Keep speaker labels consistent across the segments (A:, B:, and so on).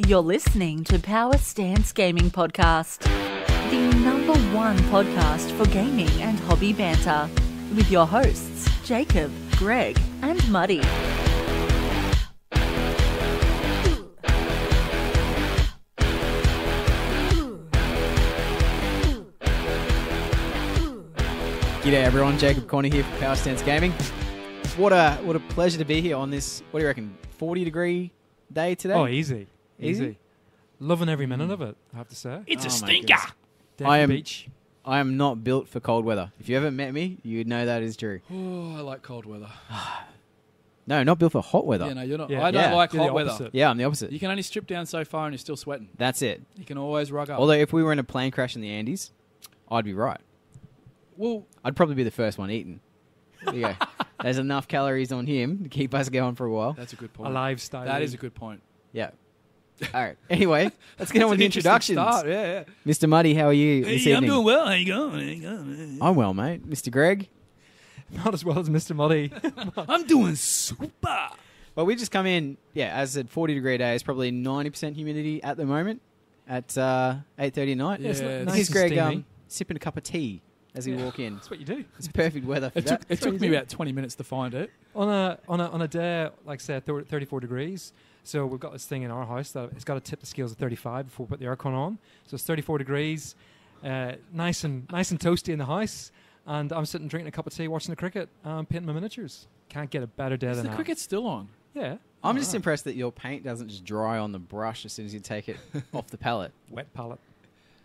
A: You're listening to Power Stance Gaming Podcast, the #1 podcast for gaming and hobby banter, with your hosts, Jacob, Greg, and Muddi.
B: G'day everyone, Jacob Corner here for Power Stance Gaming. What a pleasure to be here on this, what do you reckon, 40-degree day today?
C: Oh, easy. Loving every minute of it, I have to say.
D: It's a stinker.
C: Beach.
B: I am not built for cold weather. If you ever met me, you would know that is true.
D: Oh, I like cold weather.
B: No, not built for hot weather.
D: Yeah, no, you're not.
C: Yeah.
D: I don't like
C: You're the
D: hot weather.
C: opposite.
B: Yeah, I'm the opposite.
D: You can only strip down so far and you're still sweating.
B: That's it.
D: You can always rug up.
B: Although if we were in a plane crash in the Andes, I'd be right.
D: Well,
B: I'd probably be the first one eaten. There you go. There's enough calories on him to keep us going for a while.
D: that's a good point.
C: A lifestyle.
D: That is a good point.
B: Yeah. All right. Anyway, let's get on with the introductions.
D: Start. Yeah.
B: Mr. Muddi, how are you this
D: Hey, I'm
B: evening?
D: doing well. How you going?
B: I'm well, mate. Mr. Greg?
C: Not as well as Mr. Muddi.
D: I'm doing super.
B: Well, we just come in, as I said, 40-degree day. It's probably 90% humidity at the moment at 8:30 at night.
D: Yeah, it's
C: nice
B: Here's
C: and
B: Greg
C: steamy.
B: Sipping a cup of tea as we walk in.
C: That's what you do.
B: It's perfect weather for that.
D: It took me about 20 minutes to find it.
C: On a day, like say, 34 degrees, so we've got this thing in our house that it's got to tip the scales at 35 before we put the aircon on. So it's 34 degrees, nice and toasty in the house, and I'm sitting drinking a cup of tea, watching the cricket, painting my miniatures. Can't get a better day
D: Is
C: than
D: the
C: that.
D: cricket still on?
C: Yeah.
B: I'm just impressed that your paint doesn't just dry on the brush as soon as you take it off the palette.
C: Wet palette.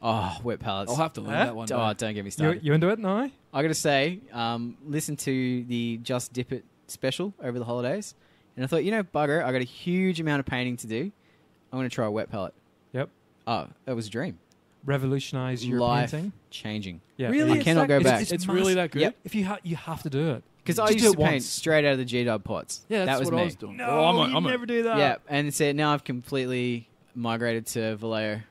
B: Oh, wet palettes.
D: I'll have to learn that one day.
B: Oh, don't get me started.
C: You into it now?
B: I got to say, listen to the Just Dip It special over the holidays, and I thought, bugger, I got a huge amount of painting to do. I'm going to try a wet palette.
C: Yep.
B: Oh, it was a dream.
C: Revolutionise your
B: Life
C: painting.
B: changing.
C: Yeah.
D: Really?
B: I cannot go back.
D: It's really that good?
B: Yep.
C: If you have to do it.
B: Because I
C: Just
B: used
C: do
B: to
C: it
B: paint
C: once.
B: straight out of the G-Dub pots.
D: Yeah, that's
B: that was
D: what
B: me.
D: I was doing.
C: No,
D: I'm
C: never do that.
B: Yeah, and so now I've completely migrated to Vallejo.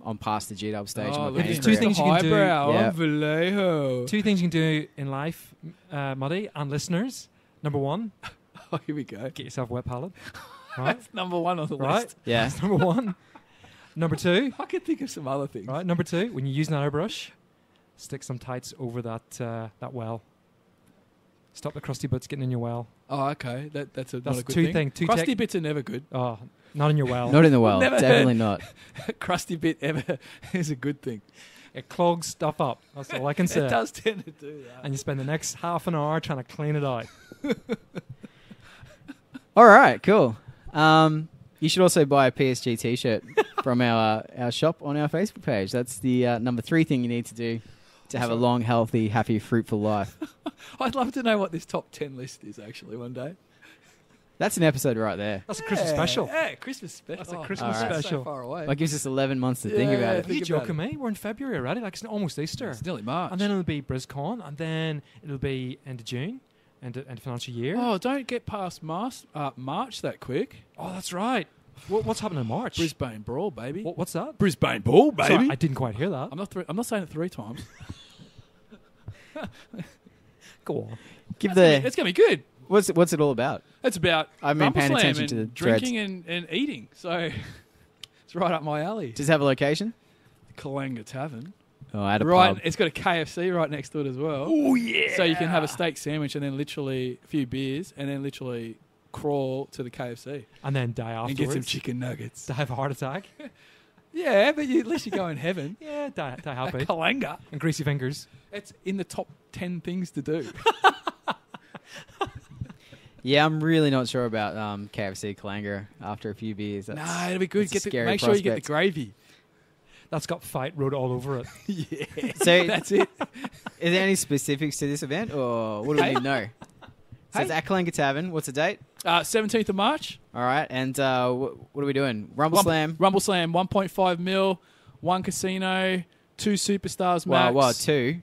B: I'm past the G-Dub stage.
D: Oh,
B: of my painting
C: There's two
B: career.
C: things you can do.
D: Highbrow.
B: Yeah.
D: I'm Vallejo.
C: Two things you can do in life, Muddi and listeners. Number one,
D: Oh, here we go.
C: get yourself a wet palette. Right?
D: That's number one on the
C: Right?
D: list.
B: Yeah.
C: That's number one. Number two,
D: I can think of some other things.
C: right? Number two, when you use an airbrush, stick some tights over that well. Stop the crusty bits getting in your well.
D: Oh, okay. That's not
C: That's
D: a good
C: two
D: thing.
C: thing. Two
D: Crusty
C: tech-
D: bits are never good.
C: Oh, not in your well.
B: Not in the well.
D: Never
B: Definitely
D: heard.
B: not.
D: Crusty bit ever is a good thing.
C: It clogs stuff up. That's all I can say.
D: It does tend to do that.
C: And you spend the next half an hour trying to clean it out.
B: All right, cool. You should also buy a PSG T-shirt from our shop on our Facebook page. That's the number 3 thing you need to do to have a long, healthy, happy, fruitful life.
D: I'd love to know what this top 10 list is actually one day.
B: That's an episode right there.
C: That's a Christmas special.
D: Yeah, Christmas special.
C: That's a
D: Oh,
C: Christmas
D: that's
C: special.
D: so far away.
B: That gives us 11 months to think
D: Yeah,
B: about
C: Are
B: it.
C: you
D: think about
C: joking me? We're in February already. Like it's almost Easter.
D: It's nearly March.
C: And then it'll be BrizCon, and then it'll be end of June, end of financial year.
D: Oh, don't get past March that quick.
C: Oh, that's right. What's happening in March?
D: Brisbane Brawl, baby.
C: What's that?
D: Brisbane Brawl, baby.
C: Sorry, I didn't quite hear that.
D: I'm not saying it 3 times.
C: Go on.
B: Give
D: It's gonna be good.
B: what's it all about?
D: It's about
B: I've been paying
D: Rumble Slam
B: attention
D: and
B: to the
D: drinking and eating. So it's right up my alley.
B: Does it have a location?
D: Kalanga Tavern.
B: Oh, at a
D: Right,
B: pub.
D: it's got a KFC right next to it as well.
C: Oh yeah.
D: So you can have a steak sandwich and then literally a few beers and then literally crawl to the KFC
C: And then die
D: and
C: afterwards.
D: get some chicken nuggets.
C: To have a heart attack.
D: Yeah, but at least you go in heaven.
C: Yeah, die
D: A
C: happy.
D: Kalanga.
C: And greasy fingers.
D: It's in the top 10 things to do.
B: Yeah, I'm really not sure about KFC Kalanga after a few beers.
D: Nah, it'll be good.
B: that's a scary
D: Make sure you get the
B: prospect.
D: gravy.
C: That's got Fight Road all over it.
D: Yeah,
B: So
D: that's it.
B: is there any specifics to this event, or what do we
D: Hey.
B: need to know? So it's
D: Hey.
B: at Kalanga Tavern. What's the date?
D: 17th of March.
B: All right, and what are we doing? Rumble Slam.
D: Rumble Slam, 1.5 mil, 1 casino, 2 superstars max.
B: Well, 2.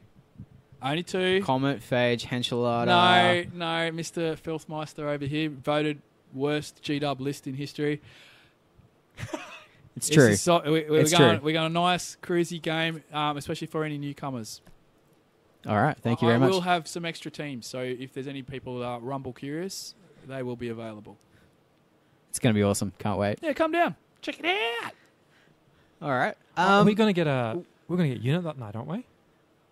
D: Only 2.
B: Comet, Phage, Henschelada.
D: No, Mr. Filthmeister over here voted worst G-Dub list in history.
B: It's true.
D: We're
B: It's
D: going
B: true.
D: a nice cruisy game, especially for any newcomers.
B: All right, thank you very much.
D: We'll have some extra teams, so if there's any people that are Rumble curious, they will be available.
B: It's going to be awesome. Can't wait.
D: Yeah, come down. Check it out.
B: All right.
C: Are we going to get we're going to get unit that night, aren't we?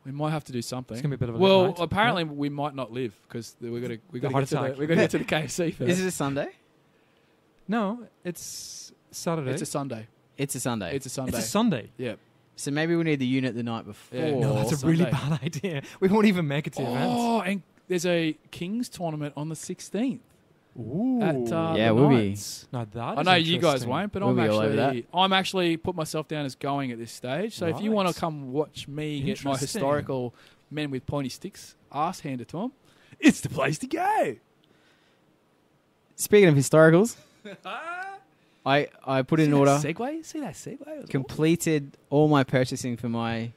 D: We might have to do something.
C: It's going to be a bit of a
D: well,
C: late night.
D: apparently we might not live because we got to
C: heart attack.
D: get to the KFC first.
B: Is it a Sunday?
C: No, it's Saturday.
D: It's a Sunday.
B: It's a Sunday.
D: It's a Sunday.
C: It's a Sunday.
D: Yeah.
B: So maybe we need the unit the night before.
D: Yeah,
C: No, that's a really
D: Sunday.
C: bad idea. We won't even make it to the event.
D: Oh, and there's a Kings tournament on the 16th.
C: Ooh.
D: At
B: Yeah,
D: the
B: we'll be.
D: Knights.
C: Now that
D: I
C: is
D: know you guys
C: interesting.
D: won't, but
B: We'll be all over
D: I'm actually put myself down as going at this stage. So if you want to
C: Right.
D: come watch me get my
C: Interesting.
D: historical men with pointy sticks ass handed to them, it's the place to go.
B: Speaking of historicals, I put in order,
D: Segway? See that segue? It was
B: completed all my purchasing for my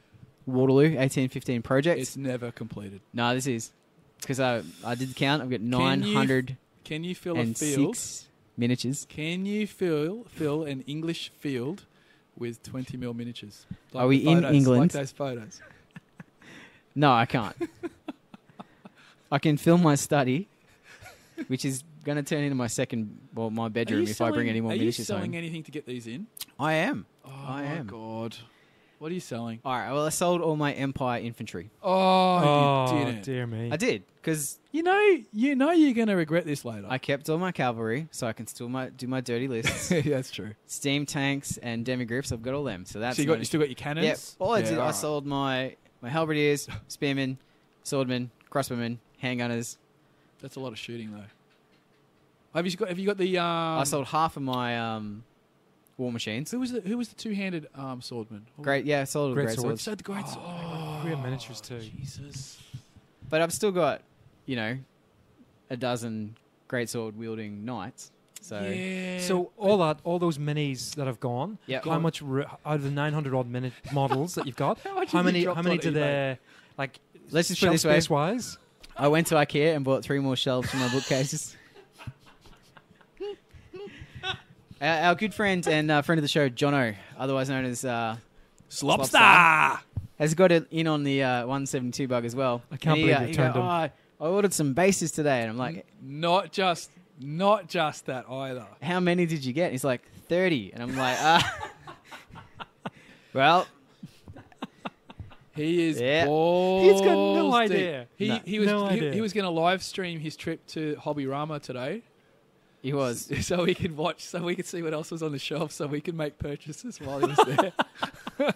B: Waterloo 1815 project.
D: It's never completed.
B: No, this is because I did the count. I've got
D: you
B: 906
D: Can you fill a field?
B: miniatures.
D: Can you fill an English field with 20mm miniatures?
B: Are we
D: the
B: in
D: photos,
B: England?
D: Like those photos.
B: No, I can't. I can fill my study, which is going to turn into my my bedroom if I bring any more miniatures
D: Are you selling
B: home.
D: anything to get these in?
B: I am.
D: Oh,
B: I am.
D: my God. What are you selling?
B: All right. Well, I sold all my Empire infantry.
D: Oh, you didn't.
C: Dear me.
B: I did because
D: You know you're going to regret this later.
B: I kept all my cavalry, so I can still do my dirty lists.
D: Yeah, that's true.
B: Steam tanks and demigriffs. I've got all them. So that's
D: So you still got your cannons?
B: Yeah. All I did, I
D: alright.
B: sold my halberdiers, spearmen, swordmen, crossbowmen, handgunners.
D: That's a lot of shooting though. Have you got the?
B: I sold half of my war machines.
D: Who was the two-handed swordman?
B: Great, yeah, I sold
C: Great
B: great
C: swords.
B: swords.
D: So the great sword.
C: We have miniatures too.
D: Jesus.
B: But I've still got, a dozen great sword wielding knights. So
D: Yeah.
C: So all those minis that have gone.
B: Yeah.
C: How much out of the 900 odd minute models that you've got?
D: How much
C: how
D: have you
C: many?
D: dropped
C: How many
D: on
C: do
D: eBay?
C: they like?
B: Let's just put it
C: shelf
B: this way.
C: space wise.
B: I went to IKEA and bought 3 more shelves for my bookcases. Our good friend and friend of the show, Jono, otherwise known as
D: Slopstar.
B: has got it in on the 172 bug as well.
C: I can't
B: And
C: believe you've
B: he
C: turned
B: go,
C: him.
B: I ordered some bases today, and I'm like,
D: Not just that either.
B: how many did you get? He's like, 30. And I'm like, well,
D: He is
B: Yeah.
D: balls
C: He's got no
D: deep.
C: idea.
D: He
C: No idea.
D: was going to live stream his trip to Hobby Rama today,
B: he was.
D: so we could watch, so we could see what else was on the shelf, so we could make purchases while he was there.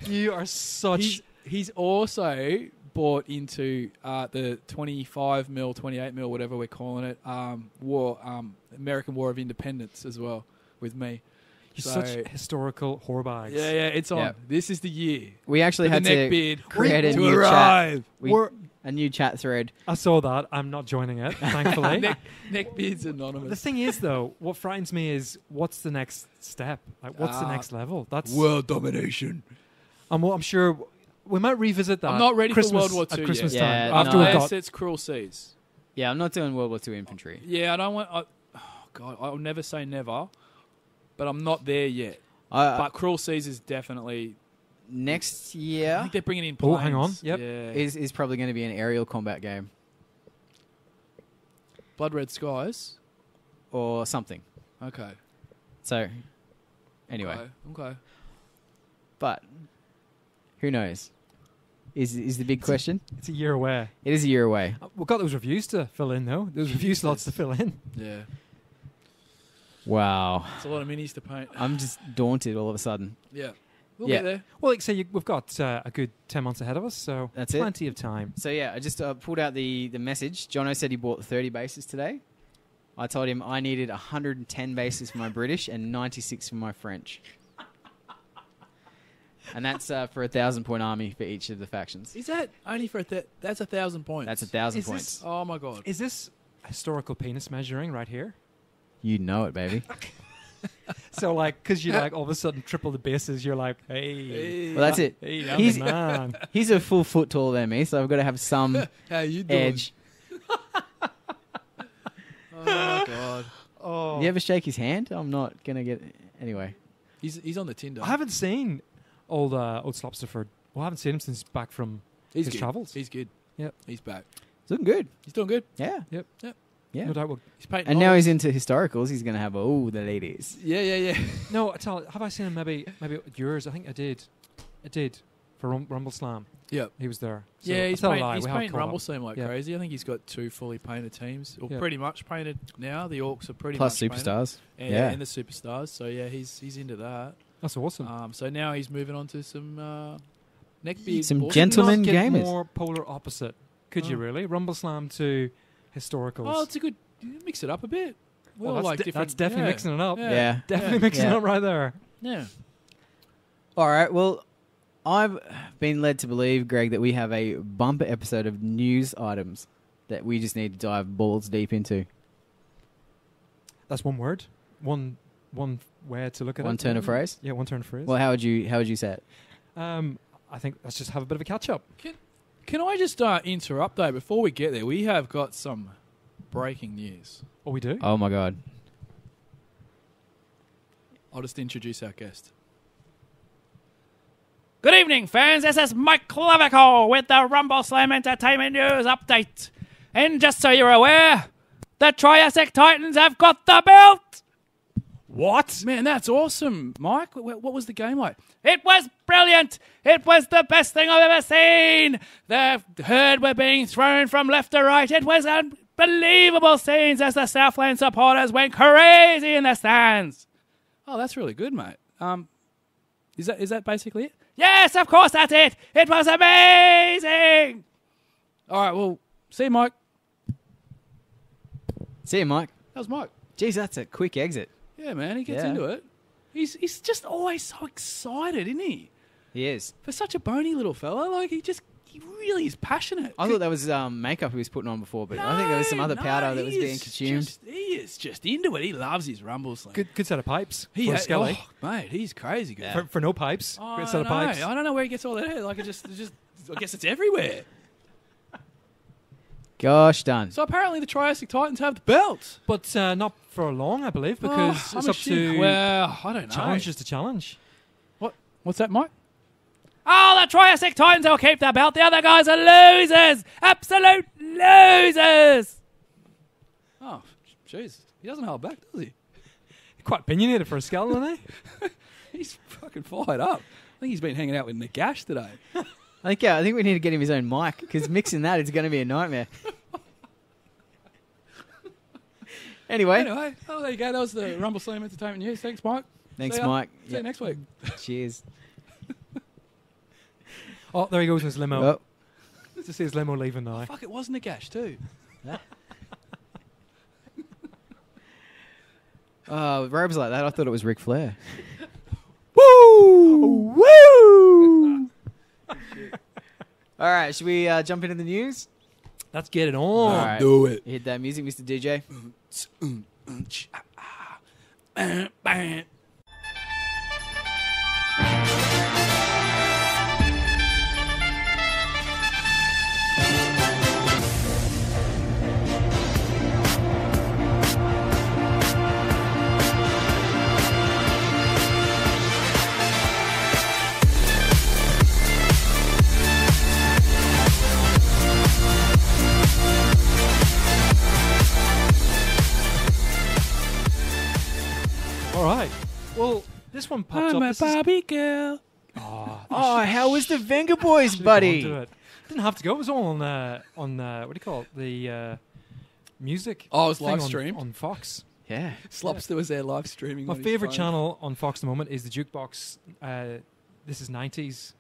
C: You are such.
D: He's also bought into the 25mm, 28mm, whatever we're calling it, American War of Independence as well with me.
C: You're
D: So-
C: such historical whore bags.
D: Yeah, it's on.
B: Yeah.
D: This is the year.
B: We actually
D: For
B: had
D: the
B: to
D: neckbeard
B: create a
D: to
B: new chat.
D: arrive.
B: A new chat thread.
C: I saw that. I'm not joining it, thankfully.
D: Neckbeard's
C: The
D: anonymous.
C: thing is, though, what frightens me is what's the next step? Like, what's the next level? That's.
D: World domination.
C: I'm sure we might revisit that.
D: I'm not ready
C: Christmas,
D: for World War II
C: at Christmas
B: yet.
C: time.
B: Yeah,
C: after
B: no.
C: we've
D: Unless
C: got.
D: it's Cruel Seas.
B: Yeah, I'm not doing World War II infantry.
D: Yeah, I don't want... oh, God, I'll never say never, but I'm not there yet.
B: But
D: But Cruel Seas is definitely...
B: next
D: I
B: year
D: think they're bringing in
C: Oh,
D: planes.
C: hang on. Yep.
D: Yeah.
B: is probably going to be an aerial combat game
D: Blood Red Skies.
B: or something.
D: Okay.
B: So, anyway,
D: Okay.
B: but who knows? Is the big question?
C: It's a year away.
B: It is a year away.
C: We've got those reviews to fill in, though. Those review slots to fill in.
D: Yeah.
B: Wow,
D: It's a lot of minis to paint.
B: I'm just daunted all of a sudden.
D: Yeah. We'll
B: Yeah.
D: get there.
C: Well, like say, we've got a good 10 months ahead of us, so
B: That's it.
C: plenty of time.
B: So yeah, I just pulled out the message. Jono said he bought 30 bases today. I told him I needed 110 bases for my British and 96 for my French. And that's for a 1,000-point army for each of the factions.
D: Is that only for that's 1,000 points?
B: That's 1,000
C: Is
B: points.
C: this-
D: Oh, my God.
C: Is this historical penis measuring right here?
B: You know it, baby.
C: So, like, because you like all of a sudden triple the bases, you're like, hey,
B: Well, that's it.
C: hey, I'm
B: He's-
C: the man.
B: He's a full foot taller than me, so I've got to have some
D: How you doing?
B: edge.
D: Oh, God.
C: Oh,
B: You ever shake his hand? I'm not going to get... Anyway.
D: He's on the Tinder.
C: I haven't seen old Slopsterford. Well, I haven't seen him since back from
D: He's
C: his
D: good.
C: travels.
D: He's good.
C: Yep.
D: He's back.
B: It's looking good.
D: He's doing good.
B: Yeah.
C: Yep.
B: Yeah.
C: No doubt.
D: He's painting
B: And now
D: models.
B: he's into historicals. He's going to have all the ladies.
D: Yeah.
C: No, have I seen him maybe at yours? I think I did. For Rumble Slam.
D: Yep.
C: He was there. So
D: Yeah,
C: I
D: he's
C: tell a
D: painting,
C: lie,
D: he's
C: we haven't
D: painting
C: caught
D: Rumble
C: up.
D: Slam like
C: Yeah.
D: crazy. I think he's got 2 fully painted teams, or
C: Yeah.
D: pretty much painted now. The Orcs are pretty
B: Plus
D: much painted.
B: superstars.
D: And the Superstars. So yeah, he's into that.
C: That's awesome.
D: So now he's moving on to some neckbeard.
B: Some
D: board
B: gentlemen
C: Could not get
B: gamers.
C: more polar opposite. Could you
D: Oh.
C: really? Rumble Slam to historicals.
D: Oh, it's a good. Mix it up a bit.
C: well,
D: Well,
C: that's definitely mixing it up.
B: Yeah.
C: Definitely mixing it
B: Yeah.
C: up right there.
D: Yeah.
B: All right. Well, I've been led to believe, Greg, that we have a bumper episode of news items that we just need to dive balls deep into.
C: That's one word. One way to look at it.
B: One turn of phrase.
C: Yeah, one turn of phrase.
B: Well, how would you say it?
C: I think let's just have a bit of a catch up.
D: Can I just interrupt though before we get there? We have got some breaking news.
C: Oh, we do?
B: Oh my God.
D: I'll just introduce our guest. Good evening, fans. This is MIKE LAVICLE with the Rumble Slam Entertainment News Update. And just so you're aware, the Triassic Titans have got the belt.
C: What?
D: Man, that's awesome, Mike. What was the game like? It was brilliant. It was the best thing I've ever seen. The herd were being thrown from left to right. It was unbelievable scenes as the Southland supporters went crazy in the stands. Oh, that's really good, mate. Is that basically it? Yes, of course that's it. It was amazing. All right, well, see you, Mike.
B: See you, Mike.
D: That was Mike.
B: Geez, that's a quick exit.
D: Yeah, man, he gets
B: Yeah.
D: into it. He's just always so excited, isn't he?
B: He is.
D: For such a bony little fella, like he really is passionate.
B: I thought that was makeup he was putting on before, but I think there was some other powder that was being consumed.
D: He is just into it. He loves his Rumble Slam.
C: Good set of pipes
D: He
C: for
D: ha-
C: Skelly.
D: oh, mate, he's crazy good.
C: For no pipes.
D: Oh,
C: Good
D: I
C: set of pipes.
D: know. I don't know where he gets all that. Like it's just I guess it's everywhere.
B: Gosh done.
D: So apparently the Triassic Titans have the belt.
C: But not for long, I believe, because
D: I'm
C: it's up
D: ashamed.
C: to
D: Well, I don't know.
C: challenges to challenge.
D: What's that, Mike? Oh, the Triassic Titans will keep the belt. The other guys are losers. Absolute losers. Oh, jeez. He doesn't hold back, does he?
C: Quite opinionated for a skeleton, isn't he?
D: He's fucking fired up. I think he's been hanging out with Nagash today.
B: I think we need to get him his own mic, because mixing that is going to be a nightmare. Anyway,
D: Oh, there you go. That was the Rumble Slam Entertainment News. Thanks, Mike.
B: thanks,
D: See ya.
B: Mike.
D: See you next week.
B: Cheers.
C: Oh, there he goes in his limo.
B: Oh,
C: Just see his limo leaving now.
D: Fuck, it was Nagash too.
B: robes like that. I thought it was Ric Flair.
D: Woo!
B: Woo! All right, should we jump into the news?
C: Let's get it on.
B: All right.
D: Do it.
B: Hit that music, Mr. DJ.
C: All right. Well, this one pops
D: I'm
C: up.
D: a
C: This is-
D: Barbie girl.
B: Oh, how was the Venga Boys,
C: Should've
B: buddy?
C: gone to it. Didn't have to go. It was all on what do you call it? The music.
D: Oh, it was
C: thing
D: live
C: on-
D: streamed?
C: on Fox.
B: Yeah.
D: Slopster was there live streaming.
C: My
D: on his
C: favorite
D: phone.
C: channel on Fox at the moment is the Jukebox. This is 90s.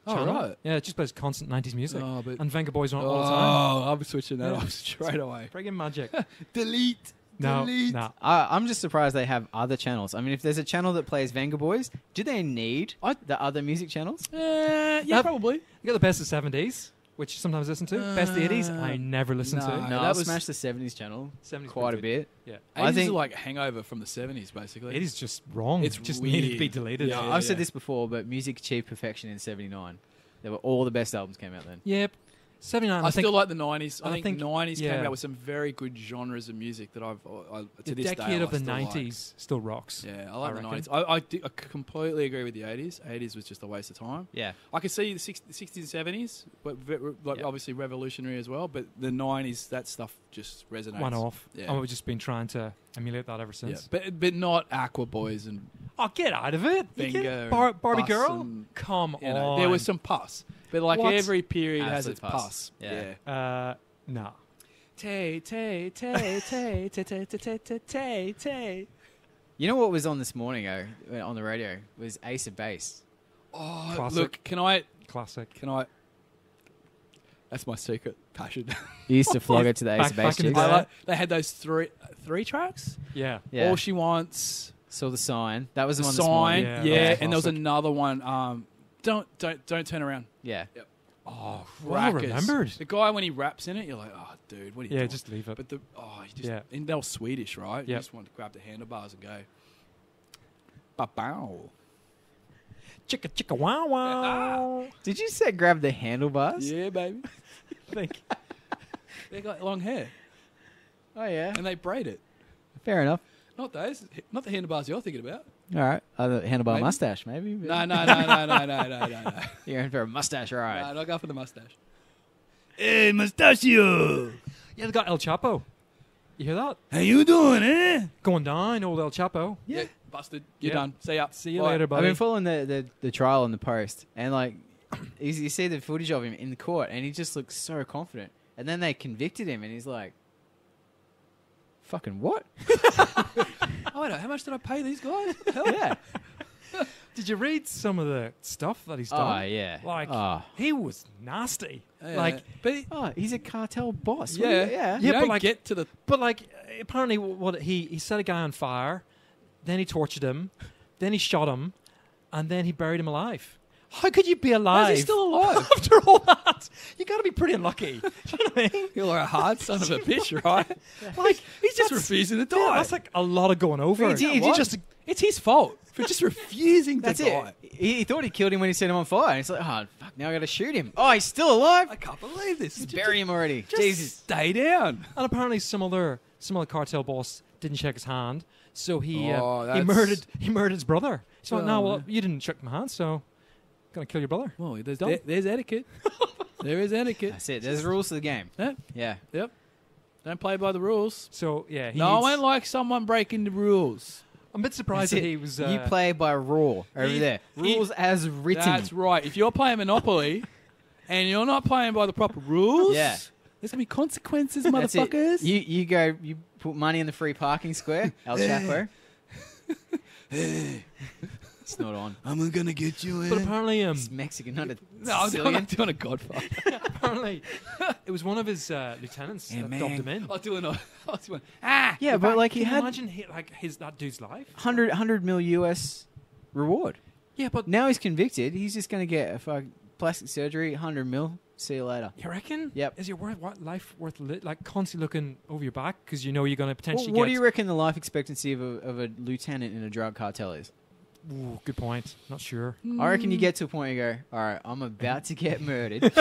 D: Oh,
C: channel.
D: right.
C: Yeah, it just plays constant 90s music.
D: Oh, but
C: And Venga Boys on all the time.
D: oh, I'm switching that
C: Yeah.
D: off straight away.
C: Friggin' magic.
D: Delete.
C: No,
D: Delete.
C: no.
B: I'm just surprised they have other channels. I mean, if there's a channel that plays Venga Boys, do they need the other music channels?
D: Yeah,
C: That-
D: probably.
C: You got the best of 70s, which sometimes I listen to. Best of 80s, I never listen
D: no.
C: to.
B: No,
D: that
B: I'll
D: was-
B: smash the 70s channel
C: 70s
B: quite a
C: pretty
B: bit.
C: good. Yeah.
B: I
D: 80s
B: think-
D: is like hangover from the 70s, basically.
C: It is just wrong.
D: It's
C: It just
D: weird.
C: needed to be deleted.
D: Yeah.
B: I've said this before, but music achieved perfection in '79. There were all the best albums came out then.
C: Yep. 79.
E: I
C: I think
E: still like the 90s. I
C: I
E: think
C: think-
E: 90s came
C: yeah.
E: out with some very good genres of music that to
C: the
E: this day
C: decade of
E: I
C: the
E: still like.
C: 90s still rocks.
E: Yeah, I like the
C: reckon.
E: 90s. I completely agree with the 80s. 80s was just a waste of time.
B: Yeah.
E: I could see the 60s and 70s, but like
B: Yeah.
E: obviously revolutionary as well. But the 90s, that stuff just resonates.
C: One off.
E: Yeah.
C: And we've just been trying to emulate that ever
E: Yeah,
C: since.
E: but not Aqua Boys and
C: Oh, get out of it. You
E: Bingo
C: get-
E: and
C: Barbie
E: Bus
C: Girl?
E: and,
C: Come
E: you know,
C: on.
E: there was some pus. But like
C: What?
E: every period has
B: Absolute
E: its
B: pus.
E: pus.
B: Yeah.
C: No.
E: Tay, tay, tay, tay, tay, tay, tay, tay, tay, tay.
B: You know what was on this morning, on the radio? Was Ace of Base.
E: Oh,
C: Classic.
E: look, can I?
C: Classic.
E: That's my secret passion.
B: You used to flog it to the Ace
C: Back-
B: of Base
C: back in the
B: chicks.
C: day.
E: They had those three tracks.
C: Yeah.
B: Yeah.
E: All She Wants,
B: Saw the sign. That was the
E: The
B: one this morning.
E: Sign,
C: Yeah,
E: yeah,
C: that's
E: and there was
C: classic.
E: another one. Don't turn around.
B: Yeah.
C: Oh, well
E: Rackers.
C: remembered.
E: The guy when he raps in it, you're like, oh, dude, what are you
C: Yeah,
E: doing?
C: just leave it.
E: But you just
C: Yeah.
E: and they were Swedish, right? You
C: Yep.
E: just want to grab the handlebars and go. Ba-bow.
C: Chicka chicka wow wow.
B: Did you say grab the handlebars?
E: Yeah, baby.
C: I think.
E: They got long hair
B: Oh, yeah.
E: and they braid it.
B: Fair enough.
E: Not those. Not the handlebars you're thinking about.
B: All right. The handlebar
E: Maybe.
B: mustache, maybe. but-
E: No.
B: You're in for a mustache ride.
E: No, not go for the mustache. Hey, mustachio.
C: Yeah, they got El Chapo. You hear that?
E: How you doing, eh?
C: Going down, old El Chapo.
E: Yeah. Busted. You're
C: Yeah.
E: done. See ya.
C: See you
E: Bye.
C: later,
B: I've
C: buddy.
B: been following the trial on the post, and like, you see the footage of him in the court, and he just looks so confident. And then they convicted him, and he's like, "Fucking what?"
E: Oh, wait, how much did I pay these guys? Hell.
B: Yeah.
C: Did you read some of the stuff that he's
B: Oh
C: done?
B: yeah.
C: Like,
B: oh.
C: he was nasty.
E: Yeah.
C: Like,
E: but
B: Oh, he's a cartel boss. What
E: yeah,
B: do you- yeah.
E: You
C: Yeah,
E: don't
C: but like-
E: get to the.
C: but like, apparently, what he set a guy on fire, then he tortured him, then he shot him, and then he buried him alive. How could you be
E: Why
C: alive
E: is he still alive?
C: after all that? You got to be pretty unlucky. Do you know what I mean?
E: You're a hard son of a bitch, right?
C: Like,
E: He's just
C: that's-
E: refusing to
C: yeah,
E: die.
C: that's like a lot of going over.
B: If you
E: What?
B: just-
E: it's his fault for just refusing to
B: That's
E: die.
B: it. He thought he killed him when he set him on fire. And he's like, "Oh fuck! Now I got to shoot him." Oh, he's still alive.
E: I can't believe this.
B: Just bury him already.
E: Just
B: Jesus.
E: stay down.
C: And apparently, some other cartel boss didn't shake his hand, so he
E: Oh,
C: murdered
E: that's-
C: his brother. So
E: Oh,
C: no, well,
E: man.
C: you didn't shake my hand, so gonna kill your brother.
E: Well, there's
C: Done.
E: there's etiquette. There is etiquette.
B: That's it. There's rules to the game.
E: Yeah.
B: Yeah.
E: Yep. Don't play by the rules.
C: So yeah, he
E: No
C: needs-
E: one likes someone breaking the rules.
C: I'm a bit surprised
B: That's
C: that
B: it.
C: he was.
B: You play by rule over
E: he-
B: there.
E: he-
B: Rules as written.
E: That's right. If you're playing Monopoly and you're not playing by the proper rules,
B: Yeah.
E: there's gonna be consequences,
B: That's it.
E: motherfuckers.
B: You put money in the free parking square. El Chapo. It's not on.
E: I'm gonna get you
C: But apparently,
B: It's Mexican, not a
E: No, I'm
B: Sicilian.
E: doing a Godfather.
C: apparently, it was one of his lieutenants that dubbed him in.
E: I'll do an.
B: Yeah, but like
C: Can
B: he
C: you
B: had
C: imagine that dude's life?
B: 100 mil US reward.
C: Yeah, but
B: Now he's convicted. He's just going to get a plastic surgery, 100 mil. See you later.
C: you reckon?
B: Yep.
C: Is your life worth like constantly looking over your back because you know you're going to potentially
B: What
C: get?
B: do you reckon the life expectancy of a lieutenant in a drug cartel is?
C: Ooh, good point. Not sure.
B: I reckon you get to a point where you go, all right, I'm about to get murdered.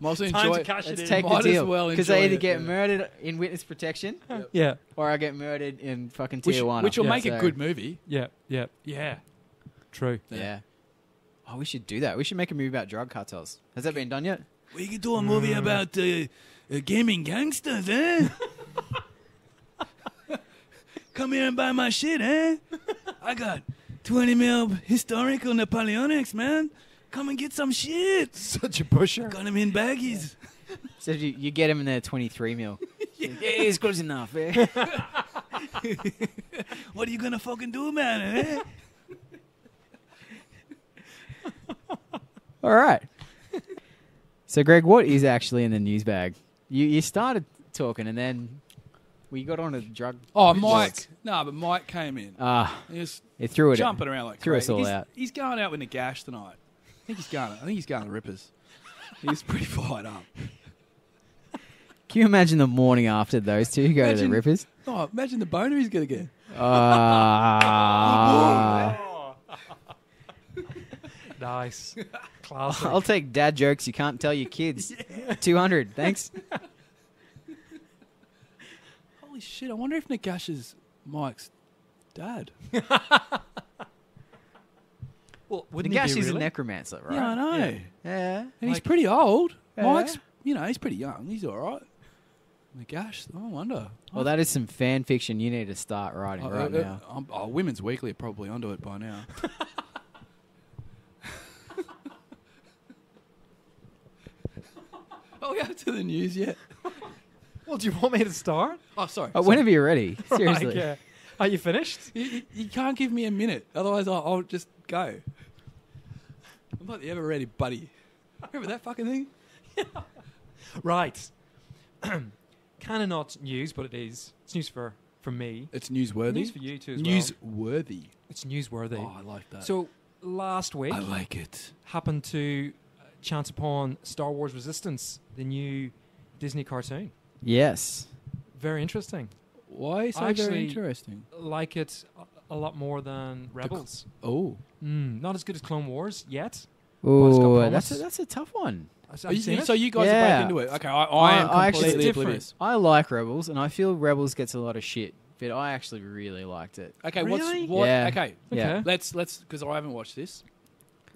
E: Also
C: Time
E: enjoy.
C: to cash
B: Let's
C: it in.
B: take the
E: Might as
B: deal.
E: well
B: Because I
E: enjoy
B: either
E: it,
B: get
E: yeah.
B: murdered in witness protection
C: Yeah,
B: or I get murdered in fucking
E: Which
B: Tijuana.
E: will
C: Yeah,
E: make a
B: so-
E: good movie.
C: yeah. True.
B: Yeah. Oh, we should do that. We should make a movie about drug cartels. Has that been done yet?
E: We could do a movie about gaming gangsters, eh? Come here and buy my shit, eh? I got 20 mil historical Napoleonics, man. Come and get some shit.
C: Such a pusher.
E: Got them in baggies.
B: So you get him in there 23 mil. Yeah, it's close enough. Eh?
E: What are you gonna fucking do about it, eh?
B: All right. So, Greg, what is actually in the news bag? You started talking and then we got on a drug.
E: Oh, Mike. No, but Mike came in. He was
B: It threw it.
E: jumping around like
B: threw us
E: crazy.
B: all out.
E: He's going out with Nagash tonight. I think he's going to Rippers. He's pretty fired up.
B: Can you imagine the morning after those two go to
E: Imagine-
B: the Rippers?
E: Oh, imagine the boner he's going to get.
C: Nice. Classic.
B: I'll take dad jokes you can't tell your kids. 200, thanks.
E: Holy shit! I wonder if Nagash is Mike's dad.
C: Well, wouldn't he
B: Nagash
C: be
B: is a
C: really?
B: necromancer, right?
E: Yeah, I know.
C: Yeah.
B: Yeah.
E: And he's
C: Like-
E: pretty old.
B: Yeah.
E: Mike's, he's pretty young. He's all right. Nagash, I wonder.
B: Well, that is some fan fiction you need to start writing right now.
E: Women's Weekly are probably onto it by now. Are we up to the news yet?
C: Well, do you want me to start?
E: Oh, sorry.
B: Whenever you're ready. Seriously.
C: Like, are you finished?
E: You can't give me a minute. Otherwise, I'll just go. I'm not the ever ready buddy. Remember that fucking thing?
C: Right. Kind of not news, but it is. It's news for me.
E: It's newsworthy.
C: News for you too as well.
E: Newsworthy.
C: It's newsworthy.
E: Oh, I like that.
C: So last week
E: I like it.
C: happened to chance upon Star Wars Resistance, the new Disney cartoon.
B: Yes.
C: Very interesting.
E: Why so
C: Actually-
E: very interesting?
C: Like it a lot more than Rebels.
E: Oh.
C: Not as good as Clone Wars yet. it's got
B: Ooh,
C: promise.
B: that's a tough one.
C: Have you seen it?
E: So you guys are
B: Yeah.
E: back into it. Okay, I am
B: I actually-
E: completely
C: It's different.
E: oblivious.
B: I like Rebels, and I feel Rebels gets a lot of shit, but I actually really liked it.
E: Okay,
C: Really?
B: Yeah.
E: Okay,
B: Yeah.
C: Okay.
E: let's because I haven't watched this.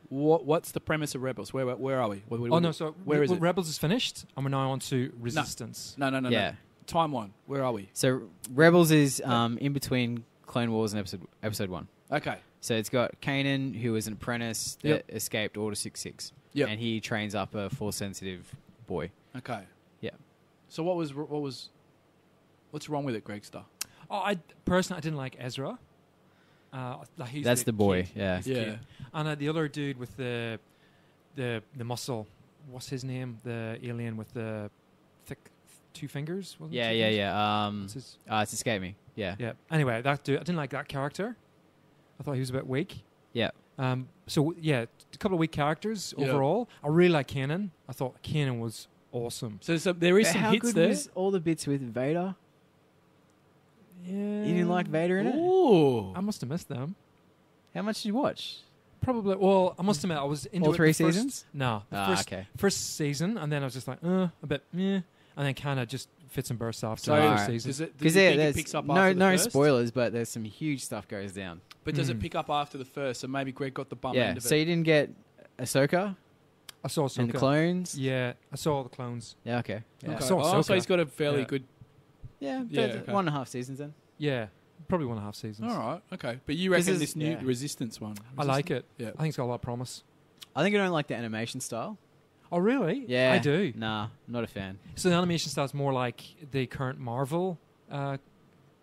E: What's the premise of Rebels? Where are we?
C: Oh no! So
E: where is it?
C: Rebels is finished, and we're now on to Resistance.
E: No.
B: Yeah.
E: Timeline. Where are we?
B: So Rebels is in between Clone Wars and episode 1.
E: Okay.
B: So it's got Kanan, who is an apprentice that escaped Order 66.
E: Yep.
B: And he trains up a Force-sensitive boy.
E: Okay.
B: Yeah.
E: So what's wrong with it, Greg Star?
C: Oh, I didn't like Ezra. He's
B: That's the boy,
C: kid.
B: yeah.
C: He's the kid. And the other dude with the muscle, what's his name? The alien with the thick 2 fingers. Wasn't it
B: Yeah,
C: 2
B: yeah,
C: fingers?
B: yeah.
C: What's his-
B: It's escaped me. Yeah.
C: Yeah. Anyway, that dude, I didn't like that character. I thought he was a bit weak.
B: Yeah.
C: So yeah, a couple of weak characters
E: Yeah.
C: overall. I really like Kanan. I thought Kanan was awesome.
E: So there is
B: But
E: some
B: how
E: hits
B: good
E: there.
B: was all the bits with Vader?
C: Yeah.
B: You didn't like Vader in it?
E: Ooh.
C: I must have missed them.
B: How much did you watch?
C: Probably. Well, I must admit, I was into
B: All
C: it
B: 3
C: the first-
B: seasons?
C: No, the
B: Okay.
C: first season, and then I was just like, a bit, meh, and then kind of just fits and bursts off.
E: So
C: the
B: Alright.
C: first season.
E: does
B: Because
E: it think it
B: there's
E: picks up
B: no
E: after the first?
B: spoilers, but there's some huge stuff goes down.
E: But does it pick up after the first? So maybe Greg got the bum end of
B: So
E: it.
B: you didn't get Ahsoka
C: I saw
B: and the
C: Ahsoka.
B: clones?
C: Yeah, I saw all the clones.
B: Yeah, okay. Yeah,
C: Okay.
E: Okay.
C: So
E: Oh, so
C: Ahsoka.
E: he's got a fairly
C: Yeah.
E: good.
B: yeah,
E: Yeah,
B: but
E: okay.
B: 1.5 seasons then.
C: Yeah, probably 1.5 seasons.
E: All right. Okay. But you
B: This
E: reckon
B: is-
E: this new
B: yeah.
E: Resistance one?
C: I like it.
E: Yeah.
C: I think it's got a lot of promise.
B: I think I don't like the animation style.
C: Oh, really?
B: Yeah.
C: I do.
B: Nah, not a fan.
C: So the animation style is more like the current Marvel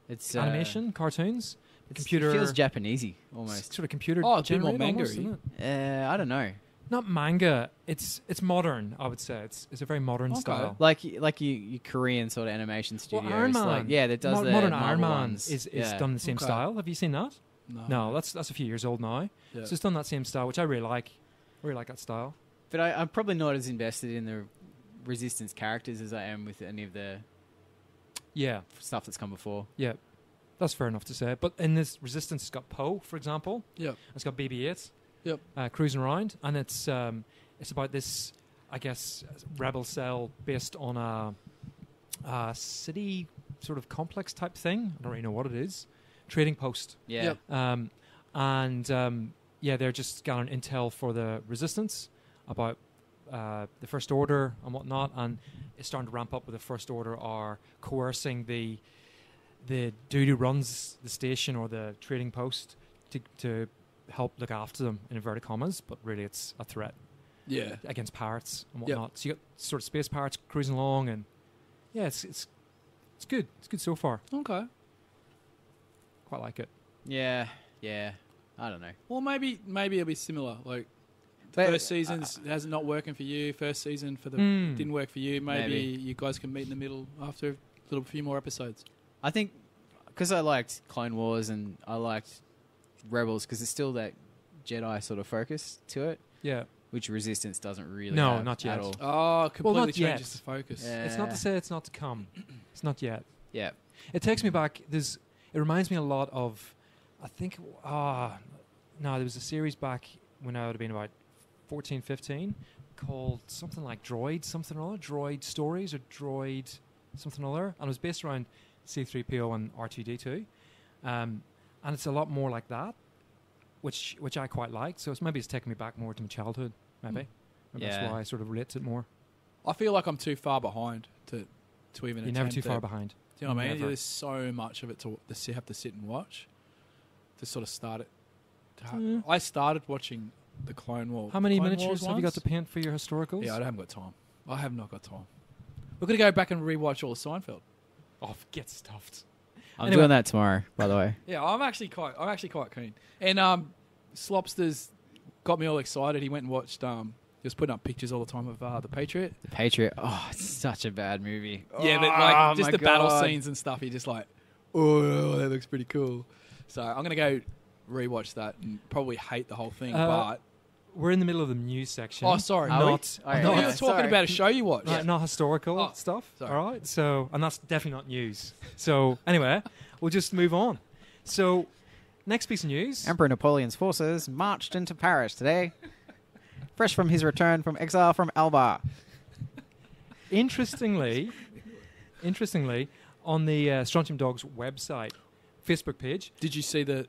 B: It's
C: animation cartoons.
B: it's-
C: Computer
B: It feels Japanesey almost.
C: sort of computer.
E: Oh, a bit more
C: generated almost,
E: manga-y.
C: isn't it?
B: I don't know.
C: Not manga. It's modern. I would say it's a very modern
E: Okay.
C: style.
B: Like you Korean sort of animation studios.
C: Well, Iron Man.
B: Like, yeah, that does the
C: modern
B: Marvel
C: Iron Man
B: ones.
C: is
B: Yeah.
C: done in the same
E: Okay.
C: style. Have you seen that?
E: No.
C: No, that's a few years old now.
E: Yeah.
C: So it's done that same style, which I really like. I really like that style.
B: But I'm probably not as invested in the Resistance characters as I am with any of the
C: Yeah,
B: stuff that's come before.
C: yeah. That's fair enough to say. But in this Resistance, it's got Poe, for example.
E: Yep.
C: It's got BB-8.
E: Yep.
C: Cruising around, and it's about this, I guess, rebel cell based on a city sort of complex type thing. I don't really know what it is. Trading post.
B: Yeah.
E: Yep.
C: They're just gathering intel for the Resistance about the First Order and whatnot, and it's starting to ramp up with the First Order are coercing the dude who runs the station or the trading post to help look after them in inverted commas, but really it's a threat
E: Yeah.
C: against pirates and
E: Yep.
C: whatnot. So you got sort of space pirates cruising along, and yeah, it's good. It's good so far.
E: Okay.
C: Quite like it.
B: Yeah. I don't know.
E: Well, maybe it'll be similar. Like
B: But,
E: first season's has not working for you. First season for the
C: Mm.
E: didn't work for you. Maybe
B: Maybe.
E: you guys can meet in the middle after a little few more episodes.
B: I think because I liked Clone Wars and I liked Rebels because it's still that Jedi sort of focus to it,
C: Yeah.
B: which Resistance doesn't really
C: No,
B: have
C: not
B: at
C: yet.
B: all.
E: Oh, completely
C: not yet.
E: changes the focus.
B: Yeah.
C: It's not to say it's not to come. It's not yet.
B: Yeah.
C: It takes me back. It reminds me a lot of, I think, there was a series back when I would have been about 14, 15, called something like Droid something or other, Droid Stories or Droid something or other, and it was based around C-3PO and R2-D2, and it's a lot more like that, which I quite like. So maybe it's taking me back more to my childhood. Maybe that's why I sort of relate to it more.
D: I feel like I'm too far behind to even.
C: You're never too far behind.
D: Do you know what I mean?
C: Never.
D: There's so much of it to have to sit and watch to sort of start it. I started watching the Clone Wars.
C: How many
D: Clone
C: miniatures
D: Wars
C: have you got
D: ones.
C: to paint for your historicals?
D: Yeah, I haven't got time. I have not got time. We're going to go back and rewatch all of Seinfeld.
C: Oh, get stuffed.
B: I'm
C: Anyway.
B: doing that tomorrow, by the way.
D: Yeah, I'm actually quite keen. And Slopsters got me all excited. He went and watched. He was putting up pictures all the time of the Patriot.
B: The Patriot. Oh, it's such a bad movie.
D: Yeah, but
B: Oh,
D: like just
B: my
D: the battle
B: God.
D: scenes and stuff. He just like, oh, that looks pretty cool. So I'm gonna go rewatch that and probably hate the whole thing. But
C: We're in the middle of the news section.
D: oh, sorry,
B: Are we?
C: Not,
B: Oh,
D: I
B: yeah,
D: thought
C: not,
D: you were talking
B: sorry.
D: about a show you watched.
C: not historical
D: Oh,
C: stuff.
D: sorry.
C: All right. So, and that's definitely not news. So, anyway, we'll just move on. So, next piece of news.
B: Emperor Napoleon's forces marched into Paris today, fresh from his return from exile from Elba.
C: Interestingly, on the Strontium Dogs website, Facebook page,
D: Did you see the?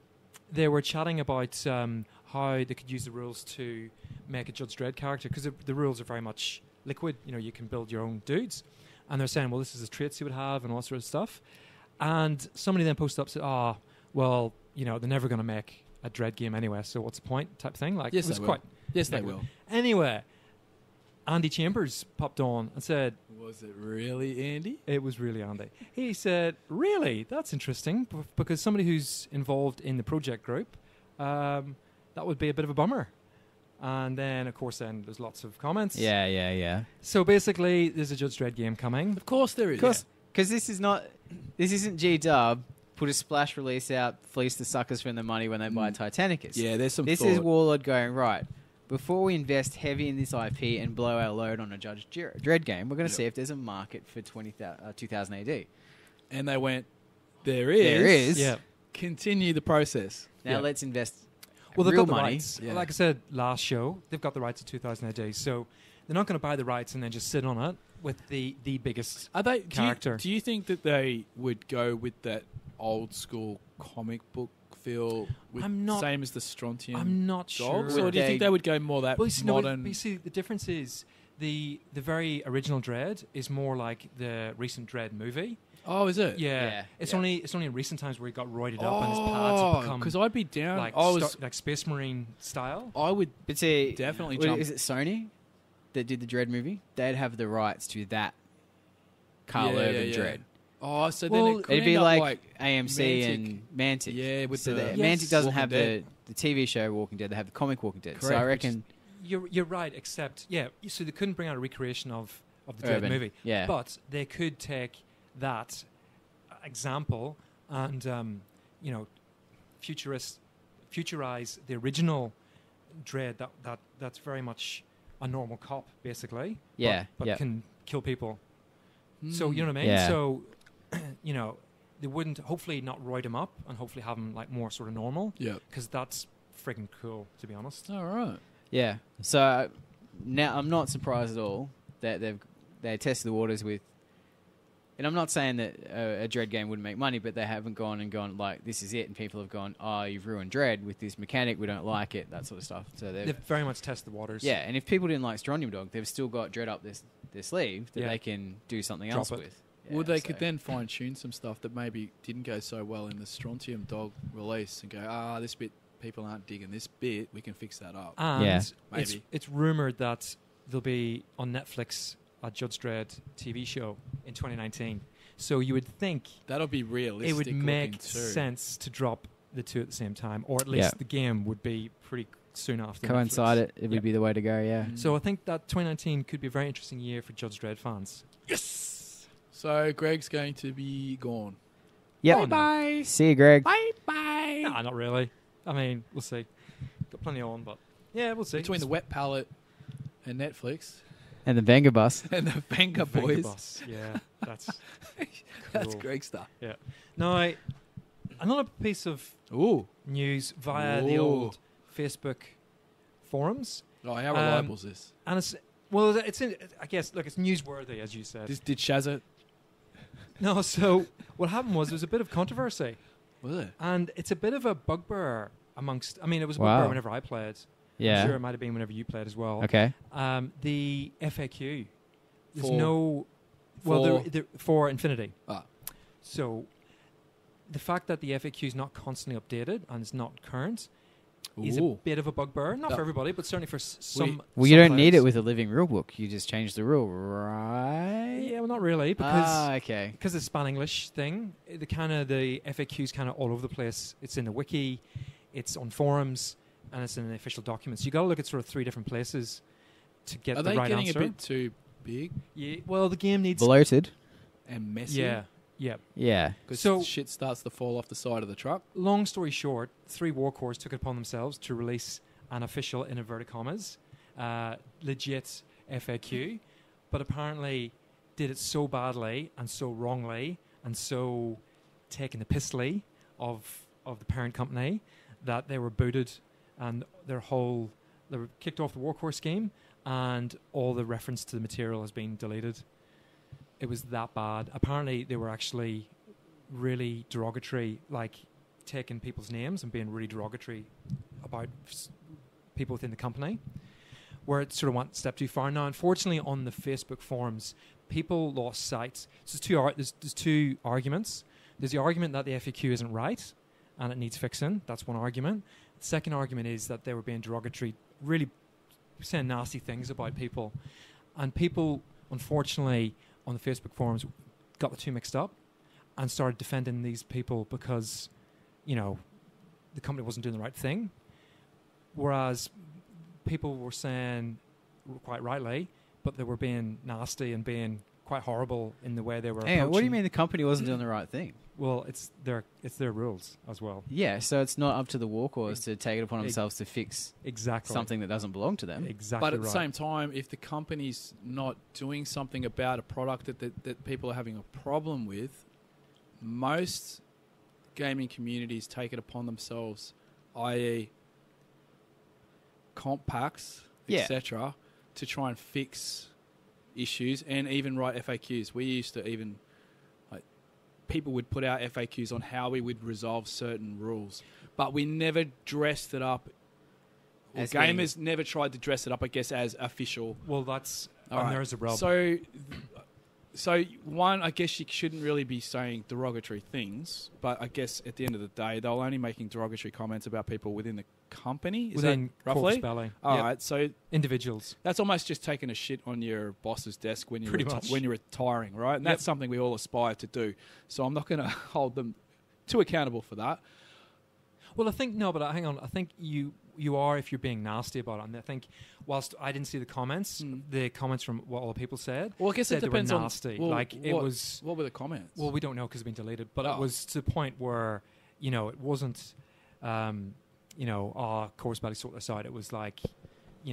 C: they were chatting about how they could use the rules to make a Judge Dredd character, because the rules are very much liquid. You know, you can build your own dudes, and they're saying, well, this is the traits he would have and all that sort of stuff. And somebody then posted up, said, well, you know, they're never going to make a Dredd game anyway, so what's the point? Type thing. Like,
D: Yes,
C: it was
D: they will.
C: quite
D: Yes, they
C: negative.
D: will.
C: Anyway, Andy Chambers popped on and said,
D: Was it really Andy?
C: it was really Andy. He said, really? That's interesting, because somebody who's involved in the project group, that would be a bit of a bummer. And then, of course, then there's lots of comments.
B: Yeah.
C: So basically, there's a Judge Dredd game coming.
D: Of course there is.
B: Because this isn't G-Dub, put a splash release out, fleece the suckers from the money when they buy Titanicus.
D: Yeah, there's some.
B: This
D: thought.
B: is Warlord going, right, before we invest heavy in this IP and blow our load on a Judge Dredd game, we're going to see if there's a market for 2000 AD.
D: And they went, there is.
B: There is.
C: Yeah.
D: Continue the process.
B: Now let's invest
C: Well, they've
B: real
C: got the
B: money.
C: rights.
D: Yeah.
C: Like I said last show, they've got the rights to 2000 AD. So they're not going to buy the rights and then just sit on it with the biggest
D: Are they
C: character.
D: Do you think that they would go with that old school comic book feel? With
C: I'm not-
D: same as the Strontium
C: I'm not
D: dogs,
C: sure.
D: or do you think they would go more that
C: Well, you see, no,
D: modern?
C: but you see, the difference is the very original Dredd is more like the recent Dredd movie.
D: Oh, is it?
C: Yeah, it's
B: yeah.
C: only in recent times where he got roided up and his pads have become
D: because I'd be down.
C: like like Space Marine style.
D: I would
B: But see,
D: definitely
B: what-
D: jump.
B: Is it Sony that did the Dredd movie? They'd have the rights to that Carl Urban Dredd.
D: Oh, so
C: Well,
D: then it could
B: It'd be
D: end up
B: like AMC
D: Mantic.
B: and Mantic.
D: Yeah, with
B: so
D: the
B: Mantic doesn't
D: Walking
B: have
D: Dead.
B: the TV show Walking Dead. They have the comic Walking Dead. So
D: Correct,
B: I
D: which is-
B: reckon
C: You're right, except so they couldn't bring out a recreation of the Dredd
B: Urban.
C: movie.
B: Yeah.
C: But they could take that example and futurize the original Dredd that's very much a normal cop basically.
B: Yeah,
C: But
B: yeah.
C: can kill people. So you know what I mean?
B: Yeah.
C: So they wouldn't hopefully not roid him up and hopefully have him like more sort of normal.
D: Yeah.
C: Because that's friggin' cool, to be honest.
D: All right.
B: Yeah. So now I'm not surprised at all that they tested the waters with. And I'm not saying that a Dredd game wouldn't make money, but they haven't gone like this is it, and people have gone, oh, you've ruined Dredd with this mechanic. We don't like it, that sort of stuff. So
C: They've very much tested the waters.
B: yeah. And if people didn't like Strontium Dog, they've still got Dredd up their sleeve that
C: Yeah.
B: they can do something
C: Drop
B: else
C: it.
B: with.
D: Well,
B: Yeah,
D: they
B: so-
D: could then fine tune some stuff that maybe didn't go so well in the Strontium Dog release and go, this bit people aren't digging this bit. We can fix that up.
C: And
B: Yeah.
D: Maybe.
C: it's rumored that there'll be on Netflix a Judge Dredd TV show in 2019. So you would think
D: That'll be realistic.
C: it would make
D: looking too.
C: sense to drop the two at the same time, or at least
B: Yeah.
C: the game would be pretty soon after.
B: coincide
C: Netflix.
B: it would be the way to go. Yeah.
C: So I think that 2019 could be a very interesting year for Judge Dredd fans.
D: Yes. So Greg's going to be gone.
B: Yep.
C: Oh, no.
B: See you, Greg.
D: Bye.
C: Nah, not really. I mean, we'll see. Got plenty on, but yeah, we'll see.
D: Between the Wet Palette and Netflix
B: And the Venga Bus.
D: and the Venga
C: Venga
D: Boys.
C: Boss. Yeah, that's
D: That's
C: cool.
D: Greg stuff.
C: Yeah. Now, another piece of
D: Ooh.
C: news via the
D: Ooh.
C: old Facebook forums
F: Oh, how reliable is this?
C: And it's I guess, look, it's newsworthy, as you said.
F: Did Shaz it?
C: No, so what happened was there was a bit of controversy.
F: Was it?
C: And it's a bit of a bugbear amongst... I mean, it was a
B: Wow.
C: bugbear whenever I played.
B: Yeah.
C: I'm sure it might have been whenever you played as well.
B: Okay.
C: The FAQ. There's
F: For-
C: no... Well, for Infinity.
F: Ah.
C: So the fact that the FAQ is not constantly updated and it's not current is a
F: Ooh.
C: bit of a bugbear. Not
F: That-
C: for everybody, but certainly for some...
B: Well, you
C: some
B: don't need
C: players.
B: it with a living rule book. You just change the rule, right?
C: Yeah, well, not really, because...
B: okay.
C: Because the Span English thing, the FAQ is kind of all over the place. It's in the wiki, it's on forums, and it's in the official documents. You got to look at sort of 3 different places to get
F: Are
C: the
F: they
C: right
F: getting
C: answer.
F: a bit too big
C: Yeah, well, the game needs.
B: Bloated.
F: and messy?
C: Yeah.
B: Yeah.
F: Because
C: So-
F: shit starts to fall off the side of the truck.
C: Long story short, 3 war corps took it upon themselves to release an official, in inverted commas, legit FAQ, but apparently did it so badly and so wrongly and so taking the pissly of the parent company that they were booted and they were kicked off the war corps scheme and all the reference to the material has been deleted. It was that bad. Apparently they were actually really derogatory, like taking people's names and being really derogatory about people within the company, where it sort of went a step too far. Now, unfortunately, on the Facebook forums, people lost sight. So there's 2 arguments. There's the argument that the FAQ isn't right and it needs fixing. That's one argument. The second argument is that they were being derogatory, really saying nasty things about people. And people, unfortunately, on the Facebook forums got the 2 mixed up and started defending these people because, the company wasn't doing the right thing. Whereas people were saying, quite rightly, but they were being nasty and being quite horrible in the way they were
B: Hey, what do you
C: approaching-
B: mean the company wasn't doing the right thing?
C: Well, it's their rules as well.
B: Yeah, so it's not up to the war corps to take it upon themselves to fix
C: Exactly.
B: something that doesn't belong to them.
C: Exactly
F: But at
C: right.
F: the same time, if the company's not doing something about a product that people are having a problem with, most gaming communities take it upon themselves, i.e. comp packs,
B: Yeah.
F: etc., to try and fix issues and even write FAQs. We used to even... people would put out FAQs on how we would resolve certain rules, but we never dressed it up.
B: As
F: Gamers never tried to dress it up, I guess, as official.
C: Well, that's...
F: All
C: and
F: right.
C: there's a rub.
F: So one, I guess you shouldn't really be saying derogatory things, but I guess at the end of the day, they're only making derogatory comments about people within the company. Is
C: within
F: that roughly?
C: Corpse Ballet.
F: All
C: Yep.
F: right, so
C: Individuals.
F: that's almost just taking a shit on your boss's desk when you're
C: Pretty much.
F: when you're retiring, right? And
C: Yep.
F: that's something we all aspire to do. So I'm not going to hold them too accountable for that.
C: Well, I think hang on. I think you are if you're being nasty about it. And I think whilst I didn't see the comments from what all the people said.
F: Well, I guess
C: said
F: it depends
C: they were
F: on
C: nasty.
F: well,
C: it
F: what-
C: was.
F: What were the comments?
C: Well, we don't know because it's been deleted. But
F: Oh.
C: it was to the point where it wasn't. Course Ballet sort this out. It was like,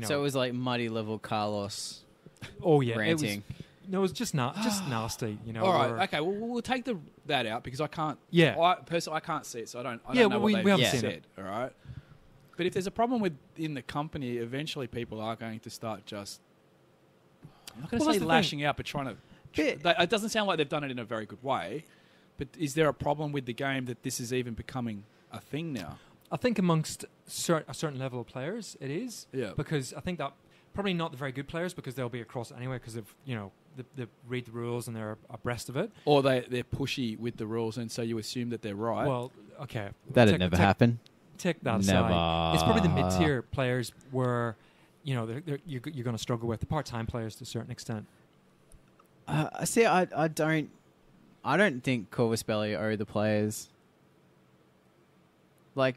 B: So it was like Muddi level Carlos
C: oh yeah,
B: ranting.
C: it was just nasty.
F: All right,
C: where-
F: okay. Well, we'll take that out because I can't.
C: Yeah.
F: I can't see it, so I don't
C: Yeah,
F: know
C: we
F: what
C: haven't
F: they've
C: seen
F: said. All right. But if there's a problem within the company, eventually people are going to start just. I'm not going to
C: Well,
F: say
C: that's the
F: lashing out, but trying to.
B: Yeah.
F: It doesn't sound like they've done it in a very good way. But is there a problem with the game that this is even becoming a thing now?
C: I think amongst a certain level of players, it is.
F: Yeah.
C: Because I think that probably not the very good players because they'll be across it anyway because they've they read the rules and they're abreast of it.
F: Or they're pushy with the rules, and so you assume that they're right.
C: Well, okay,
B: That'd never happen.
C: Take that
B: Never.
C: aside. It's probably the mid-tier players where you're going to struggle with the part-time players to a certain extent.
B: See, I don't think Corvus Belli owe the players. Like,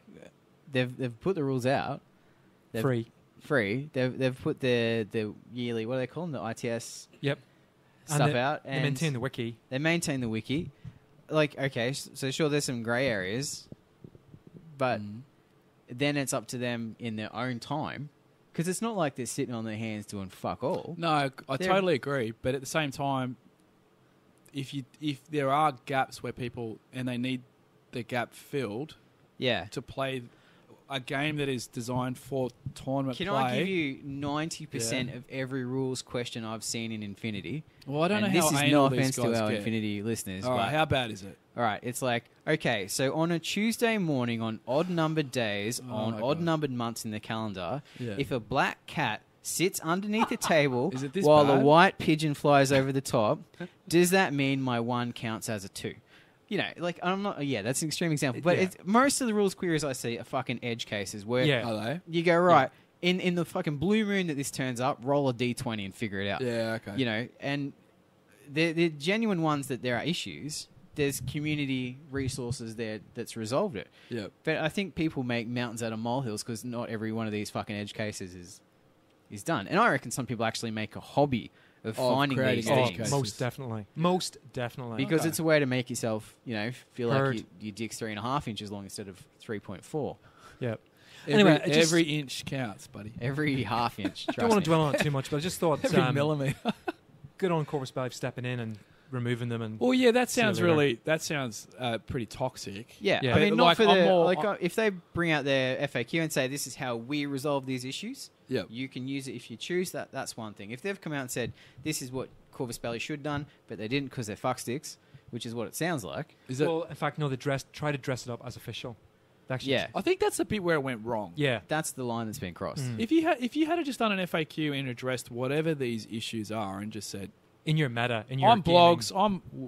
B: they've put the rules out.
C: Free.
B: They've put the yearly, what do they call them, the ITS
C: Yep.
B: stuff
C: they,
B: out.
C: They
B: And
C: maintain the wiki.
B: They maintain the wiki. Like, okay, so sure, there's some grey areas, but then it's up to them in their own time. Because it's not like they're sitting on their hands doing fuck all.
F: No, I
B: They're-
F: totally agree. But at the same time, if there are gaps where people and they need the gap filled
B: Yeah.
F: to play a game that is designed for tournament
B: Can
F: play.
B: I give you 90% of every rules question I've seen in Infinity?
F: Well, I don't
B: And
F: know
B: this
F: how
B: is
F: anal
B: no
F: these
B: offense to
F: guys
B: our
F: get.
B: Infinity listeners.
F: All right,
B: but
F: how bad is it?
B: all right, it's like, okay, so on a Tuesday morning on odd-numbered days on
F: my
B: odd-numbered months in the calendar,
F: Yeah.
B: if a black cat sits underneath a table
F: Is it this
B: while
F: bad?
B: a white pigeon flies over the top, does that mean my 1 counts as a 2? You know, like, I'm not... Yeah, that's an extreme example. But
C: Yeah.
B: it's, most of the rules queries I see are fucking edge cases where
C: Yeah.
F: Are they?
B: you go, right, in the fucking blue moon that this turns up, roll a D20 and figure it out.
F: Yeah, okay.
B: You know, and the genuine ones that there are issues, there's community resources there that's resolved it.
F: Yeah.
B: But I think people make mountains out of molehills because not every one of these fucking edge cases is done. And I reckon some people actually make a hobby of finding
F: creating
B: these
F: edge
C: Oh,
B: things.
F: cases.
C: most definitely. Most definitely.
B: Because
F: Okay.
B: it's a way to make yourself, you know, feel
C: Heard.
B: like your dick's 3.5 inches long instead of 3.4.
C: yeah.
F: Every,
C: Anyway, it just-
F: every inch counts, buddy.
B: Every half inch.
C: I don't want to dwell on it too much, but I just thought
F: Every millimeter.
C: good on Corvus Belli for stepping in and removing them. And
F: Well, yeah, that
C: See you
F: sounds
C: later.
F: pretty toxic.
B: Yeah,
C: Yeah.
B: I mean,
F: But,
B: not
F: like,
B: for
F: I'm
B: the
F: more-
B: if they bring out their FAQ and say this is how we resolve these issues,
F: Yeah.
B: you can use it if you choose. That's one thing. If they've come out and said this is what Corvus Belli should have done, but they didn't because they're fucksticks, which is what it sounds like.
F: Is it?
C: well, in fact, no, they try to dress it up as official. They actually,
B: Yeah,
F: I think that's the bit where it went wrong.
C: yeah.
B: that's the line that's been crossed.
C: Mm.
F: If you had just done an FAQ and addressed whatever these issues are and just said,
C: In your meta, in your
F: I'm
C: gaming.
F: blogs,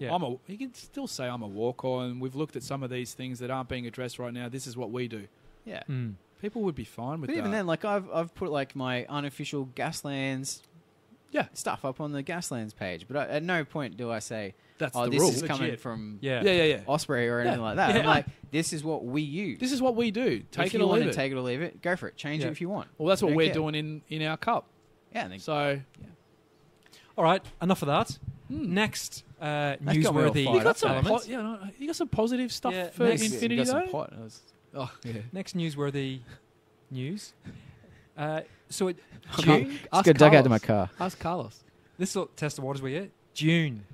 C: Yeah.
F: you can still say I'm a walk-on, and we've looked at some of these things that aren't being addressed right now. This is what we do.
B: Yeah,
C: Mm.
F: People would be fine with
B: but
F: that.
B: even then, like I've put like my unofficial Gaslands stuff up on the Gaslands page, but at no point do I say,
F: that's
B: oh,
F: the
B: this
F: rule.
B: is coming
C: Legit.
B: from
C: Yeah.
F: Yeah.
B: Osprey or anything like that.
C: Yeah.
B: I'm like, this is what we use.
F: This is what we do. Take
B: if
F: it
B: you
F: or
B: want
F: leave
B: to
F: it.
B: take it or leave it, go for it. Change
C: Yeah.
B: it if you want.
F: Well, that's what
B: Don't
F: we're
B: care.
F: doing in our cup.
B: Yeah, and then
F: So
C: All right, enough of that.
F: Hmm.
C: Next
B: got me all
C: newsworthy
B: fired
F: you got
B: up,
F: some,
C: element.
F: you got some positive stuff
C: Yeah,
F: for
C: next-
F: Infinity
B: got some
F: though.
B: pot. It was-
F: Oh yeah.
C: Next newsworthy news. So it,
F: Carl-
C: June.
F: Ask
B: Just got dug out to my
F: Carlos.
B: car.
F: Ask Carlos.
C: This will test the waters with you. June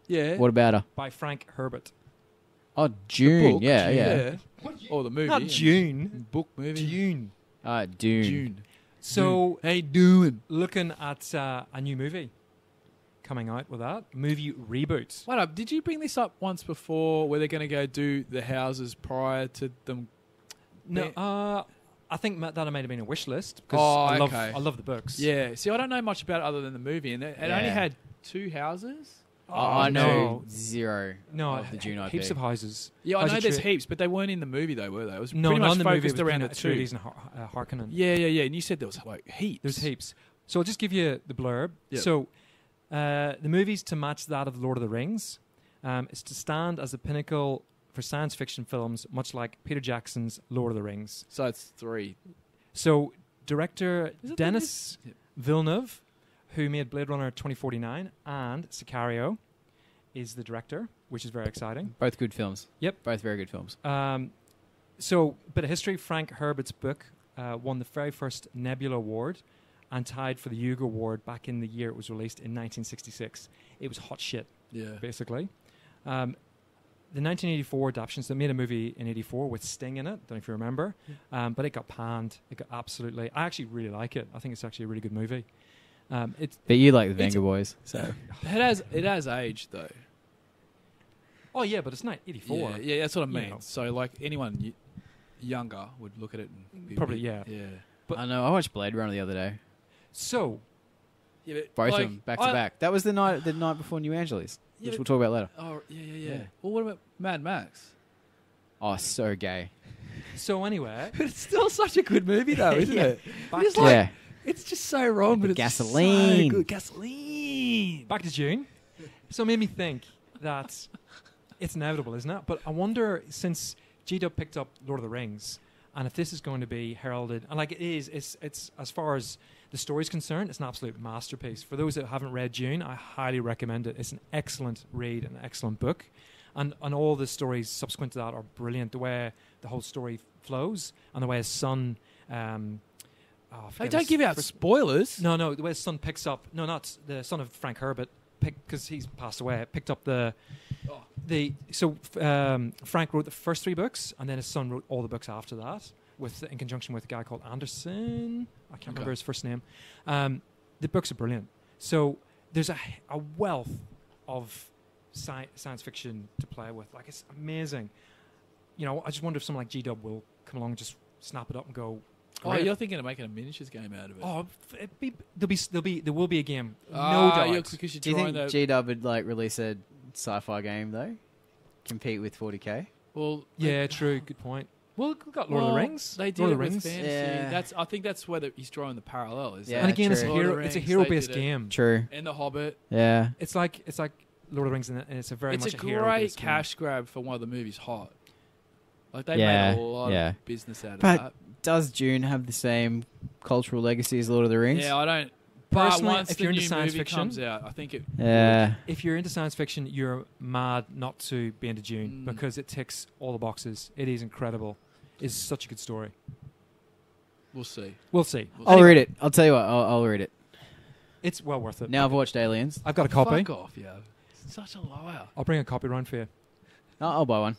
F: Yeah.
B: What about her?
C: by Frank Herbert.
B: Oh, June.
F: Book,
B: Yeah, yeah.
F: Or the movie.
C: Not June.
F: Book movie.
C: June.
B: Dune.
F: June.
C: So
F: Hey, doing.
C: looking at a new movie coming out with that movie reboot.
F: Wait up. Did you bring this up once before where they're going to go do the houses prior to them?
C: No, I think that might have been a wish list because
F: Oh,
C: I love the books.
F: Yeah. See, I don't know much about it other than the movie. And it only
B: Yeah.
F: had 2 houses.
B: I know
C: no.
B: zero
C: No,
B: of the Dune IP.
C: heaps of houses.
F: Yeah, I
C: House
F: know
C: of
F: there's
C: Tri-
F: heaps, but they weren't in the movie though, were they? It was
C: No,
F: pretty
C: not
F: much
C: in the movie. It
F: focused
C: was
F: around
C: between
F: the 2.
C: Atreides and Harkonnen.
F: Yeah. And you said there was like heaps.
C: There's heaps. So I'll just give you the blurb.
F: Yep.
C: So the movie's to match that of Lord of the Rings. It's to stand as the pinnacle for science fiction films, much like Peter Jackson's Lord of the Rings.
F: So it's 3.
C: So director
F: Is it
C: Denis
F: Yep.
C: Villeneuve, who made Blade Runner 2049 and Sicario, is the director, which is very exciting.
B: Both good films.
C: Yep.
B: Both very good films.
C: So, bit of history. Frank Herbert's book won the very first Nebula Award and tied for the Hugo Award back in the year it was released in 1966. It was hot shit,
F: Yeah.
C: basically. The 1984 adaptation, so they made a movie in 84 with Sting in it, don't know if you remember, but it got panned. It got absolutely... I actually really like it. I think it's actually a really good movie. It's
B: But you like the
F: It's-
B: Venga Boys, so
F: It has aged though.
C: Oh, yeah, but it's not 84.
F: Yeah, that's what I
C: You
F: mean.
C: know.
F: So like anyone younger would look at it and be a
C: Probably,
F: bit-
C: yeah.
F: Yeah.
C: But-
B: I know. I watched Blade Runner the other day.
C: So,
F: Yeah, but
B: Both
F: like,
B: of them, back to back. That was the night before New Angeles,
F: Yeah,
B: which
F: but-
B: we'll talk about later.
F: Oh, yeah.
B: Yeah.
F: Well, what about Mad Max?
B: Oh, so gay.
C: anyway,
F: It's still such a good movie though, isn't
C: Yeah.
F: it?
C: back
F: It's
C: to,
F: like-
B: Yeah.
F: It's just so wrong, but
B: The
F: it's
B: gasoline.
F: so good. Gasoline.
C: back to June. So it made me think that it's inevitable, isn't it? But I wonder, since G-Dub picked up Lord of the Rings, and if this is going to be heralded, and like it is, it's as far as the story's concerned, it's an absolute masterpiece. For those that haven't read Dune, I highly recommend it. It's an excellent read, an excellent book. And all the stories subsequent to that are brilliant. The way the whole story flows, and the way his son... I
F: Hey,
C: forget
F: don't
C: his
F: give out
C: first-
F: spoilers.
C: No, the way his son picks up... No, not the son of Frank Herbert, because he's passed away, picked up Frank wrote the first 3 books, and then his son wrote all the books after that. in conjunction with a guy called Anderson. I can't remember his first name. The books are brilliant. So there's a wealth of science fiction to play with. Like, it's amazing. You know, I just wonder if someone like G-Dub will come along and just snap it up and go.
F: Oh,
C: great.
F: you're thinking of making a miniatures game out of it?
C: Oh, there will be a game. No doubt.
F: Because you're
B: Do you
F: trying
B: think
F: to.
B: G-Dub would like release a sci-fi game though? Compete with 40k?
F: Well,
C: Yeah, true. Good point. Well, we've got Lord of the Rings.
F: They did
C: Lord
F: it
C: of the
F: with
C: Rings.
F: fantasy.
B: Yeah.
F: I think that's where he's drawing the parallel. Is
B: Yeah,
C: And again, it's a
B: true.
F: Lord of
C: hero.
F: the
C: It's a
F: Rings,
C: hero-based
F: they did it.
C: game.
B: True.
F: And the Hobbit.
B: Yeah.
C: It's like Lord of the Rings, and it's a very
F: It's
C: much
F: a
C: a
F: great
C: hero-based
F: cash grab for one of the movies hot. Like they
B: Yeah,
F: made a lot
B: yeah.
F: of business out of
B: But
F: that.
B: does Dune have the same cultural legacy as Lord of the Rings?
F: Yeah, I don't. But
C: Personally,
F: once
C: if
F: the
C: you're into
F: new
C: science
F: movie
C: fiction-
F: comes out, I think it.
B: Yeah.
C: If you're into science fiction, you're mad not to be into Dune
F: Mm.
C: because it ticks all the boxes. It is incredible. It's such a good story.
F: We'll see.
C: We'll see.
B: I'll read it. I'll tell you what. I'll read it.
C: It's well worth it.
B: Now I've watched Aliens.
C: I've got a copy.
F: Fuck off, yeah. Such a liar.
C: I'll bring a copy round for you.
B: I'll buy one.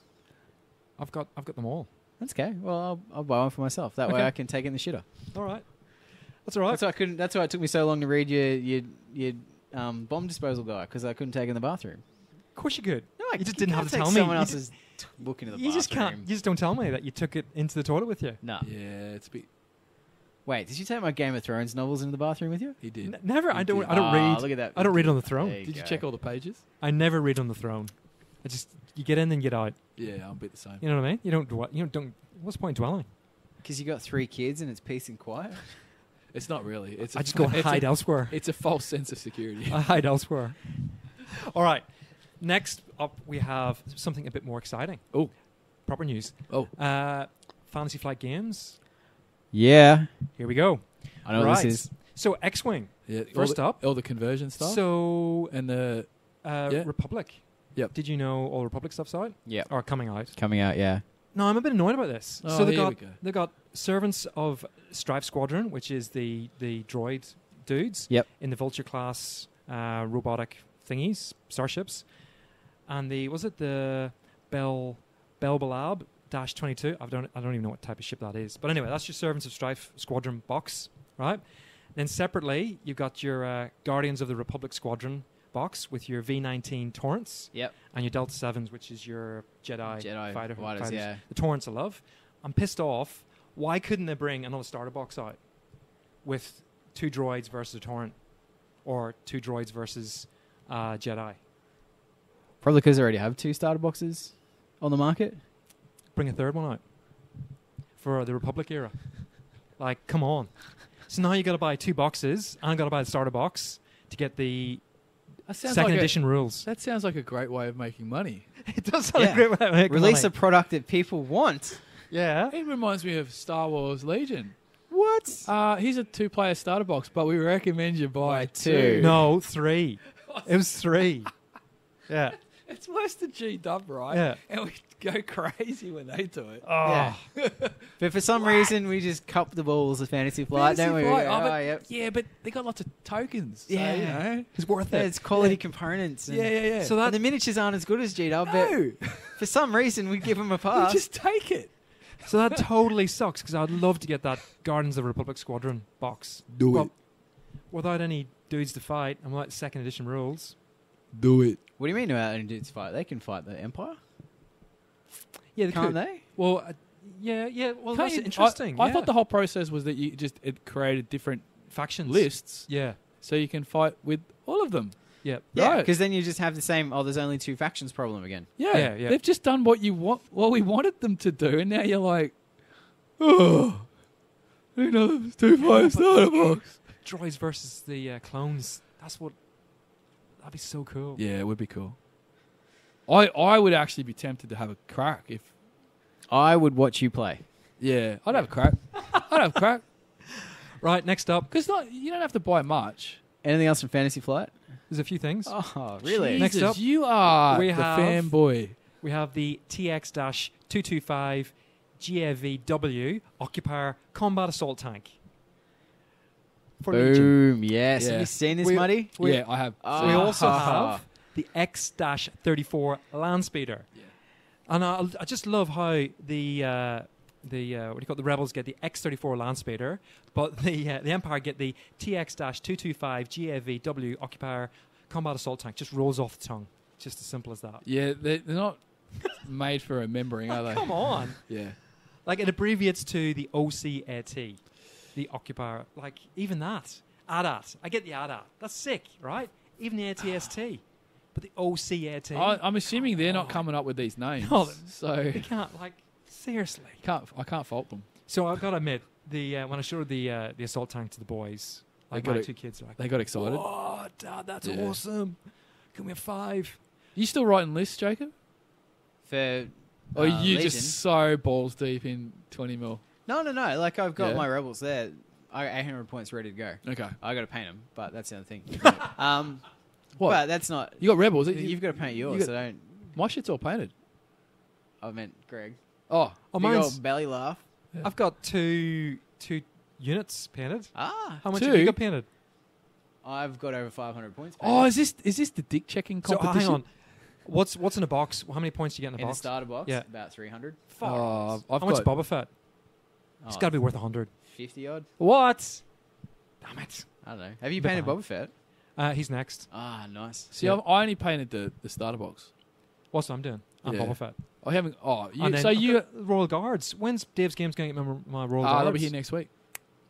C: I've got them all.
B: That's okay. Well, I'll buy one for myself. That way
C: Okay.
B: I can take it in the shitter.
C: All right. That's all right.
B: That's why I couldn't. That's why it took me so long to read your bomb disposal guy, because I couldn't take it in the bathroom.
C: Of course you could.
B: No,
C: You just didn't have
B: can't
C: to
B: take
C: tell me.
B: Someone
C: You
B: else's book into the
C: You
B: bathroom.
C: just can't. You just don't tell me that you took it into the toilet with you.
B: No.
F: Yeah, it's a bit.
B: Wait, did you take my Game of Thrones novels into the bathroom with you?
F: He did.
C: Never. I don't.
F: did.
C: I don't read.
B: Look at that.
C: I don't read on the throne.
B: There you
F: Did you
B: go.
F: check all the pages?
C: I never read on the throne. I just you get in and get out.
F: Yeah, I'm a bit the same.
C: You know what I mean? You don't. You don't. What's the point in dwelling?
B: Because you got 3 kids and it's peace and quiet.
F: It's not really. It's
C: I just go hide elsewhere.
F: It's a false sense of security.
C: I hide elsewhere. All right. Next up, we have something a bit more exciting.
F: Oh.
C: Proper news.
F: Oh.
C: Fantasy Flight Games.
B: Yeah.
C: Here we go.
B: I know what
C: Right.
B: this is.
C: So X-Wing.
F: Yeah,
C: First up.
F: all the conversion stuff.
C: So
F: and the yeah.
C: Republic.
F: Yep.
C: Did you know all Republic stuff's out?
B: Yeah.
C: Or coming out?
B: Coming out, yeah.
C: No, I'm a bit annoyed about this.
F: Oh,
C: So
F: here we go.
C: they got Servants of Strife Squadron, which is the droid dudes
B: Yep.
C: in the Vulture class robotic thingies, starships, and the Belbalab -22. I don't even know what type of ship that is, but anyway, that's your Servants of Strife Squadron box, right? Then separately, you've got your Guardians of the Republic Squadron box with your V-19 Torrents.
B: Yep.
C: And your Delta 7s, which is your Jedi
B: fighters,
C: fighters.
B: yeah.
C: The Torrents I love. I'm pissed off. Why couldn't they bring another starter box out with 2 droids versus a Torrent? Or 2 droids versus Jedi?
B: Probably because they already have 2 starter boxes on the market.
C: Bring a third one out for the Republic era. Like, come on. So now you got to buy 2 boxes, and I got to buy the starter box to get the
F: that sounds
C: second
F: like
C: edition rules.
F: That sounds like a great way of making money.
C: It does sound
B: Yeah.
C: like a great way to make
B: Release a
C: money.
B: product that people want.
C: Yeah.
F: It reminds me of Star Wars Legion.
B: What?
F: Here's a 2-player starter box, but we recommend you buy
B: 2.
C: No, 3. It was 3. Yeah.
F: It's worse than G-Dub, right?
C: Yeah.
F: And we go crazy when they do it.
C: Oh.
B: Yeah. But for some reason, we just cup the balls of Fantasy Flight, don't we?
F: Fantasy Flight,
B: Oh,
F: but-
B: yep.
F: Yeah, but they got lots of tokens. So,
B: Yeah.
F: you know.
C: It's worth
B: Yeah,
C: it.
B: it's quality components. And
F: Yeah.
C: So
B: and
C: that
B: the miniatures aren't as good as G-Dub,
F: no.
B: but for some reason, we give them a
F: You
B: pass.
F: just take it.
C: So that totally sucks because I'd love to get that Guardians of the Republic Squadron box.
F: Do
C: But without any dudes to fight and without second edition rules.
F: Do it.
B: What do you mean about any dudes fight? They can fight the Empire,
C: Yeah, they
B: can't
C: could.
B: they?
C: Well, yeah. Well,
F: Can't
C: that's
F: you-
C: interesting.
F: I thought the whole process was that it created different
C: factions
F: lists
C: Yeah.
F: so you can fight with all of them.
C: Yeah.
B: Yeah,
F: Right.
B: because then you just have the same. Oh, there's only 2 factions problem again.
F: Yeah.
C: Yeah.
F: They've just done what we wanted them to do, and now you're like, oh, another 2-player starter box.
C: Droids versus the clones. That'd be so cool.
F: Yeah, it would be cool. I would actually be tempted to have a crack if.
B: I would watch you play.
F: Yeah, I'd have a crack. I'd have a crack
C: Right, next up,
F: because you don't have to buy much.
B: Anything else from Fantasy Flight?
C: there's a few things.
B: Oh, really?
C: Next
F: Jesus,
C: up,
F: you are
C: we
F: the
C: have-
F: fanboy.
C: We have the TX-225 GAVW Occupier Combat Assault Tank. For Legion.
B: Boom! Yes.
F: Yeah.
B: Have you seen this,
C: We-
B: Muddi?
F: Yeah, I have.
C: We also
B: Ah.
C: have the X-34 Landspeeder.
F: Yeah.
C: And I just love how the what do you call it? The Rebels get the X-34 Landspeeder, but the Empire get the TX-225 GAVW Occupier Combat Assault Tank. Just rolls off the tongue. Just as simple as that.
F: Yeah, they're not made for remembering, are they?
C: Come on.
F: Yeah.
C: Like, it abbreviates to the OCAT, the Occupier. Like, even that. ADAT. I get the ADAT. That's sick, right? Even the ATST. But the OCAT.
F: I'm assuming they're not coming up with these names.
C: No,
F: so
C: you can't, like, seriously.
F: I can't fault them.
C: So I've got to admit, when I showed the assault tank to the boys, like my two kids are like,
F: They got excited.
C: "Oh, Dad, that's
F: Yeah.
C: awesome! Can we have 5?"
F: You still writing lists, Jacob?
B: For
F: Or are you
B: Legion.
F: just so balls deep in 20 mil?
B: No. Like I've got
F: Yeah.
B: my rebels there. I got 800 points ready to go.
F: Okay.
B: I got to paint them, but that's the other thing.
F: What?
B: But that's not.
F: You got rebels.
B: You've got to paint yours.
F: got-
B: So don't.
F: My shit's all painted.
B: I meant Greg.
F: Oh,
C: Oh,
B: Big
C: mine's.
B: old belly laugh.
C: I've got two units painted.
B: Ah,
C: How much
F: Two?
C: have you got painted?
B: I've got over 500 points.
F: oh,
B: painted.
F: is this the dick checking
C: So
F: competition?
C: hang on. What's in a box? How many points do you get in a
B: in the
C: box?
B: starter box?
C: Yeah.
B: About 300.
F: Oh,
C: How
F: I've
C: much
F: got
C: Boba Fett? It's
B: Oh,
C: got to be worth 100.
B: 50 odd.
C: What? Damn it.
B: I don't know. Have you
C: Bit
B: painted
C: behind.
B: Boba Fett?
C: He's next.
B: Ah, nice.
F: See,
C: Yeah.
F: I only painted the starter box.
C: What's what I'm doing? I'm
F: Yeah.
C: Boba Fett.
F: I haven't. Oh, you,
C: And then
F: so
C: I've
F: you.
C: got Royal Guards. When's Dave's games going to get my Royal Guards?
F: They'll be here next week.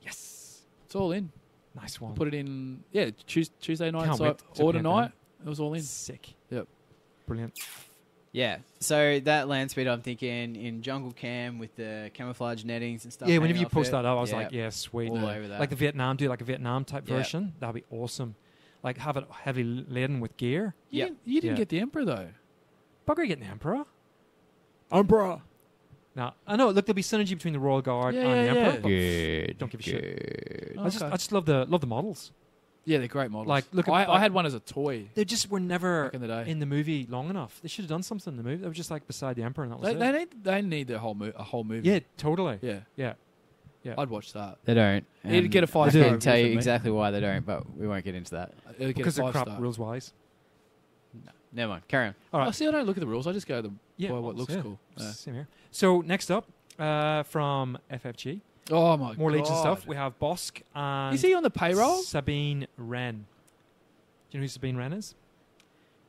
C: Yes.
F: It's all in.
C: Nice one.
F: Put it in. Yeah, Tuesday night.
C: Can't
F: So
C: wait to
F: order
C: paint them.
F: night. It was all in.
C: Sick.
F: Yep.
C: Brilliant.
B: Yeah. So that land speed, I'm thinking in jungle cam with the camouflage nettings and stuff.
C: Yeah, whenever
B: hanging
C: you
B: off
C: post
B: it.
C: that up, I was
B: Yeah,
C: like, yeah, sweet.
B: all over that.
C: Like the Vietnam, do like a Vietnam type
B: Yeah.
C: version. That'd be awesome. Like have it heavily laden with gear.
F: You
B: Yep.
F: didn't
C: Yeah.
F: get the Emperor though.
C: Bugger getting the Emperor. Emperor. No, I know. Look, there'll be synergy between the Royal Guard
F: Yeah,
C: and the
F: yeah,
C: Emperor.
F: yeah.
C: but
B: Good.
C: Don't give a shit.
B: Good.
C: I just love the models.
F: Yeah, they're great models.
C: Like, look at-
F: I had one as a toy
C: They just were never
F: back in the day.
C: in the movie long enough. They should have done something in the movie. They were just like beside the Emperor, and that was it.
F: They need the whole a whole movie.
C: Yeah, totally.
F: Yeah.
C: Yeah. Yeah.
F: I'd watch that.
B: They don't.
F: It'd
B: And
F: get a
B: I
F: 5-star
B: can
F: review
B: tell you
F: from me.
B: exactly why they don't, but we won't get into that.
F: It'd get
C: Because
F: a
C: they're crap
F: 5-star.
C: rules wise.
B: Never mind. Carry on.
C: All
F: Oh,
C: right.
F: see, I don't look at the rules. I just go by
C: Yeah,
F: what looks
C: yeah.
F: cool. Yeah.
C: Same here. So next up, from FFG,
F: Oh my god.
C: more Legion stuff. We have Bosk and
F: Is he on the payroll?
C: Sabine Wren. Do you know who Sabine Wren is?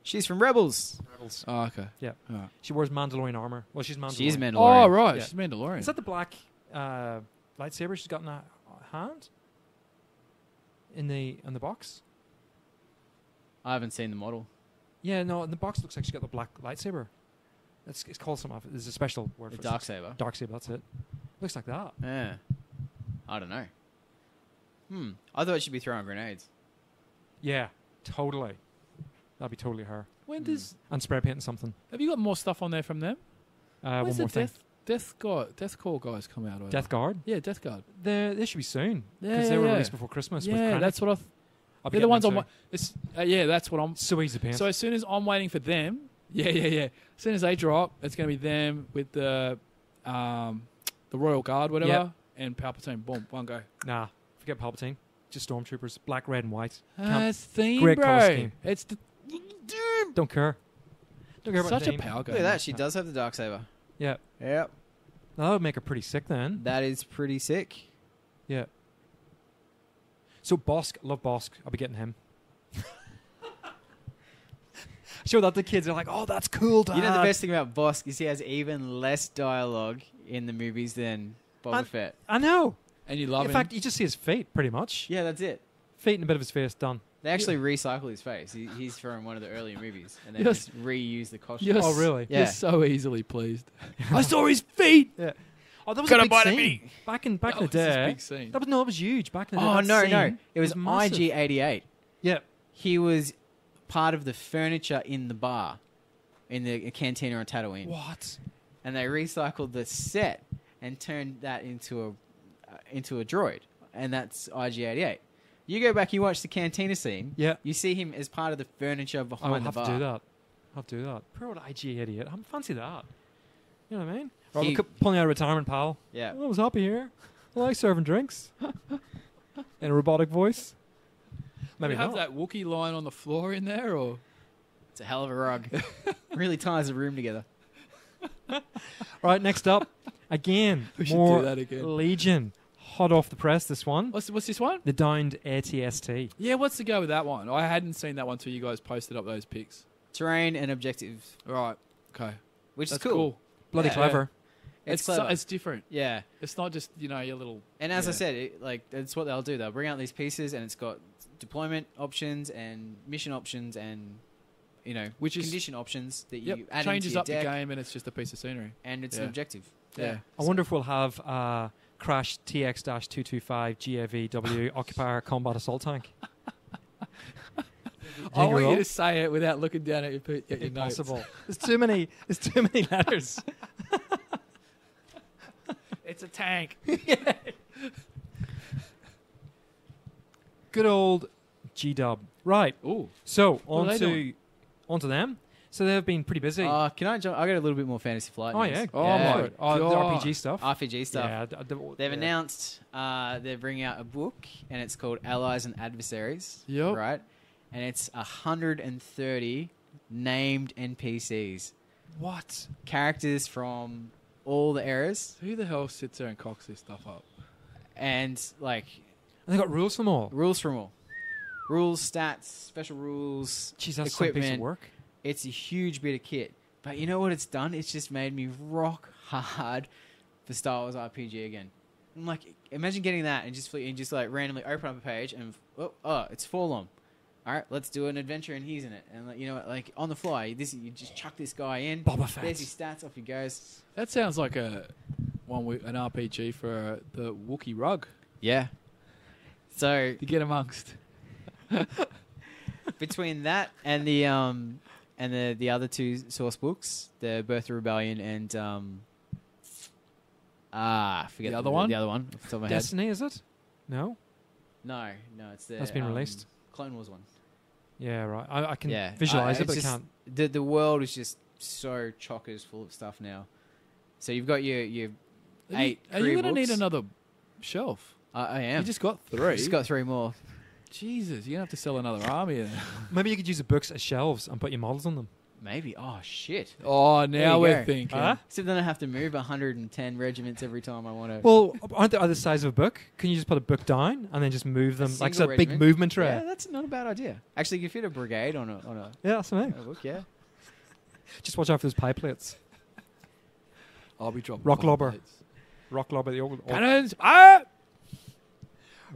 B: She's from Rebels.
C: Rebels.
F: Oh, okay.
C: Yeah.
F: All right.
C: She wears Mandalorian armor. Well, she's Mandalorian.
B: She's Mandalorian.
F: Oh, right.
C: Yeah.
F: She's Mandalorian.
C: Is that the black lightsaber she's got in her hand? On the box?
B: I haven't seen the model.
C: Yeah, no. In the box, it looks like she's got the black lightsaber. It's called something. There's a special word
B: The
C: for
B: dark
C: it.
B: saber.
C: Dark saber. That's it. Looks like that.
B: Yeah. I don't know. I thought she'd be throwing grenades.
C: Yeah, totally. That'd be totally her.
F: when does
C: And spray painting something.
F: have you got more stuff on there from them?
C: One
F: When's
C: more
F: the
C: thing.
F: Death Core guys come out?
C: Death Guard.
F: Yeah, Death Guard.
C: They should be soon
F: Yeah,
C: because
F: yeah,
C: they were
F: yeah.
C: released before Christmas. with
F: Yeah,
C: Krennic.
F: that's what I.
C: I'll be
F: They're the
C: getting
F: ones
C: them
F: on.
C: too.
F: It's yeah, that's what I'm.
C: So easy to paint.
F: So as soon as I'm waiting for them, yeah. As soon as they drop, it's going to be them with the Royal Guard, whatever,
C: Yep.
F: and Palpatine. Boom, one go.
C: Nah, forget Palpatine. Just Stormtroopers, black, red, and white.
F: It's theme,
C: Great colour
F: bro.
C: scheme.
F: It's the
C: Don't care. Don't care about
F: such
C: the
F: a
C: theme.
F: power game.
B: Look at that. She does have the dark saber.
C: Yeah,
B: Yep.
C: now that would make her pretty sick then.
B: That is pretty sick.
C: Yeah. So Bosk, love Bosk. I'll be getting him. Show that to kids. They're like, "Oh, that's cool, Dad."
B: You know the best thing about Bosk is he has even less dialogue in the movies than Boba
C: And-
B: Fett.
C: I know.
F: And you love
C: In
F: him.
C: fact, you just see his fate, pretty much.
B: Yeah, that's it.
C: Fate and a bit of his face done.
B: They actually recycle his face. He's from one of the earlier movies, and they
F: Yes.
B: just reuse the costume.
F: You're
C: Oh,
F: s-
C: really?
B: Yeah.
F: You're so easily pleased. I saw his feet.
C: Yeah. Oh, that was
F: Gotta
C: a big
F: bite a
C: scene.
F: mini.
C: Back in
F: That
C: the
F: was this
C: day.
F: big scene.
C: That was huge. Back in the day.
B: Oh
C: that
B: no,
C: scene
B: no! It was
C: massive.
B: IG-88.
C: Yeah.
B: He was part of the furniture in the bar, in the cantina on Tatooine,
C: What?
B: and they recycled the set and turned that into a droid, and that's IG-88. You go back, you watch the cantina scene.
C: Yeah.
B: You see him as part of the furniture
C: I
B: behind
C: will
B: the
C: have
B: bar.
C: to do that. I'll do that. Poor old IG-88. I fancy that. You know what I mean? Or
B: He-
C: pulling out of retirement, pal.
B: Yeah.
C: I was happy here. I like serving drinks. In a robotic voice.
F: Maybe
C: Maybe
F: have
C: not.
F: that Wookiee line on the floor in there, or
B: It's a hell of a rug. Really ties the room together.
C: Right, next up. Again,
F: We should
C: more
F: do that again.
C: Legion. Hot off the press, this one.
F: What's this one?
C: The Downed ATST.
F: Yeah, what's the go with that one? I hadn't seen that one till you guys posted up those pics.
B: Terrain and objectives,
F: Right. Okay.
B: which
F: That's
B: is cool.
C: Bloody
B: Yeah.
C: clever.
B: It's clever.
F: it's different.
B: Yeah.
F: It's not just, your little...
B: And as I
F: Yeah.
B: said, that's what they'll do. They'll bring out these pieces, and it's got deployment options and mission options and,
F: Which is-
B: condition options that
F: Yep.
B: you add
F: Changes
B: into your
F: up
B: deck,
F: the game, and it's just a piece of scenery.
B: and it's
F: Yeah.
B: an objective.
F: Yeah.
C: I wonder if we'll have Crash TX-225 GAVW Occupier Combat Assault Tank.
F: I want
C: roll?
F: you to say it without looking down at your notes.
C: Impossible. There's too many letters.
F: It's a tank.
C: Good old G-Dub. Right.
F: Ooh.
C: So,
F: What are they
C: on to them. So they've been pretty busy.
B: Can I jump? I got a little bit more Fantasy Flight.
C: oh,
B: news.
C: yeah.
F: Oh,
C: Yeah.
F: my
C: The
F: God.
C: RPG stuff.
B: RPG stuff.
C: Yeah,
B: They've
C: yeah.
B: announced they're bringing out a book, and it's called Allies and Adversaries.
F: Yep.
B: Right? And it's 130 named NPCs.
F: What?
B: Characters from all the eras.
F: Who the hell sits there and cocks this stuff up?
B: And,
C: And they got rules from all.
B: rules from all. Rules, stats, special rules,
C: Jeez, that's some piece of
B: equipment.
C: work.
B: It's a huge bit of kit. But you know what it's done? It's just made me rock hard for Star Wars RPG again. I'm like, imagine getting that and just randomly open up a page and it's Forlom. All right, let's do an adventure and he's in it. And on the fly, you just chuck this guy in.
C: Boba Fett.
B: There's his stats, off he goes.
F: That sounds like an RPG for the Wookiee rug
B: Yeah. So
F: to get amongst.
B: between that and the other two source books, the Birth of Rebellion and forget
F: The other one?
B: The other one off the top of my head.
C: Destiny, is it? No?
B: No, it's the
C: That's been released?
B: Clone Wars one.
C: Yeah, right. I can
B: Yeah,
C: visualize it,
B: it's
C: but I
B: just-
C: can't.
B: The world is just so chockers full of stuff now. So you've got your 8.
F: Are you
B: career
F: going to need
B: books.
F: another shelf?
B: I am.
F: You just got 3.
B: Just got 3 more.
F: Jesus, you're going to have to sell another army.
C: Maybe you could use the books as shelves and put your models on them.
B: Maybe. Oh shit.
F: Oh, now
B: you
F: we're
B: go.
F: thinking.
C: Huh?
B: So then I have to move 110 regiments every time I want to.
C: Well, aren't they either size of a book? Can you just put a book down and then just move them like
B: single
C: a big
B: regiment?
C: movement tray?
B: Yeah, that's not a bad idea. Actually, you could fit a brigade on a
C: Yeah, that's what I mean.
B: book. Yeah.
C: Just watch out for those pie plates.
F: I'll be dropping.
C: Rock
F: bomb
C: lobber.
F: plates.
C: Rock lobber, the old.
F: Cannons. Ah!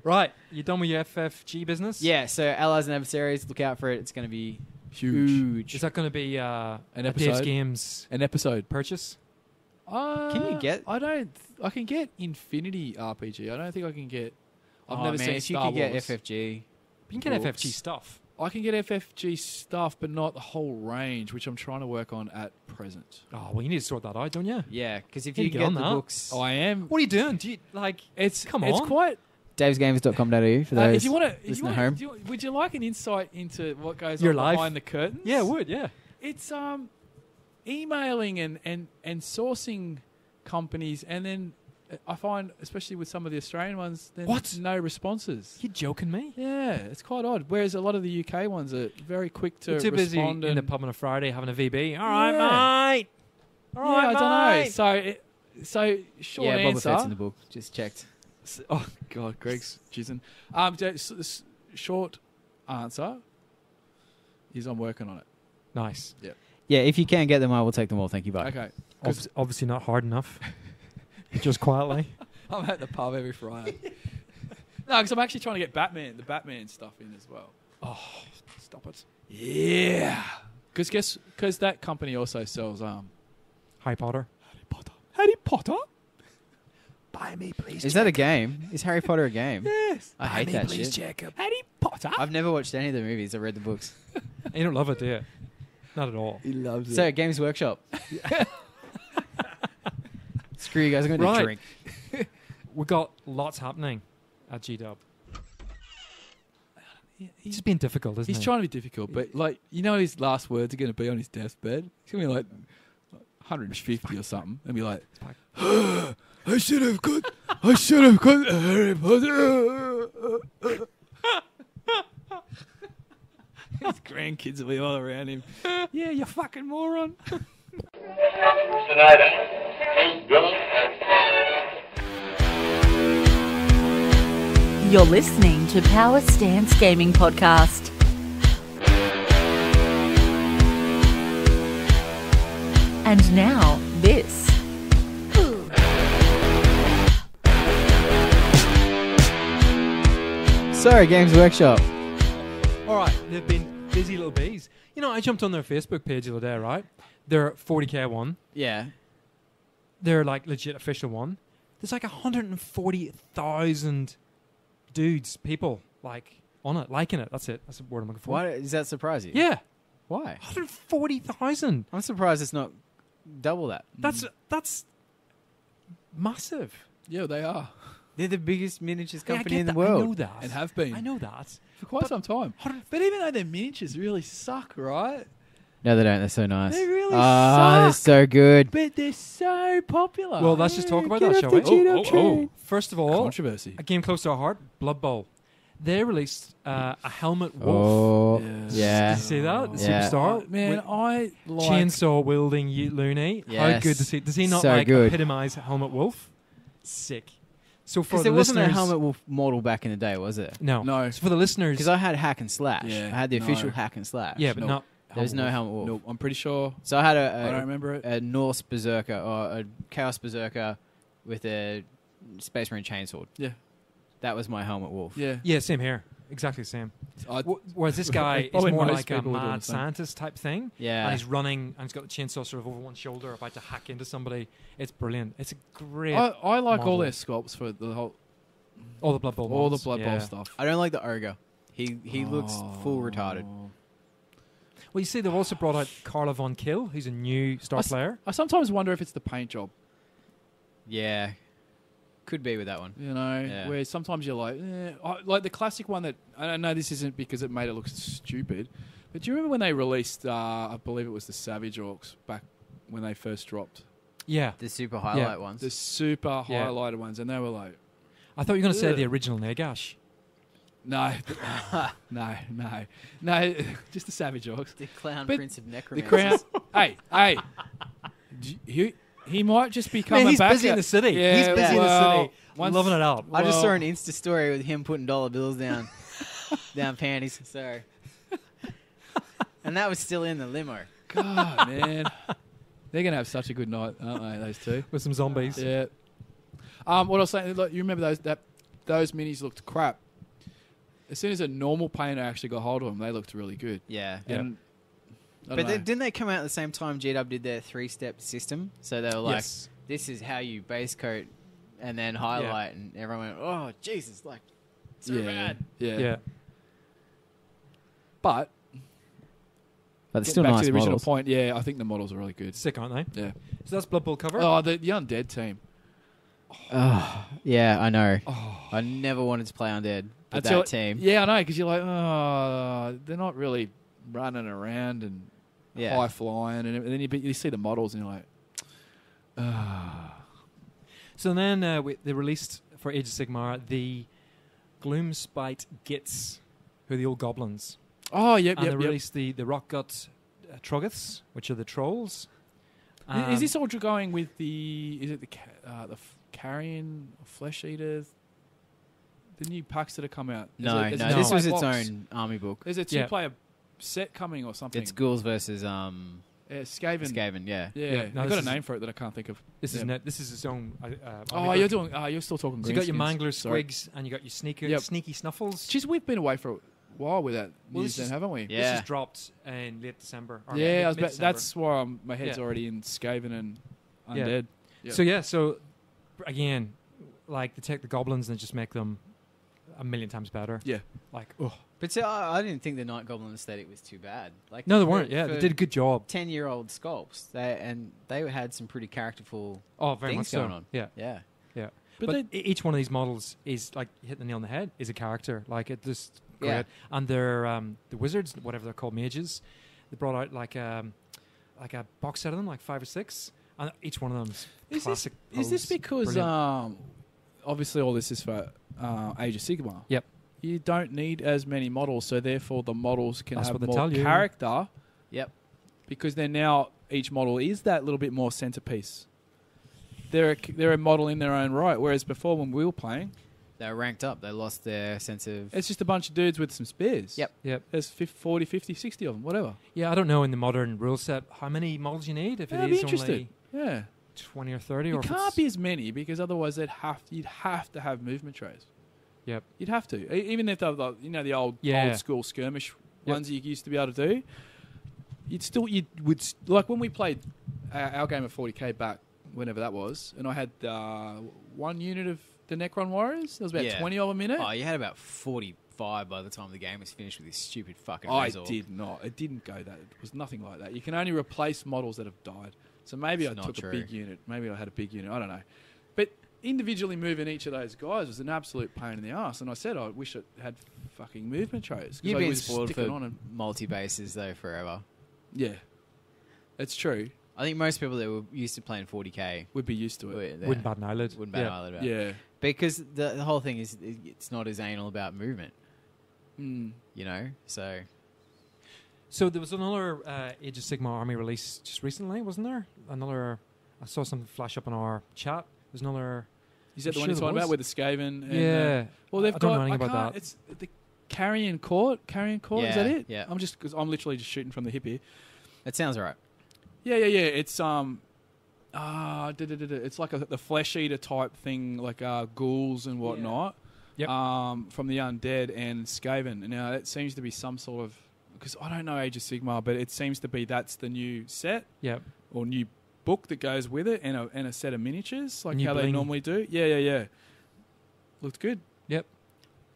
C: Right, you done with your FFG business?
B: Yeah. So Allies and Adversaries, look out for it. It's going to be
F: Huge.
B: huge.
C: Is that going to be a Dave's
F: episode?
C: Games
F: An episode.
C: purchase?
B: Can you get-
F: I can get Infinity RPG. I don't think I can get. I've
B: Oh,
F: never
B: man,
F: seen
B: if you
F: Star
B: could get
F: Wars.
B: FFG.
C: You can get
B: Books.
C: FFG stuff.
F: I can get FFG stuff, but not the whole range, which I'm trying to work on at present.
C: Oh, well, you need to sort that out, don't you?
B: Yeah, because if
C: Need
B: you
C: to get
B: get
C: on
B: the
C: that.
B: books,
F: Oh, I am.
C: What are you doing? Do you, like,
F: It's
C: Come
F: It's
C: on.
F: quite.
B: davesgames.com.au for those
F: If you want to,
B: listening at home.
F: would you like an insight into what goes
C: Your
F: on
C: life?
F: behind the curtains?
C: yeah, it would, yeah.
F: It's emailing and sourcing companies, and then I find, especially with some of the Australian ones, then
C: What?
F: no responses.
C: You joking me?
F: Yeah, it's quite odd. Whereas a lot of the UK ones are very quick to
C: You're too busy
F: respond.
C: in
F: and
C: the pub on a Friday having a VB. All right,
F: Yeah.
C: mate. All
F: yeah,
C: right,
F: I don't know.
C: mate.
F: So short
B: Yeah, Boba
F: answer.
B: Fett's in the book. Just checked.
F: Oh God, Greg's jizzing. Short answer is I'm working on it.
C: Nice.
B: Yeah, if you can get them, I will take them all. Thank you, bye.
F: Okay,
C: Obviously not hard enough. Just quietly.
F: I'm at the pub every Friday. No, because I'm actually trying to get the Batman stuff in as well.
C: Oh, stop it.
F: Yeah, because that company also sells
C: Harry Potter.
F: Harry Potter.
C: Buy me, please.
B: Is that a game? Is Harry Potter a game?
F: Yes,
B: I hate that shit.
C: Jacob.
F: Harry Potter.
B: I've never watched any of the movies. I've read the books.
C: You don't love it, do you? Not at all.
F: He loves
B: So, Games Workshop. Screw you guys. I'm going to
C: Right.
B: drink.
C: We've got lots happening at G-Dub. He's just being difficult, isn't
F: He's
C: he?
F: trying to be difficult, but his last words are going to be on his deathbed. He's going to be like 150 or something, and be like, I should have got Harry Potter. His grandkids will be all around him. Yeah, you fucking moron.
G: Tonight, eh? Good.
A: You're listening to Power Stance Gaming Podcast. And now, this.
B: So, Games Workshop.
C: All right, they've been busy little bees. You know, I jumped on their Facebook page the other day, right? Their 40k one.
B: Yeah.
C: Their, like, legit official one. There's like 140,000 dudes, people, like, on it, liking it. That's it. That's the word I'm looking for.
B: Why does that surprise you?
C: Yeah.
B: Why?
C: 140,000.
B: I'm surprised it's not double that.
C: That's massive.
F: Yeah, they are.
B: They're the biggest miniatures
C: Yeah, I
B: company
C: get
B: in the
C: that.
B: world.
C: I know that.
F: And have been.
C: I know that.
F: For quite some time. But even though their miniatures really suck, right?
B: No, they don't. They're so nice.
F: They really
B: they're
F: suck.
B: so good.
F: But they're so popular.
C: Well, let's just talk about
B: Get
C: that,
B: off
C: shall
B: the
C: we?
B: Cheeto train.
C: First of all,
F: Controversy.
C: a game close to our heart, Blood Bowl. They released a helmet wolf.
B: Oh,
F: Yes.
B: yeah.
C: Did you see that? The
B: Yeah.
C: superstar?
F: Man,
C: With
F: I like...
C: chainsaw wielding Looney. How
B: Yes.
C: good does he not
B: So
C: like
B: good.
C: epitomize helmet wolf? Sick. So for
B: Because
C: the
B: there wasn't a
C: listeners,
B: helmet wolf model back in the day, was it?
C: No.
F: No.
C: So for the listeners,
B: Because I had hack and slash.
F: Yeah,
B: I had the
F: no.
B: official hack and slash.
C: yeah, but
F: No.
C: not.
B: There was no
C: wolf.
B: helmet wolf.
F: Nope, I'm pretty sure.
B: So I had
F: I don't remember it.
B: a Norse berserker or a chaos berserker with a space marine chainsword.
F: Yeah.
B: That was my helmet wolf.
F: Yeah.
C: Yeah, same here. Exactly the same.
F: I,
C: Whereas this guy is
F: Probably
C: more
F: most
C: like a
F: people would do
C: mad
F: the same.
C: scientist type thing.
B: Yeah.
C: And he's running and he's got the chainsaw sort of over one shoulder, about to hack into somebody. It's brilliant. It's a great.
F: I like all
C: model.
F: their sculpts for the whole...
C: all the Blood Bowl.
F: All the
C: models.
F: Blood
C: Yeah.
F: Bowl stuff.
B: I don't like the ogre. He looks full retarded.
C: Well, you see, they've also brought out Carla Von Kill, who's a new star player.
F: I sometimes wonder if it's the paint job.
B: Yeah. Could be with that one.
F: You know,
B: Yeah.
F: where sometimes you're like, like the classic one that I know this isn't because it made it look stupid, but do you remember when they released? I believe it was the Savage Orcs back when they first dropped
C: Yeah.
B: The super highlight ones.
F: the super
C: Yeah.
F: highlighted ones, and they were like,
C: I thought you were going to say
F: Ugh.
C: the original Nagash.
F: no, no, just the Savage Orcs.
B: The clown
F: But
B: prince of
F: The
B: necromancers.
F: crown. hey, he might just become
C: Man,
F: a
C: he's
F: backer.
C: busy in the city.
F: Yeah,
C: he's busy in
F: well,
C: the city. Loving it up.
B: I just
F: Well-
B: saw an Insta story with him putting dollar bills down, down panties. Sorry. And that was still in the limo.
F: God, man, they're gonna have such a good night, aren't they? Those two.
C: With some zombies.
F: Yeah. What I was saying, look, you remember those minis looked crap. As soon as a normal painter actually got hold of them, they looked really good.
B: Yeah.
C: Yeah.
F: And I
B: But
F: don't know.
B: didn't they come out at the same time GW did their 3-step system? So they were like,
C: Yes.
B: this is how you base coat and then highlight. And everyone went, oh, Jesus, like, so bad.
F: Yeah.
C: Yeah.
F: But
B: But it's
F: getting
B: still
F: back
B: nice
F: to the original
B: models.
F: point, yeah, I think the models are really good.
C: Sick, aren't they?
F: Yeah.
C: So that's Blood Bowl cover.
F: Oh, the Undead team.
B: Oh, yeah, I know.
F: Oh.
B: I never wanted to play Undead with
F: Until-
B: that team.
F: Yeah, I know, because you're like, oh, they're not really running around and
B: Yeah.
F: high flying, and then you see the models and you're like,
C: So then they released for Age of Sigmar the Gloomspite Gits, who are the old goblins.
F: oh, yep,
C: And
F: yep,
C: they
F: yep.
C: released the Rockgut Troggoths, which are the trolls.
F: Is this all going with the carrion flesh eaters? The new packs that have come out.
B: No,
F: There's a
B: no, this was its
F: box.
B: own army book.
F: There's a
C: Yeah.
F: 2-player set coming or something.
B: It's Ghouls versus
F: Skaven.
B: Skaven, yeah.
F: Yeah,
C: Yeah, no,
F: I've
C: this
F: got a
C: is-
F: name for it that I can't think of.
C: This is
F: Yeah.
C: this is its own.
F: Oh, you're doing. You're still talking.
C: So you got your
F: greenskins.
C: Mangler
F: Sorry.
C: Squigs and you got your
F: Yep.
C: Sneaky Snuffles.
F: Jeez, we've been away for a while with that
C: Well,
F: news,
C: this
F: then,
C: is-
F: haven't we?
B: Yeah.
C: This is dropped in late December. Or
F: Yeah,
C: mid-December.
F: that's why my head's
C: Yeah.
F: already in Skaven and
C: Yeah.
F: Undead. Yep.
C: So again, like they take the goblins and just make them a million times better.
F: Yeah.
C: Like, oh
B: But see, I didn't think the Night Goblin aesthetic was too bad. Like
C: no, they
B: for-
C: weren't. Yeah, they
B: for
C: did a good job.
B: 10-year-old sculpts. They had some pretty characterful
C: Oh, very much
B: things going
C: so.
B: on.
C: Yeah,
B: Yeah.
C: yeah.
F: But
C: But, each one of these models is like hit the nail on the head. Is a character. Like it just great.
B: Yeah.
C: And they're the wizards, whatever they're called, mages. They brought out like a box set of them, like 5 or 6, and each one of them's classic.
F: Is this
C: pose.
F: because
C: Brilliant.
F: obviously all this is for Age of Sigmar?
C: Yep.
F: You don't need as many models, so therefore the models can
C: That's
F: have
C: what they
F: more
C: tell you.
F: character.
B: Yep.
F: Because they're now each model is that little bit more centerpiece. They're a model in their own right, whereas before when we were playing,
B: They're ranked up. They lost their sense of...
F: It's just a bunch of dudes with some spears.
B: Yep.
C: Yep.
F: There's 40, 50, 60 of them, whatever.
C: Yeah, I don't know in the modern rule set how many models you need. If
F: Yeah,
C: it
F: I'd be
C: is
F: interested.
C: only
F: Yeah.
C: 20 or 30,
F: You
C: or if
F: can't
C: it's-
F: be as many because otherwise you'd have to have movement trays.
C: Yep.
F: You'd have to. Even if they're the old school skirmish ones you used to be able to do, like when we played our game of 40k back, whenever that was, and I had one unit of the Necron Warriors. There was about 20 of them in it.
B: Oh, you had about 45 by the time the game was finished with this stupid fucking
F: I
B: resort.
F: did not. It didn't go that. It was nothing like that. You can only replace models that have died. So maybe
B: It's
F: I
B: not
F: took
B: true.
F: a big unit. Maybe I had a big unit. I don't know. But individually moving each of those guys was an absolute pain in the ass. And I said I wish it had fucking movement trays. 'cause
B: You've
F: I
B: been
F: was
B: spoiled
F: sticking
B: for
F: on and
B: multi-bases, though, forever.
F: yeah, it's true.
B: I think most people that were used to playing 40k
F: Would be used to it.
B: wouldn't
C: Wouldn't bat an eyelid.
B: bat an eyelid about it.
F: Yeah.
B: Because the whole thing is it's not as anal about movement,
F: Mm.
B: you know? So,
C: So there was another Age of Sigmar army release just recently, wasn't there? Another. I saw something flash up on our chat. There's another.
F: Is that the
C: I'm
F: one you're
C: sure
F: talking
C: there
F: about
C: was.
F: with the Skaven? And,
C: Yeah.
F: well, they've
C: I don't
F: got.
C: know anything
F: I
C: about
F: can't-
C: that.
F: It's the Carrion Court. Carrion Court. Is that
B: Yeah,
F: it?
B: yeah.
F: I'm literally just shooting from the hip here.
B: that sounds right.
F: Yeah. It's it's like the flesh eater type thing, like ghouls and whatnot.
C: Yep.
F: From the undead and Skaven. Now it seems to be some sort of, because I don't know Age of Sigmar, but it seems to be that's the new set
C: Yep.
F: or new book that goes with it, and a set of miniatures like
C: New
F: how they
C: bling.
F: normally do. Yeah. Looked good.
C: Yep.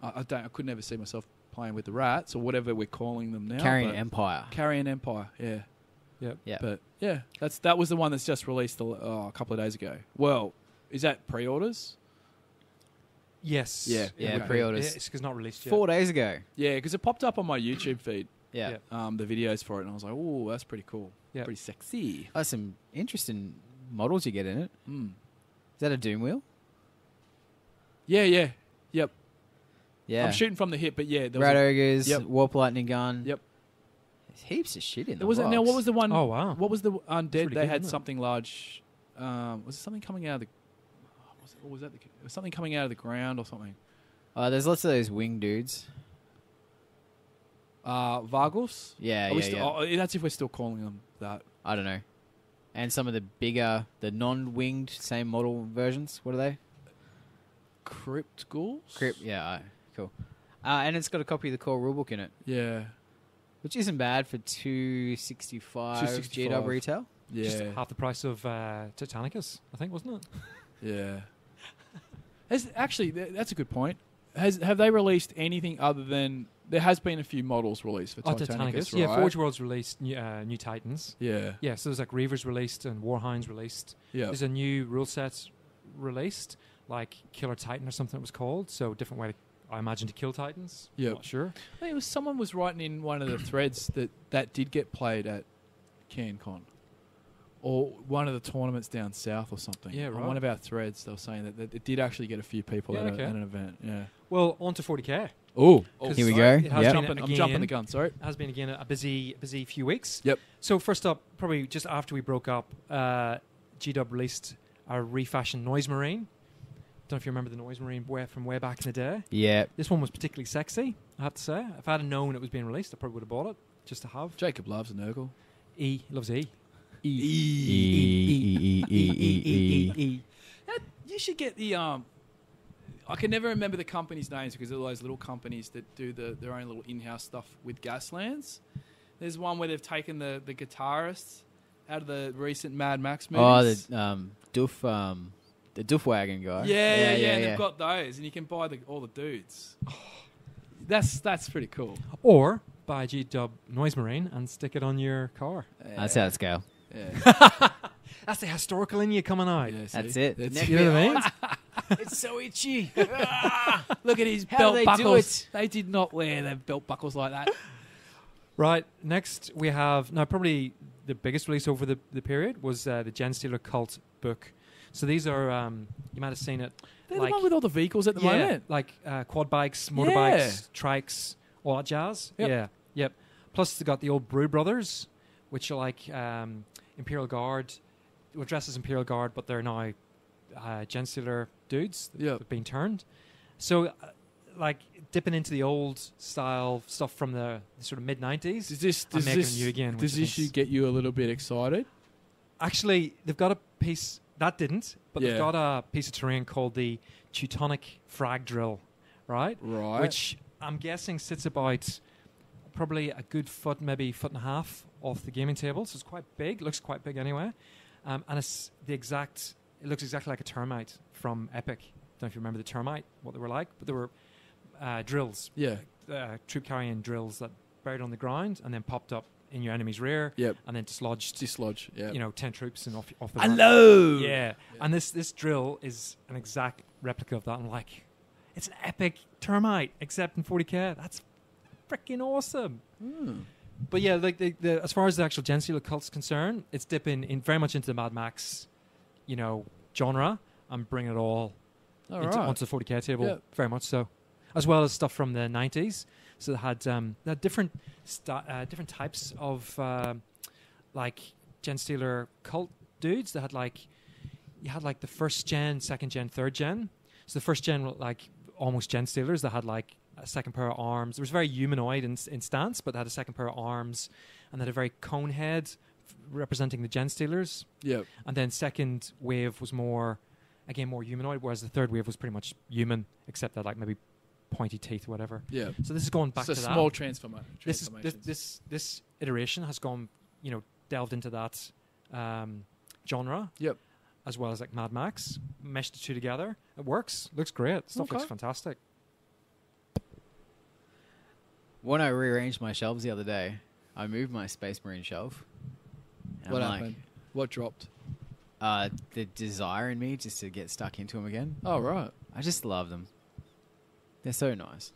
F: I could never see myself playing with the rats or whatever we're calling them now.
B: Carrying
F: but-
B: Empire.
F: Carrion Empire. Yeah.
C: Yep.
B: Yeah.
F: But yeah, that was the one that's just released a couple of days ago. Well, is that pre-orders?
C: Yes.
F: Yeah.
B: Yeah,
F: Okay.
B: pre-orders.
C: It's not released yet.
B: 4 days ago.
F: Yeah, because it popped up on my YouTube feed,
B: Yeah.
C: Yeah.
F: the videos for it, and I was like, "Oh, that's pretty cool.
C: Yeah.
F: Pretty sexy."
B: There's some interesting models you get in it.
F: Mm.
B: Is that a Doom wheel?
F: Yeah. Yep.
B: Yeah.
F: I'm shooting from the hip, but yeah, there was
B: Rat
F: a-
B: Ogres,
F: Yep.
B: Warp Lightning Gun.
F: Yep.
B: There's heaps of shit in
F: there
B: there.
F: was now. What was the one?
C: Oh, wow.
F: What was the undead?
C: pretty
F: They
C: good,
F: had
C: isn't it?
F: something large. Was it something coming out of the? What was that? It was something coming out of the ground or something.
B: There's lots of those wing dudes.
F: Vargos.
B: Yeah,
F: Are we
B: yeah,
F: still,
B: yeah.
F: that's if we're still calling them that.
B: I don't know. And some of the bigger, the non-winged, same model versions. What are they?
F: Crypt ghouls.
B: Crypt. Yeah, cool. And it's got a copy of the core rulebook in it,
F: Yeah.
B: which isn't bad for $265
F: $265.
B: GW retail.
F: Yeah.
C: Just half the price of Titanicus, I think, wasn't it?
F: Yeah. Actually, that's a good point. Have they released anything other than there has been a few models released for Titanicus, right?
C: Yeah, Forge World's released new Titans.
F: Yeah.
C: Yeah, so there's like Reavers released and Warhounds released.
F: Yeah.
C: There's a new rule set released, like Killer Titan or something it was called. So different way, I imagine, to kill Titans.
F: Yep.
C: Not sure.
F: I think it was someone was writing in one of the threads that did get played at CanCon. Or one of the tournaments down south or something.
C: Yeah,
F: On
C: right.
F: one of our threads, they were saying that it did actually get a few people
C: Yeah,
F: at,
C: okay.
F: at an event. Yeah.
C: Well, on to 40k.
F: Oh,
B: Here we go.
C: It has
B: Yep.
C: been
F: I'm jumping
C: again-
F: the gun. Sorry.
C: Has been again a busy few weeks.
F: Yep.
C: So first up, probably just after we broke up, G-Dub released a refashioned Noise Marine. Don't know if you remember the Noise Marine from way back in the day.
B: Yeah.
C: This one was particularly sexy, I have to say. If I had known it was being released, I probably would have bought it just to have.
F: Jacob loves an Urkel.
C: E loves E.
F: You should get the I can never remember the company's names because they're those little companies that do their own little in-house stuff with Gaslands. There's one where they've taken the guitarist out of the recent Mad Max
B: Oh,
F: movies.
B: the Duff Wagon guy.
F: yeah. And they've got those, and you can buy all the dudes. That's pretty cool.
C: Or buy a G-Dub Noise Marine and stick it on your car.
B: That's out of scale.
F: Yeah.
C: That's the historical in you coming out.
F: Yeah,
B: That's
F: see?
B: it.
F: That's
B: Neck
C: You know what I mean?
B: It's so itchy.
F: Look at his
B: How
F: belt
B: do they do
F: buckles.
B: it?
F: They did not wear their belt buckles like that.
C: Right, next we have, now probably the biggest release over the period was the Genestealer Cult book. So these are, you might have seen it.
F: They're
C: like,
F: the one with all the vehicles at the moment.
C: like quad bikes, motorbikes, trikes, all that jazz.
F: Yep.
C: Yeah, yep. Plus they got the old Brew Brothers, which are like Imperial Guard, dressed as Imperial Guard, but they're now Genestealer dudes that
F: Yep.
C: have been turned. So, like dipping into the old style stuff from the sort of mid '90s.
F: Does this issue get you a little bit excited?
C: Actually, they've got a piece that didn't, but they've got a piece of terrain called the Teutonic Frag Drill, right?
F: Right.
C: Which I'm guessing sits about probably a good foot, maybe foot and a half off the gaming table. So it's quite big. Looks quite big anyway. And it's it looks exactly like a termite from Epic. Don't know if you remember the termite, what they were like, but they were drills.
F: Yeah.
C: Troop carrying drills that buried on the ground and then popped up in your enemy's rear.
F: Yep.
C: And then dislodge.
F: Yeah.
C: 10 troops and off the
F: Hello.
C: Yeah. And this drill is an exact replica of that. I'm like, it's an epic termite, except in 40k. That's freaking awesome. But yeah, like the as far as the actual Genestealer cult's concerned, it's dipping in very much into the Mad Max, genre and bringing it all onto the 40k table. Very much so, as well as stuff from the 90s. So they had different types of like Genestealer cult dudes. They had you had the first gen, second gen, third gen. So the first gen were like almost Genestealers. They had like a second pair of arms. It was very humanoid in stance, but they had a second pair of arms and they had a very cone head representing the Genestealers.
F: Yep.
C: And then second wave was more humanoid, whereas the third wave was pretty much human, except that like maybe pointy teeth or whatever.
F: Yeah.
C: So this is going back to that.
F: Small transformation.
C: This iteration has gone, delved into that genre.
F: Yep.
C: As well as like Mad Max, meshed the two together. It works. Looks great. Stuff looks fantastic.
B: When I rearranged my shelves the other day, I moved my Space Marine shelf.
F: What happened? What dropped?
B: The desire in me just to get stuck into them again.
F: Oh, right.
B: I just love them. They're so nice.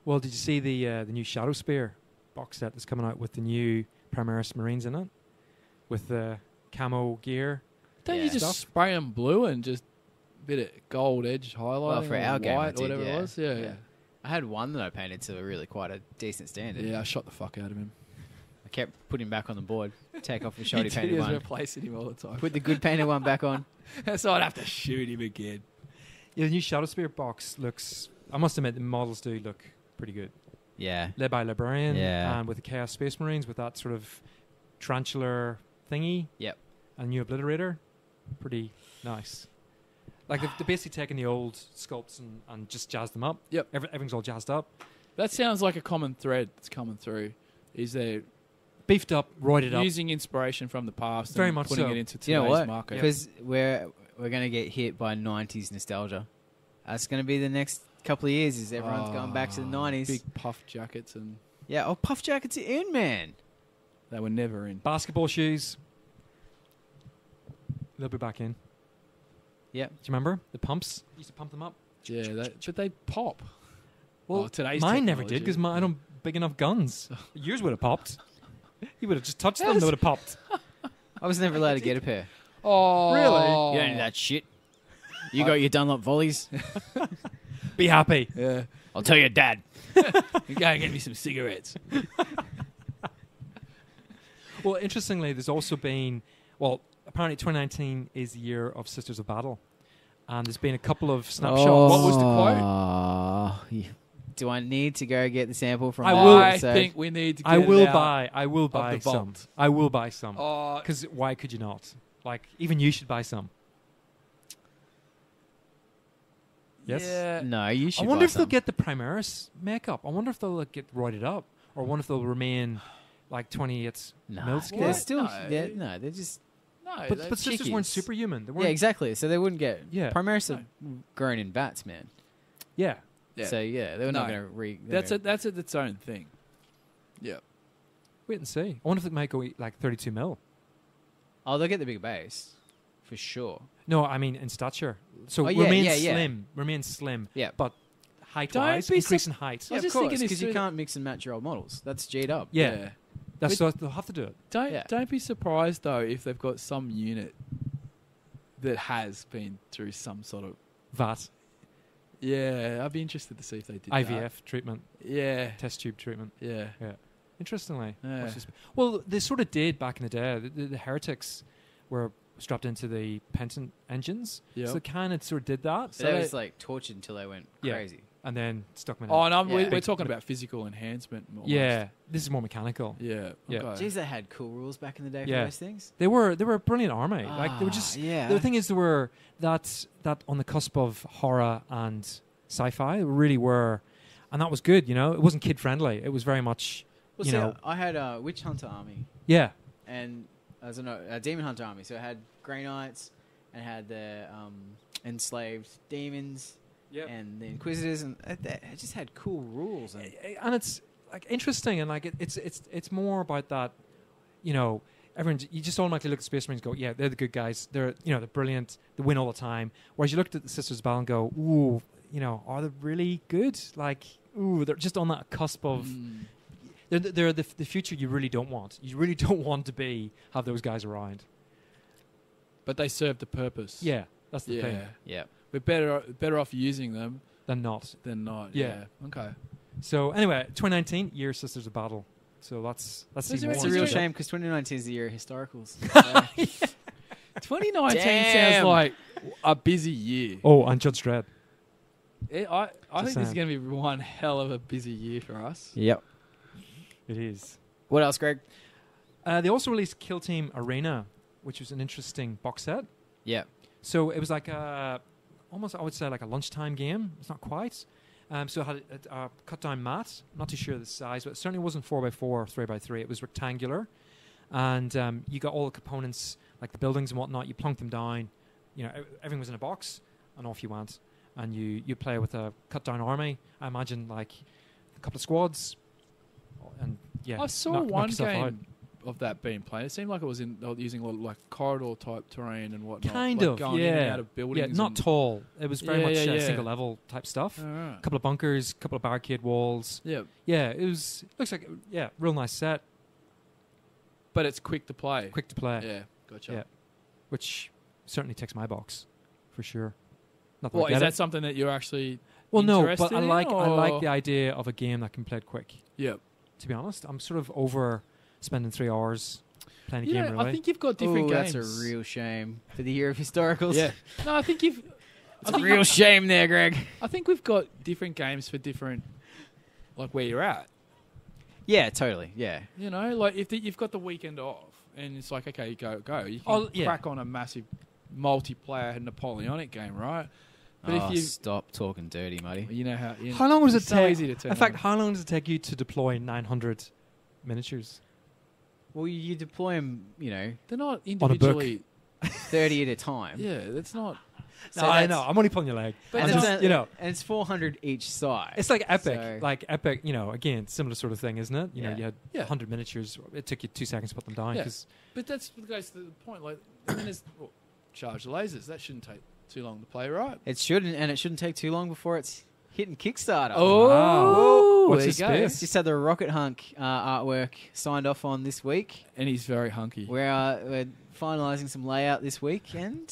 C: Well, did you see the new Shadow Spear box set that's coming out with the new Primaris Marines in it? With the camo gear?
F: Don't you just spray them blue and just a bit of gold edge highlighting?
B: Well, for our game,
F: white, or whatever it was? Yeah.
B: I had one that I painted to quite a decent standard.
F: Yeah, I shot the fuck out of him.
B: I kept putting him back on the board. Take off the shoddy painted one.
F: Replacing him all the time.
B: Put the good painted one back on.
F: So I'd have to shoot him again.
C: Yeah, the new Shadow Spear box looks... I must admit, the models do look pretty good.
B: Yeah.
C: Led by Librarian.
B: Yeah.
C: And with the Chaos Space Marines, with that sort of tarantular thingy.
B: Yep.
C: And new Obliterator. Pretty nice. Like, they've basically taken the old sculpts and just jazzed them up.
F: Yep.
C: Everything's all jazzed up.
F: That sounds like a common thread that's coming through. Is there...
C: Beefed up, roided up.
F: Using inspiration from the past
C: Very
F: and
C: much
F: putting
C: so.
F: it into today's market.
B: Because we're going to get hit by 90s nostalgia. That's going to be the next couple of years is everyone's going back to the 90s.
F: Big puff jackets and...
B: Yeah, puff jackets are in, man.
F: They were never in.
C: Basketball shoes. They'll be back in.
B: Yeah.
C: Do you remember? The pumps? Used to pump them up.
F: Yeah, but they pop.
C: Well,
F: today's
C: mine never did because I don't have big enough guns. Yours would have popped. You would have just touched them, they would have popped.
B: I was never allowed to get a pair.
F: Oh.
C: Really?
B: You don't need that shit. You got your Dunlop volleys.
C: Be happy.
F: Yeah.
B: I'll tell your dad.
F: You go and get me some cigarettes.
C: Well, interestingly, there's also been... Well, apparently 2019 is the year of Sisters of Battle. And there's been a couple of snapshots.
F: What was the quote?
B: Do I need to go get the sample from
F: I think we need to get
C: I will
F: it out
C: buy
F: the
C: some.
F: vault.
C: I will buy some.
F: Oh,
C: Because why could you not? Like, even you should buy some. Yes?
F: yeah.
B: No, you should
C: I wonder
B: buy
C: if they'll
B: some.
C: get the Primaris makeup. I wonder if they'll get roided up. Or I wonder if they'll remain like 28
B: No,
C: mil
B: they're
C: scale.
B: still...
F: No.
B: they're just...
F: No,
C: But Sisters weren't
B: chickies.
C: superhuman. They
B: Yeah,
C: weren't,
B: exactly. So they wouldn't get...
C: Yeah.
B: Primaris are grown in vats, man.
C: Yeah.
F: Yeah.
B: So, yeah, they were not
F: No.
B: going to...
F: That's its own thing. Yeah.
C: Wait and see. I wonder if it might go like 32 mil.
B: Oh, they'll get the big base. For sure.
C: No, I mean in stature. So
B: Oh, yeah,
C: remain
B: yeah, yeah.
C: slim. Remain slim.
B: Yeah.
C: But height-wise,
F: Don't be
C: increase in height.
F: I was
B: Yeah,
F: just
B: of course,
F: thinking
B: because you
F: it's-
B: can't mix and match your old models. That's G'd up.
C: Yeah. That's so they'll have to do it.
F: Don't be surprised though if they've got some unit that has been through some sort of...
C: VAT.
F: Yeah, I'd be interested to see if they did
C: IVF
F: that.
C: treatment.
F: Yeah.
C: Test tube treatment.
F: Yeah.
C: Yeah. Interestingly.
F: Yeah.
C: Well, they sort of did back in the day. The heretics were strapped into the Penton engines.
F: Yep.
C: So it kind of sort of did that.
B: So that was like tortured until they went
C: Yeah.
B: crazy.
C: And then stuck them in.
F: Oh, no,
B: Yeah.
F: we're talking about physical enhancement. Almost.
C: Yeah, this is more mechanical.
F: Yeah.
C: Yeah.
F: Okay.
B: Jeez, they had cool rules back in the day for
C: Yeah.
B: those things.
C: They were a brilliant army. Like they were just.
B: yeah.
C: The thing is, they were that on the cusp of horror and sci-fi. They really were, and that was good. You know, it wasn't kid friendly. It was very much.
B: Well,
C: you
B: see,
C: know.
B: I had a Witch Hunter army
C: Yeah.
B: and as a Demon Hunter army. So I had Grey Knights and had the enslaved demons.
C: Yeah.
B: And the Inquisitors, and it just had cool rules.
C: And it's like interesting, and like it's more about that. You know, everyone, you just automatically look at Space Marines and go, yeah, they're the good guys. They're they're brilliant. They win all the time. Whereas you looked at the Sisters of Battle and go, ooh, are they really good? Like, ooh, they're just on that cusp of. They're the future you really don't want. You really don't want to have those guys around.
F: But they serve the purpose.
C: Yeah, that's the thing.
B: Yeah.
F: We're better off using them
C: Than not.
F: than not.
C: Yeah.
F: Okay.
C: So anyway, 2019 year Sisters of Battle. So that's
F: It's
C: season
B: It's a
C: one.
B: real
F: Yeah.
B: shame because 2019 is the year of historicals.
F: 2019
B: Damn.
F: sounds like a busy year.
C: Oh, and Judge Dredd.
F: I think this is
C: saying.
F: going to be one hell of a busy year for us.
B: Yep.
C: It is.
B: What else, Greg?
C: They also released Kill Team Arena, which was an interesting box set.
B: Yeah.
C: So it was like almost, I would say, like a lunchtime game. It's not quite. So it had a cut-down mat. I'm not too sure the size, but it certainly wasn't 4x4 or 3x3. It was rectangular. And you got all the components, like the buildings and whatnot. You plunked them down. You know, everything was in a box, and off you went. And you play with a cut-down army. I imagine, like, a couple of squads. And, yeah.
F: I saw
C: knock
F: one
C: yourself out.
F: game of that being played. It seemed like it was they were using a lot of, like, corridor-type terrain and whatnot.
C: Kind
F: like
C: of,
F: going
C: yeah.
F: in and out of buildings.
C: Yeah, not
F: and,
C: tall. It was very
F: Yeah,
C: much
F: yeah, yeah.
C: single-level type stuff.
F: All right.
C: A couple of bunkers, a couple of barricade walls.
F: Yeah.
C: Yeah, it looks like, real nice set,
F: But it's quick to play.
C: quick to play,
F: Yeah. Gotcha.
C: Yeah. which certainly ticks my box, for sure. Not
F: Well,
C: I get
F: is that
C: it.
F: something that you're actually
C: Well, no,
F: interested
C: but I
F: in,
C: like
F: or-
C: the idea of a game that can play it quick.
F: Yeah.
C: To be honest, I'm sort of over spending 3 hours playing a
F: You
C: game.
F: know,
C: Really,
F: I think you've got different games.
B: That's a real shame for the year of historicals.
F: Yeah. No, I think you've.
B: It's a real shame there, Greg.
F: I think we've got different games for different, like where you're at.
B: Yeah, totally. Yeah.
F: You know, like if you've got the weekend off, and it's like, okay, go. You can
C: Oh, yeah.
F: crack on a massive multiplayer Napoleonic game, right? But if you,
B: stop talking dirty, Muddy.
F: you know how.
C: how long does it
F: it's so
C: take?
F: easy to turn
C: In fact,
F: on.
C: how long does it take you to deploy 900 miniatures?
B: Well, you deploy them,
F: they're not
C: On a book.
F: individually.
B: 30 at a time.
F: Yeah, that's not.
B: So
C: No, I
B: that's-
C: know. I'm only pulling your leg.
F: But
C: I'm
B: And
C: just,
B: it's, and it's 400 each side.
C: It's like Epic.
B: So-
C: Like Epic, again, similar sort of thing, isn't it? You know,
B: Yeah.
C: you had
F: Yeah.
C: 100 miniatures. It took you 2 seconds to put them down.
F: Yeah.
C: 'Cause
F: But that's what goes to the point. Like, I mean, charge the lasers. That shouldn't take too long to play, right?
B: It shouldn't, and it shouldn't take too long before it's hitting Kickstarter.
F: Oh,
C: What's
F: there
C: this
F: you go.
C: space?
B: Just had the Rocket Hunk artwork signed off on this week.
F: And he's very hunky.
B: We're finalising some layout this week, and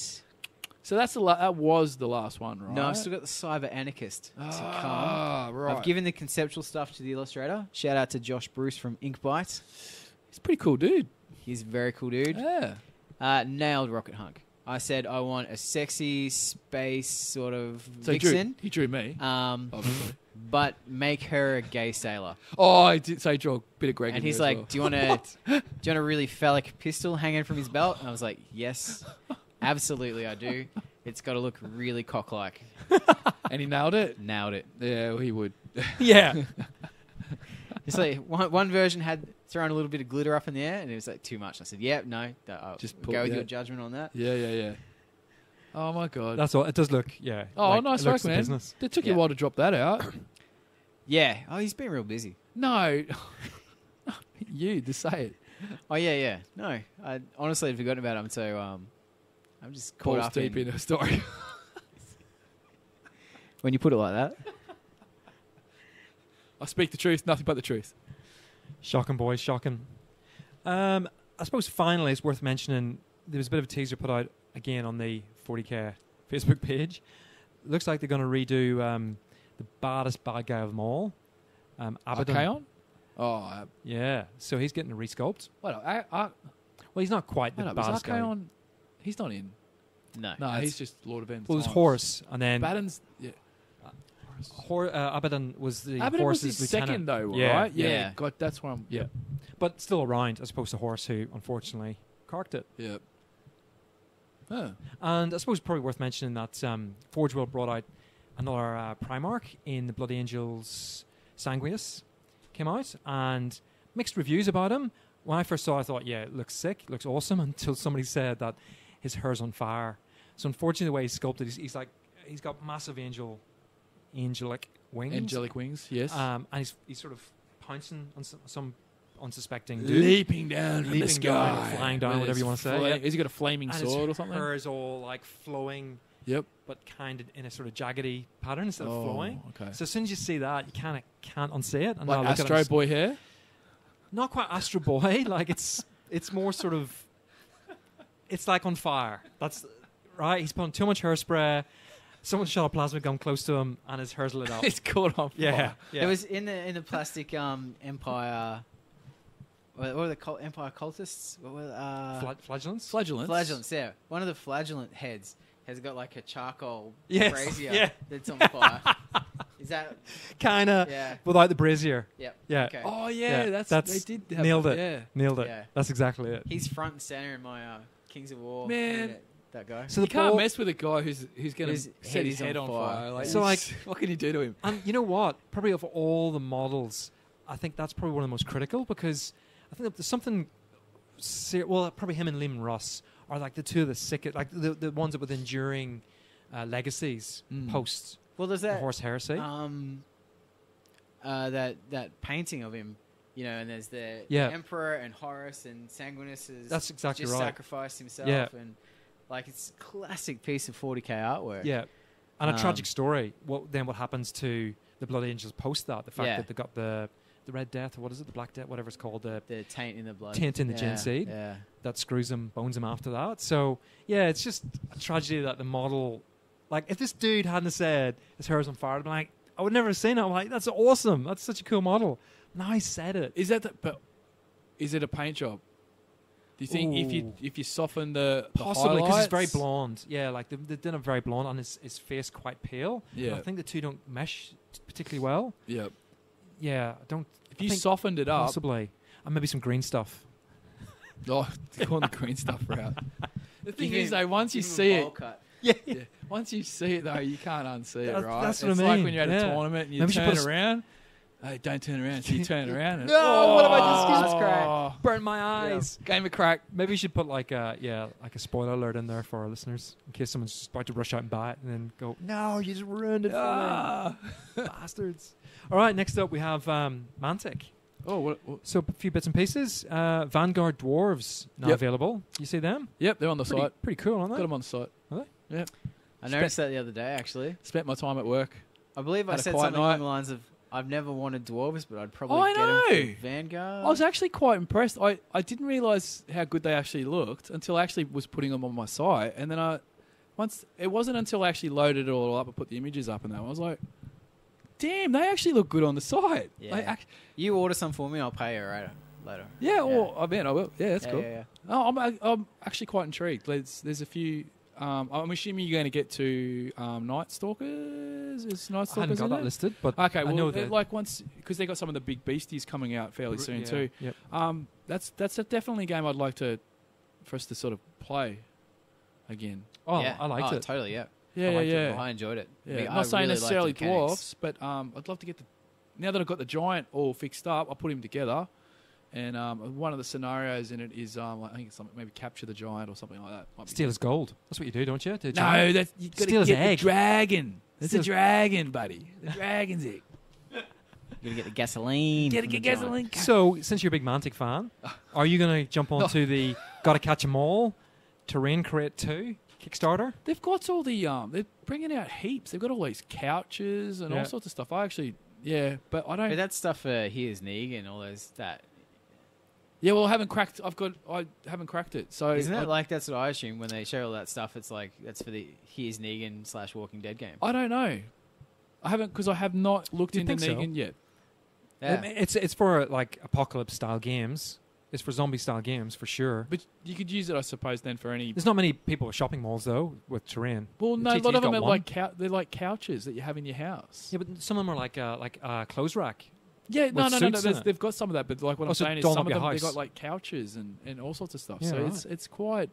F: So that's that was the last one, right?
B: no, I've still got the Cyber Anarchist to come.
F: Ah, right.
B: I've given the conceptual stuff to the illustrator. Shout out to Josh Bruce from Inkbite.
F: He's a pretty cool dude.
B: He's a very cool dude.
F: Yeah.
B: Nailed Rocket Hunk. I said I want a sexy space sort of
F: So
B: vixen,
F: he drew me, obviously.
B: but make her a gay sailor.
F: Oh, I did say draw a bit of Greg.
B: And
F: in
B: he's
F: there as
B: like,
F: well.
B: do you want a really phallic pistol hanging from his belt? And I was like, yes, absolutely I do. It's got to look really cock-like.
F: And he nailed it.
B: Nailed it.
F: Yeah, well, he would.
C: yeah.
B: It's like one version had thrown a little bit of glitter up in the air, and it was like too much. I said, yeah, no, I'll
F: Just
B: go with
F: yeah.
B: your judgment on that.
F: Yeah. Oh my god.
C: That's all. It does look, yeah.
F: Oh,
C: like,
F: nice
C: it looks
F: work,
C: the
F: man.
C: business.
F: It took you
B: Yeah.
F: a while to drop that out.
B: Yeah. Oh, he's been real busy.
F: No. You, to say it.
B: Oh, yeah. No, I honestly had forgotten about him, so I'm just caught
F: Balls
B: up
F: deep in a story.
B: when you put it like that.
F: I speak the truth, nothing but the truth.
C: Shocking, boys, shocking. I suppose finally it's worth mentioning there was a bit of a teaser put out again on the 40k Facebook page. Looks like they're going to redo the baddest bad guy of them all, Abaddon.
F: Archaon? Oh,
C: Yeah, so he's getting a resculpt.
F: what?
C: Well, he's not quite the
F: Is
C: baddest guy.
F: Archaon He's not in.
B: No.
F: No, he's just Lord of End.
C: Well, it was Horus, and then
F: Baden's. Yeah.
C: Abaddon was the
F: Abaddon was
C: Horus's
F: his
C: lieutenant.
F: second, though,
C: Yeah.
F: right?
B: Yeah.
F: God, that's where I'm. Yeah.
C: But still around, as opposed to Horus, who unfortunately carked it.
F: Yeah. Huh.
C: And I suppose probably worth mentioning that Forge World brought out another Primarch in the Blood Angels Sanguius. Came out, and mixed reviews about him. When I first saw it, I thought, yeah, it looks sick, it looks awesome, until somebody said that his hair's on fire. So unfortunately, the way he's sculpted, he's got massive angelic wings.
F: Angelic wings, yes.
C: And he's sort of pouncing on some unsuspecting dude.
F: Leaping down from the
C: Leaping down,
F: sky.
C: flying down,
F: With
C: whatever you
F: his
C: want to say. Yep.
F: Has he got a flaming
C: And
F: sword or
C: his
F: something?
C: hair is all like flowing,
F: Yep.
C: but kind of in a sort of jaggedy pattern instead of
F: Oh,
C: flowing.
F: okay.
C: So as soon as you see that, you kind of can't unsee it. And now
F: Like
C: look at
F: Astro
C: him,
F: Boy hair?
C: not quite Astro Boy. Like it's more sort of, it's like on fire. That's right. He's put on too much hairspray. Someone shot a plasma gun close to him, and his hair's lit up.
F: It's caught on fire.
C: yeah.
B: It was in the plastic Empire. What were they called? Empire cultists? What were
C: Flagellants.
B: flagellants? Yeah, one of the flagellant heads has got like a charcoal
C: Yes,
B: brazier
C: yeah.
B: that's on fire. Is that?
C: Kind of
B: Yeah.
C: without the brazier.
B: Yep.
C: Yeah.
B: Okay.
F: Oh, yeah.
C: Yeah,
F: They did have
C: nailed it.
F: Yeah.
C: Nailed it.
B: Yeah.
C: That's exactly it.
B: He's front and center in my Kings of War.
F: Man.
B: That guy.
C: So
F: You
C: the
F: can't
C: ball,
F: mess with a guy who's going
B: Whose
F: to set
B: head
F: his
B: is
F: head
B: on
F: on
B: fire.
F: fire.
C: So, like-
F: what can you do to him?
C: and you know what? Probably of all the models, I think that's probably one of the most critical, because I think that there's something. Well, probably him and Lehman Russ are like the two of the sickest, like the ones with enduring legacies post
B: Well, there's that
C: Horse Heresy.
B: that painting of him, you know, and there's the
C: Yeah.
B: Emperor and Horus and Sanguinus has
C: That's exactly
B: just
C: right.
B: sacrificed himself,
C: Yeah.
B: and like it's a classic piece of 40k artwork.
C: Yeah, and a tragic
B: Um,
C: story. What happens to the Blood Angels post that? The fact
B: Yeah.
C: that they got the Red Death, or what is it, the Black Death, whatever it's called, the
B: The taint in the blood.
C: taint in the gin seed.
B: Yeah.
C: that screws him, bones him after that. So yeah, it's just a tragedy that the model, like if this dude hadn't said his hair was on fire, I'd be like, I would never have seen it. I'm like, that's awesome. That's such a cool model. Now he said it.
F: Is it a paint job? Do you think if you soften the
C: Possibly, because he's very
F: highlights-
C: blonde. Yeah, like they did him very blonde, and his face quite pale.
F: Yeah.
C: I think the two don't mesh particularly well.
F: Yeah.
C: Yeah, I don't.
F: If you
C: think
F: softened it up,
C: possibly, and maybe some green stuff.
F: oh, go on the green stuff route. The thing
B: Give
F: is,
B: him-
F: though, once you
B: give him a
F: see
B: bowl
F: it,
B: cut.
C: Yeah,
F: yeah, once you see it, though, you can't unsee it,
C: That's-
F: right?
C: that's what I
F: it's like
C: mean,
F: when you're at
C: yeah.
F: a tournament and you
C: Maybe you should
F: turn
C: put a s-
F: around. Hey, don't turn around. So you turn around. And,
C: No, what have I just-
B: Jesus Christ.
C: burn my eyes.
F: Game of crack.
C: Maybe we should put like a spoiler alert in there for our listeners in case someone's just about to rush out and buy it and then go, no, you just ruined it for me, bastards. All right, next up we have Mantic.
F: Oh, what?
C: So a few bits and pieces. Vanguard Dwarves now
F: Yep.
C: available. You see them?
F: Yep, they're on the site.
C: Pretty cool, aren't
F: Got
C: they?
F: them on the site.
C: Are they?
F: Yep.
B: I noticed that the other day, actually.
F: Spent my time at work.
B: I believe I
F: Had a
B: said
F: quiet
B: something
F: night.
B: along the lines of, I've never wanted dwarves, but I'd probably
F: I
B: get them
F: know.
B: for Vanguard.
F: I was actually quite impressed. I didn't realise how good they actually looked until I actually was putting them on my site. And then it wasn't until I actually loaded it all up and put the images up and that, I was like, damn, they actually look good on the site.
B: Yeah. You order some for me, I'll pay you later.
F: Yeah, well, I mean, I will. Yeah, that's cool.
B: Yeah.
F: Oh, I'm actually quite intrigued. There's a few. I'm assuming you're going to get to Night Stalkers. Is Night
C: I hadn't
F: Stalkers
C: got
F: in
C: that
F: it?
C: listed, but
F: Okay,
C: I
F: well,
C: know
F: they're
C: that.
F: like once because they got some of the big beasties coming out fairly soon too.
C: Yep.
F: That's definitely a game I'd like for us to sort of play again.
C: Oh,
B: Yeah.
C: I liked it.
B: Totally, yeah.
F: Yeah,
C: liked it.
F: yeah.
B: I enjoyed it.
F: Yeah,
B: I
F: I'm not saying
B: really liked
F: necessarily
B: the mechanics.
F: dwarfs, but I'd love to get now that I've got the giant all fixed up, I'll put him together. And one of the scenarios in it is, I think it's something, maybe capture the giant or something like that. Might be
C: Steal his gold. That's what you do, don't you?
F: No, that's you got to
C: Steal his
F: get
C: egg.
F: the dragon. It's
C: Steal
F: a
C: his-
F: dragon, buddy. The dragon's egg.
B: You gotta get the gasoline.
F: Get
B: from
F: to
B: the
F: get
B: giant.
F: gasoline.
C: So, since you're a big Mantic fan, are you going to jump onto the Gotta Catch 'Em All Terrain Create 2 Kickstarter?
F: They've got all the they're bringing out heaps. They've got all these couches and
C: Yeah.
F: all sorts of stuff. I actually, but I don't.
B: But that stuff for Here's Negan, all those that
F: Yeah, well, I haven't cracked. I haven't cracked it. So
B: isn't it like that's what I assume when they show all that stuff. It's like that's for the Here's Negan / Walking Dead game.
F: I don't know. I haven't because I have not looked
C: Do you
F: into
C: think so?
F: Negan yet.
B: Yeah.
C: It's for like apocalypse style games. is for zombie-style games, for sure.
F: But you could use it, I suppose, then for any.
C: There's not many people at shopping malls, though, with terrain.
F: Well, no, a
C: TT's
F: lot of them
C: got
F: are
C: one.
F: they're like couches that you have in your house.
C: Yeah, but some of them are like a clothes rack.
F: Yeah,
C: with
F: no.
C: suits in it.
F: They've got some of that, but like what I'm
C: so
F: saying is
C: doll
F: some
C: up
F: of
C: your
F: them they've
C: house.
F: got like couches and all sorts of stuff.
C: Yeah,
F: so
C: right.
F: it's quite.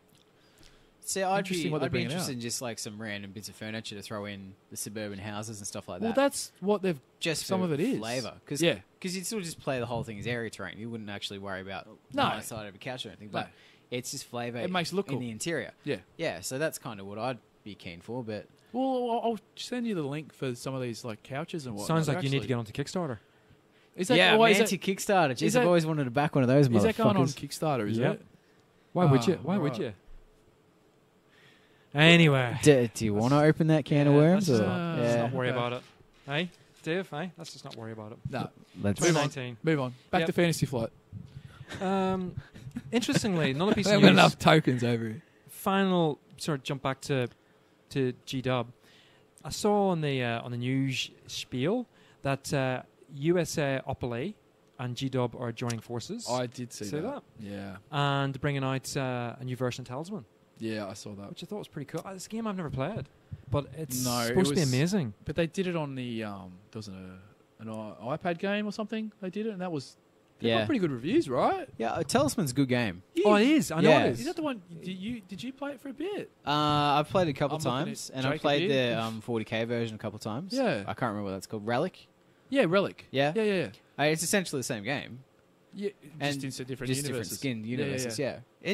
B: See, I'd
F: Interesting
B: be,
F: what they're
B: I'd be
F: bringing
B: interested
F: out.
B: in just like some random bits of furniture to throw in the suburban houses and stuff like
F: Well,
B: that.
F: that's what they've.
B: just
F: some
B: for
F: of it is.
B: flavor. Because
F: Yeah.
B: you'd still just play the whole thing as area terrain. You wouldn't actually worry about
F: No.
B: the side of a couch or anything. But
F: No.
B: it's just flavor.
F: It makes it look
B: in
F: cool.
B: the interior.
F: Yeah.
B: Yeah, so that's kind of what I'd be keen for. But
F: Well, I'll send you the link for some of these like couches and whatnot.
C: Sounds like
F: They're
C: you need to
F: actually-
C: get onto Kickstarter.
F: Is that,
B: yeah,
F: oh, is
B: Mantic Kickstarter. Jeez,
F: that-
B: I've always wanted to back one of those
F: that, is that going on
B: motherfuckers.
F: Kickstarter? Is
C: Yep.
F: it?
C: Why would
F: Ah,
C: you? Why would
F: right.
C: you? Anyway,
B: Do you want to open that can of worms?
C: Let's
B: Or?
C: just not worry
F: okay.
C: about it. Hey, Dave. Hey, let's just not worry about it.
F: No.
B: Let's.
F: Move on.
C: 2019.
F: Move on. Back
C: Yep.
F: to Fantasy Flight.
C: Interestingly, another piece
F: We
C: of
F: haven't
C: news.
F: enough tokens over here.
C: Final sort of jump back to G-Dub. I saw on the news spiel that USA Opole and G-Dub are joining forces.
F: I did see
C: See
F: that. Yeah.
C: and bringing out a new version of Talisman,
F: Yeah, I saw that.
C: which I thought was pretty cool. It's a game I've never played, but it's
F: No, it
C: supposed to be
F: was-
C: amazing.
F: But they did it on the there was an iPad game or something. They did it, and that was they got
B: Yeah.
F: pretty good reviews, right?
B: Yeah, Talisman's a good game.
C: Oh, it is. I know
B: Yeah.
C: it is.
F: Is that the one? Did you play it for a bit?
B: I've played it a couple
F: I'm looking at
B: times, and I've
F: Jacob
B: played
F: here.
B: the 40k version a couple times.
F: Yeah.
B: I can't remember what that's called. Relic.
F: Yeah, Relic.
B: Yeah?
F: Yeah.
B: It's essentially the same game.
F: Yeah,
B: And
F: just into different
B: Just different
F: universes.
B: skin
F: Yeah,
B: universes.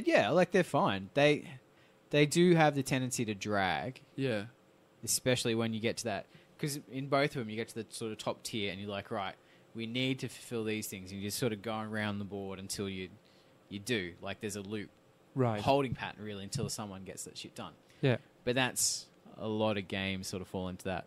B: Yeah, like they're fine. They do have the tendency to drag,
F: Yeah.
B: especially when you get to that. Because in both of them, you get to the sort of top tier, and you're like, right, we need to fulfill these things, and you're just sort of going around the board until you do. Like there's a loop,
C: Right.
B: holding pattern really until someone gets that shit done.
C: Yeah.
B: But that's a lot of games sort of fall into that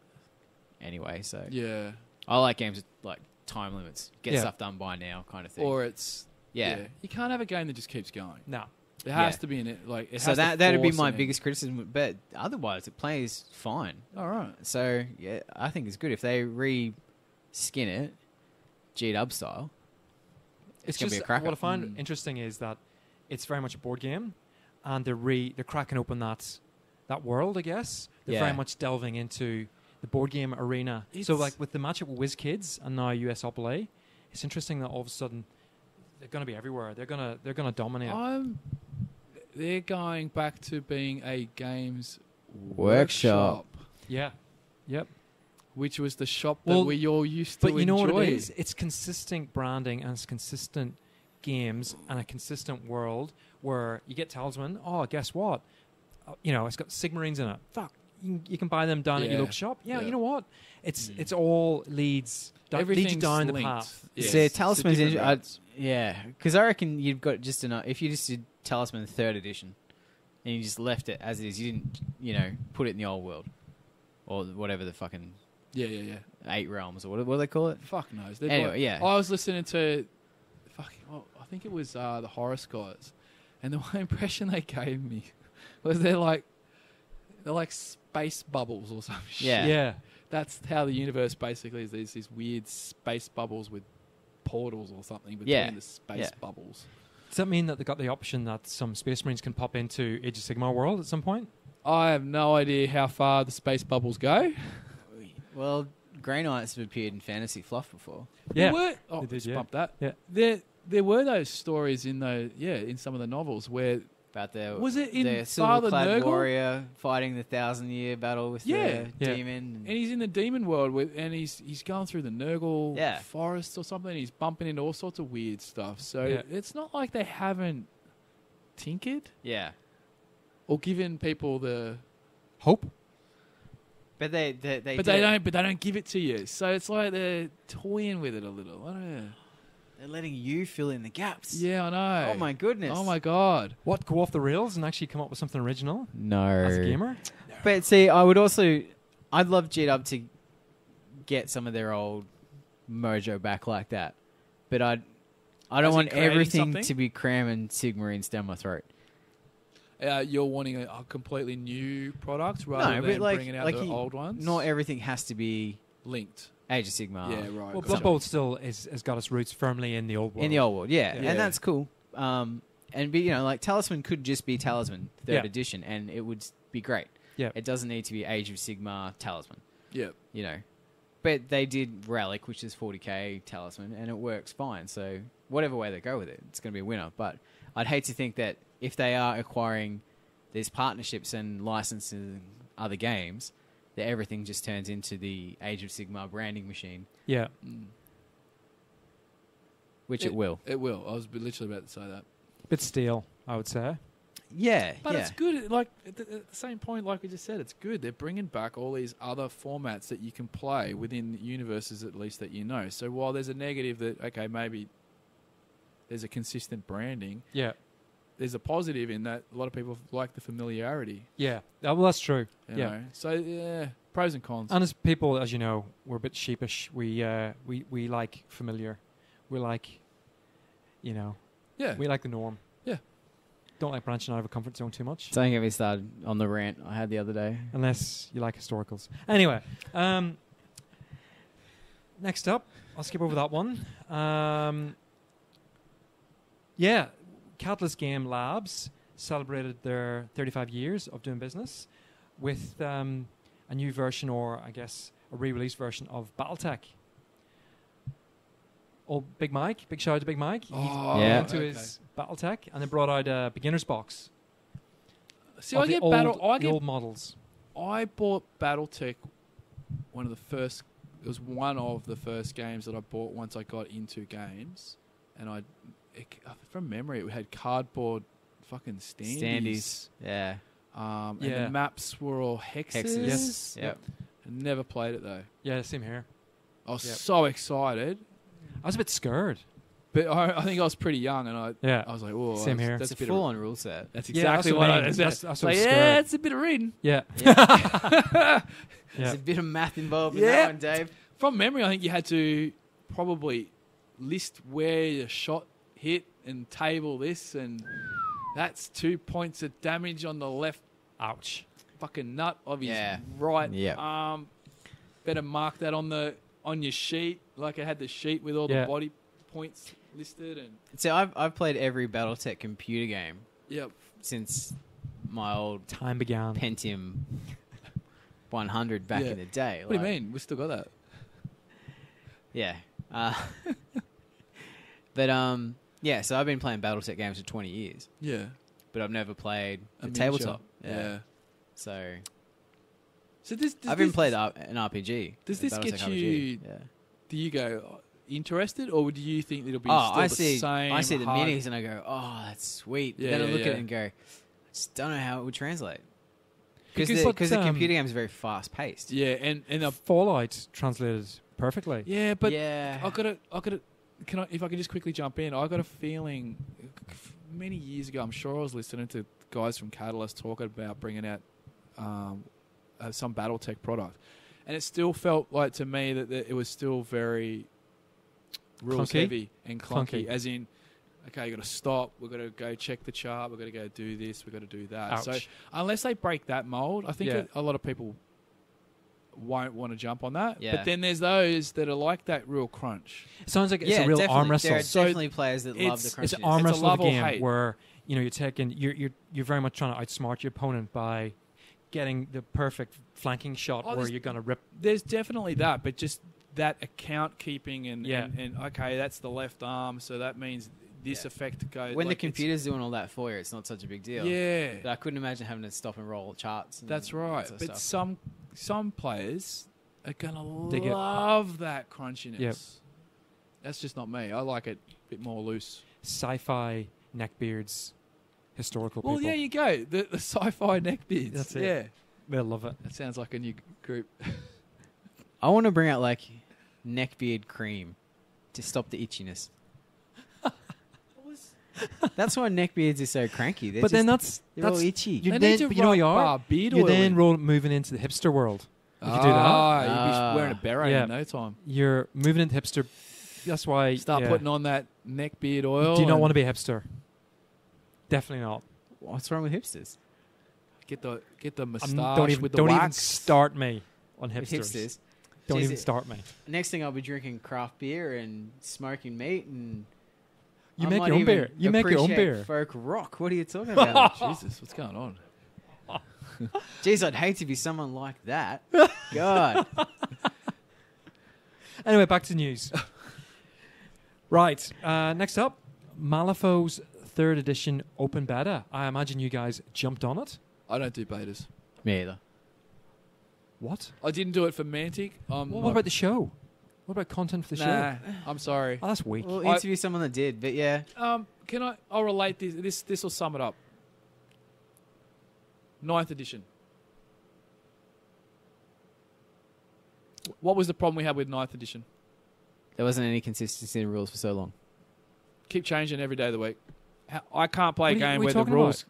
B: anyway. So
F: Yeah.
B: I like games with like time limits, get
C: Yeah.
B: stuff done by now, kind of thing.
F: Or it's
B: yeah.
F: You can't have a game that just keeps going.
C: No.
F: It has
B: Yeah.
F: to be in it. Like it
B: So
F: has to
B: that'd be
F: force
B: my
F: an end.
B: biggest criticism. But otherwise, it plays fine.
F: All right.
B: So yeah, I think it's good if they re-skin it, G-Dub style. It's gonna be a cracker.
C: What I find interesting is that it's very much a board game, and they're cracking open that world. I guess they're
B: Yeah.
C: very much delving into the board game arena. So
F: It's-
C: like with the matchup with WizKids and now US Opole, it's interesting that all of a sudden they're going to be everywhere. They're gonna dominate.
F: They're going back to being a games
B: Workshop.
C: Yeah. Yep.
F: which was the shop that
C: Well,
F: we all used to
C: But you know
F: enjoy.
C: what it is? It's consistent branding and it's consistent games and a consistent world where you get Talisman. Oh, guess what? It's got Sigmarines in it. Fuck, you can buy them down at your
F: Yeah.
C: local shop. Yeah,
F: Yeah.
C: you know what? It's all leads you
F: Everything's
C: down the
F: linked.
C: path.
F: Yes.
B: See,
F: It's
B: Talisman's
F: different routes.
B: yeah, because I reckon you've got just enough. If you just did Talisman 3rd edition, and you just left it as it is, you didn't, put it in the old world, or whatever the fucking
F: Yeah.
B: 8 realms, or what do they call it?
F: Fuck knows. They've
B: Anyway,
F: got-
B: yeah.
F: I was listening to, I think it was the Horus guys, and the one impression they gave me was they're like space bubbles or some shit.
B: Yeah.
C: Yeah.
F: That's how the universe basically is. There's these weird space bubbles with portals or something between
B: Yeah.
F: the space
B: Yeah.
F: bubbles.
C: Does that mean that they got the option that some Space Marines can pop into Age of Sigmar world at some point?
F: I have no idea how far the space bubbles go.
B: Well, Grey Knights have appeared in fantasy fluff before.
C: Yeah.
F: They
C: They did,
F: let's
C: yeah.
F: bump that.
C: Yeah.
F: There were those stories in some of the novels where
B: About their
F: Was it in
B: their
F: Father
B: silver-clad
F: Nurgle?
B: warrior fighting the 1,000-year battle with
F: Yeah.
B: the
C: Yeah.
B: demon.
F: and he's in the demon world and he's going through the Nurgle
B: Yeah.
F: forest or something. And he's bumping into all sorts of weird stuff. So
C: Yeah.
F: it's not like they haven't tinkered
B: Yeah,
F: or given people the.
C: Hope.
B: but they
F: But
B: did
F: they
B: it.
F: don't. But they don't give it to you. So it's like they're toying with it a little. I don't know.
B: They're letting you fill in the gaps.
F: Yeah, I know.
B: Oh my goodness.
F: Oh my god.
C: What, go off the rails and actually come up with something original
B: No.
C: as a gamer?
B: But see, I'd love G-Dub to get some of their old mojo back like that. But I don't
F: As in
B: want
F: creating
B: everything
F: something?
B: to be cramming Sigmarines down my throat.
F: You're wanting a completely new product rather
B: No,
F: than
B: but like,
F: bringing out
B: like
F: the
B: you-
F: old ones.
B: Not everything has to be
F: linked.
B: Age of Sigmar.
F: Yeah, right.
C: Well,
F: gotcha.
C: Blood Bowl still has got its roots firmly in the old world.
B: In the old world, yeah.
F: Yeah.
B: And that's cool. And be, like Talisman could just be Talisman 3rd
C: Yeah.
B: edition, and it would be great.
C: Yeah.
B: It doesn't need to be Age of Sigmar Talisman.
F: Yeah.
B: But they did Relic, which is 40k Talisman, and it works fine. So whatever way they go with it, it's going to be a winner. But I'd hate to think that if they are acquiring these partnerships and licensing other games, that everything just turns into the Age of Sigmar branding machine,
C: Yeah.
B: which it will.
F: It will. I was literally about to say that.
C: Bit stale, I would say.
B: Yeah,
F: But it's good. Like at the same point, like we just said, it's good. They're bringing back all these other formats that you can play within universes, at least that you know. So while there's a negative that maybe there's a consistent branding,
C: Yeah.
F: there's a positive in that a lot of people like the familiarity.
C: Yeah. Well, that's true.
F: You
C: Yeah.
F: know? So yeah, pros and cons.
C: And as people, as you know, we're a bit sheepish. We like familiar. We like,
F: yeah.
C: we like the norm.
F: Yeah.
C: Don't like branching out of a comfort zone too much.
B: Don't get me started on the rant I had the other day.
C: Unless you like historicals. Anyway, next up, I'll skip over that one. Catalyst Game Labs celebrated their 35 years of doing business with a new version, or I guess a re-release version of BattleTech. Big Mike, big shout out to Big Mike. He's
B: Yeah.
C: into his BattleTech, and they brought out a beginner's box.
F: See,
C: of
F: I
C: the
F: get
C: old, old models.
F: I bought BattleTech. It was one of the first games that I bought once I got into games, and from memory, it had cardboard fucking standees.
B: Yeah.
F: And the maps were all hexes.
B: Yes. Yep.
F: I never played it though.
C: Yeah, same here.
F: I was so excited,
C: I was a bit scared.
F: but I think I was pretty young, and I was like, "Oh,
C: Same here.
F: That's
B: It's a
F: bit
B: full-on rule set.
F: That's
C: Yeah,
F: exactly
C: that's
F: what
C: what I
F: I
C: mean.
F: was.
C: That's what I was
F: Like,
C: scared.
F: it's a bit of reading.
C: Yeah.
B: There's
C: Yeah.
B: a bit of math involved in
F: Yeah.
B: that one, Dave.
F: From memory, I think you had to probably list where your shot hit and table this, and that's 2 points of damage on the left
C: Ouch.
F: fucking nut of his
B: Yeah.
F: right
B: Yeah.
F: arm. Better mark that on your sheet, like it had the sheet with all
C: Yeah.
F: the body points listed. And
B: So I've played every BattleTech computer game
F: yep,
B: since my old
C: Time began.
B: Pentium 100 back
F: Yeah.
B: in the day.
F: what do you mean? We still got that.
B: Yeah. But so I've been playing BattleTech games for 20 years,
F: Yeah,
B: but I've never played
F: A
B: the
F: miniature.
B: tabletop.
F: Yeah.
B: So
F: So does
B: I've been played an RPG.
F: Does
B: a
F: this
B: BattleTech
F: get
B: RPG.
F: you-
B: Yeah.
F: Do you go interested, or do you think it'll be?
B: Oh,
F: still
B: I
F: the
B: see.
F: Same
B: I see the
F: hard-
B: minis and I go, "Oh, that's sweet."
F: Yeah,
B: then I
F: yeah,
B: look at
F: yeah.
B: it and go, "I just don't know how it would translate."
C: Because
B: Because the computer game is very fast paced.
F: Yeah, and
C: Fallout translated perfectly.
F: yeah, but
B: yeah,
F: I got to. If I could just quickly jump in, I got a feeling many years ago. I'm sure I was listening to guys from Catalyst talking about bringing out some BattleTech product, and it still felt like to me that it was still very rules
C: Clunky?
F: heavy and clunky.
C: Clunky.
F: As in, okay, you got to stop. We've got to go check the chart. We've got to go do this. We've got to do that.
C: Ouch.
F: So unless they break that mold, I think
C: Yeah.
F: a lot of people won't want to jump on that.
B: Yeah.
F: But then there's those that are like that real crunch.
C: It sounds like it's
B: yeah,
C: a real
B: definitely.
C: arm wrestle.
B: There are
F: So
B: definitely players that love the
F: it's
B: crunchiness.
C: It's an arm
F: It's a
C: wrestle of a
F: love or
C: game
F: hate.
C: where you're taking you're very much trying to outsmart your opponent by getting the perfect flanking shot
F: Oh,
C: where
F: there's-
C: you're going to rip.
F: There's definitely that, but just that account keeping and
C: Yeah.
F: and okay, that's the left arm, so that means this
B: Yeah.
F: effect goes.
B: When
F: like,
B: the computer's doing all that for you, it's not such a big deal.
F: yeah,
B: But I couldn't imagine having to stop and roll charts. And
F: that's
B: that
F: right.
B: sort of
F: But
B: stuff.
F: some players are gonna
C: Dig it.
F: love that crunchiness.
C: Yep.
F: That's just not me. I like it a bit more loose.
C: Sci-fi neckbeards, historical
F: Well,
C: people.
F: there you go. The sci-fi neckbeards.
C: That's it.
F: Yeah,
C: They'll love it.
F: that sounds like a new group.
B: I want to bring out like neckbeard cream to stop the itchiness. That's why neckbeards are so cranky. They're
C: But then
B: they're all
C: that's
B: itchy.
C: you
F: They
C: then,
F: need to
C: but you know what you
F: rub,
C: are.
F: beard
C: You're
F: oil
C: then
F: in.
C: moving into the hipster world. If you do that,
F: You'll be wearing a beret
C: Yeah.
F: in no time.
C: you're moving into hipster. That's why
F: Start
C: yeah.
F: putting on that neck beard oil.
C: Do you not
F: and
C: want to be a hipster? Definitely not.
B: What's wrong with hipsters?
F: get the moustache
C: Don't even
F: with the
C: don't even
F: wax?
C: start me on
B: With
C: hipsters.
B: hipsters.
C: Don't
B: Jeez,
C: even start me.
B: Next thing I'll be drinking craft beer and smoking meat and
C: You
B: I
C: make
B: might
C: your own
B: even
C: beer. You make your own
B: appreciate
C: beer.
B: folk rock. What are you talking about?
F: Jesus, what's going on?
B: Jeez, I'd hate to be someone like that. God.
C: Anyway, back to news. Right. Next up, Malifaux's 3rd edition open beta. I imagine you guys jumped on it.
F: I don't do betas.
B: Me either.
C: What?
F: I didn't do it for Mantic.
C: What about the show? What about content for the
F: Nah,
C: show?
F: I'm sorry.
C: Oh, that's weak.
B: We'll interview someone that did, but yeah.
F: I'll relate this. This will sum it up. 9th edition. What was the problem we had with 9th edition?
B: There wasn't any consistency in the rules for so long.
F: Keep changing every day of the week. I can't play a
C: What are you
F: game where the
C: talking
F: rules...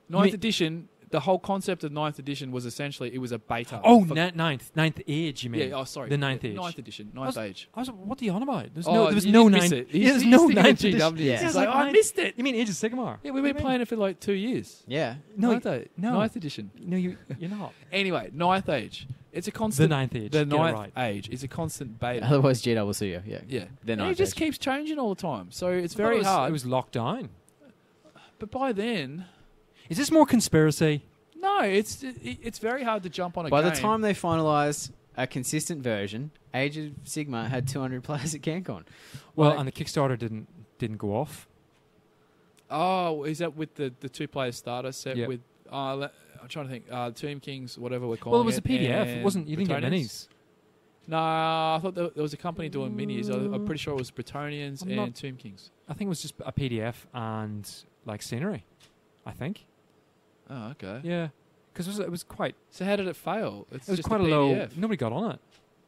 C: You
F: 9th
C: mean-
F: edition, the whole concept of 9th edition was essentially, it was a beta.
C: Oh,
F: For-
C: ninth age, you mean?
F: Yeah, sorry.
C: The 9th age.
F: 9th edition, 9th age.
C: I was, what are you on about? There
F: Oh,
C: was
F: you
C: no
F: didn't miss
C: 9th.
F: it.
C: Yeah, there's
F: He's
C: no
F: thinking of
C: 9th edition.
F: GW.
C: Yeah,
F: It's like, I
C: ninth-
F: missed it.
C: You mean Age of Sigmar?
F: Yeah, we've been playing it for like 2 years.
B: Yeah.
C: No,
F: 9th edition.
C: No, you're not.
F: Anyway, 9th age. It's a constant...
C: The 9th age.
F: The
C: Get it
F: 9th
C: right.
F: age is a constant beta.
B: Otherwise, GW will sue you. Yeah.
F: Yeah.
B: They're
F: And
B: not.
F: it just keeps changing all the time. So it's
C: I thought
F: very
C: it was,
F: hard.
C: It was locked down.
F: But by then...
C: Is this more conspiracy?
F: No, it's very hard to jump on a
B: By
F: game.
B: the time they finalise a consistent version, Age of Sigmar had 200 players at CanCon.
C: Well,
B: Like-
C: and the Kickstarter didn't go off.
F: Oh, is that with the 2-player starter set
C: Yep.
F: with... I'm trying to think. Team Kings, whatever we're calling
C: Well, it was a
F: it,
C: PDF. It
F: and
C: wasn't. You didn't get
F: Bretonnians.
C: minis.
F: No, I thought there was a company doing minis. I'm pretty sure it was Bretonnians
C: I'm
F: and
C: not-
F: Tomb Kings.
C: I think it was just a PDF and like scenery. I think.
F: Oh, okay.
C: Yeah, because it was quite.
F: So how did it fail? It's
C: It was
F: just
C: quite a low.
F: PDF.
C: Nobody got on it.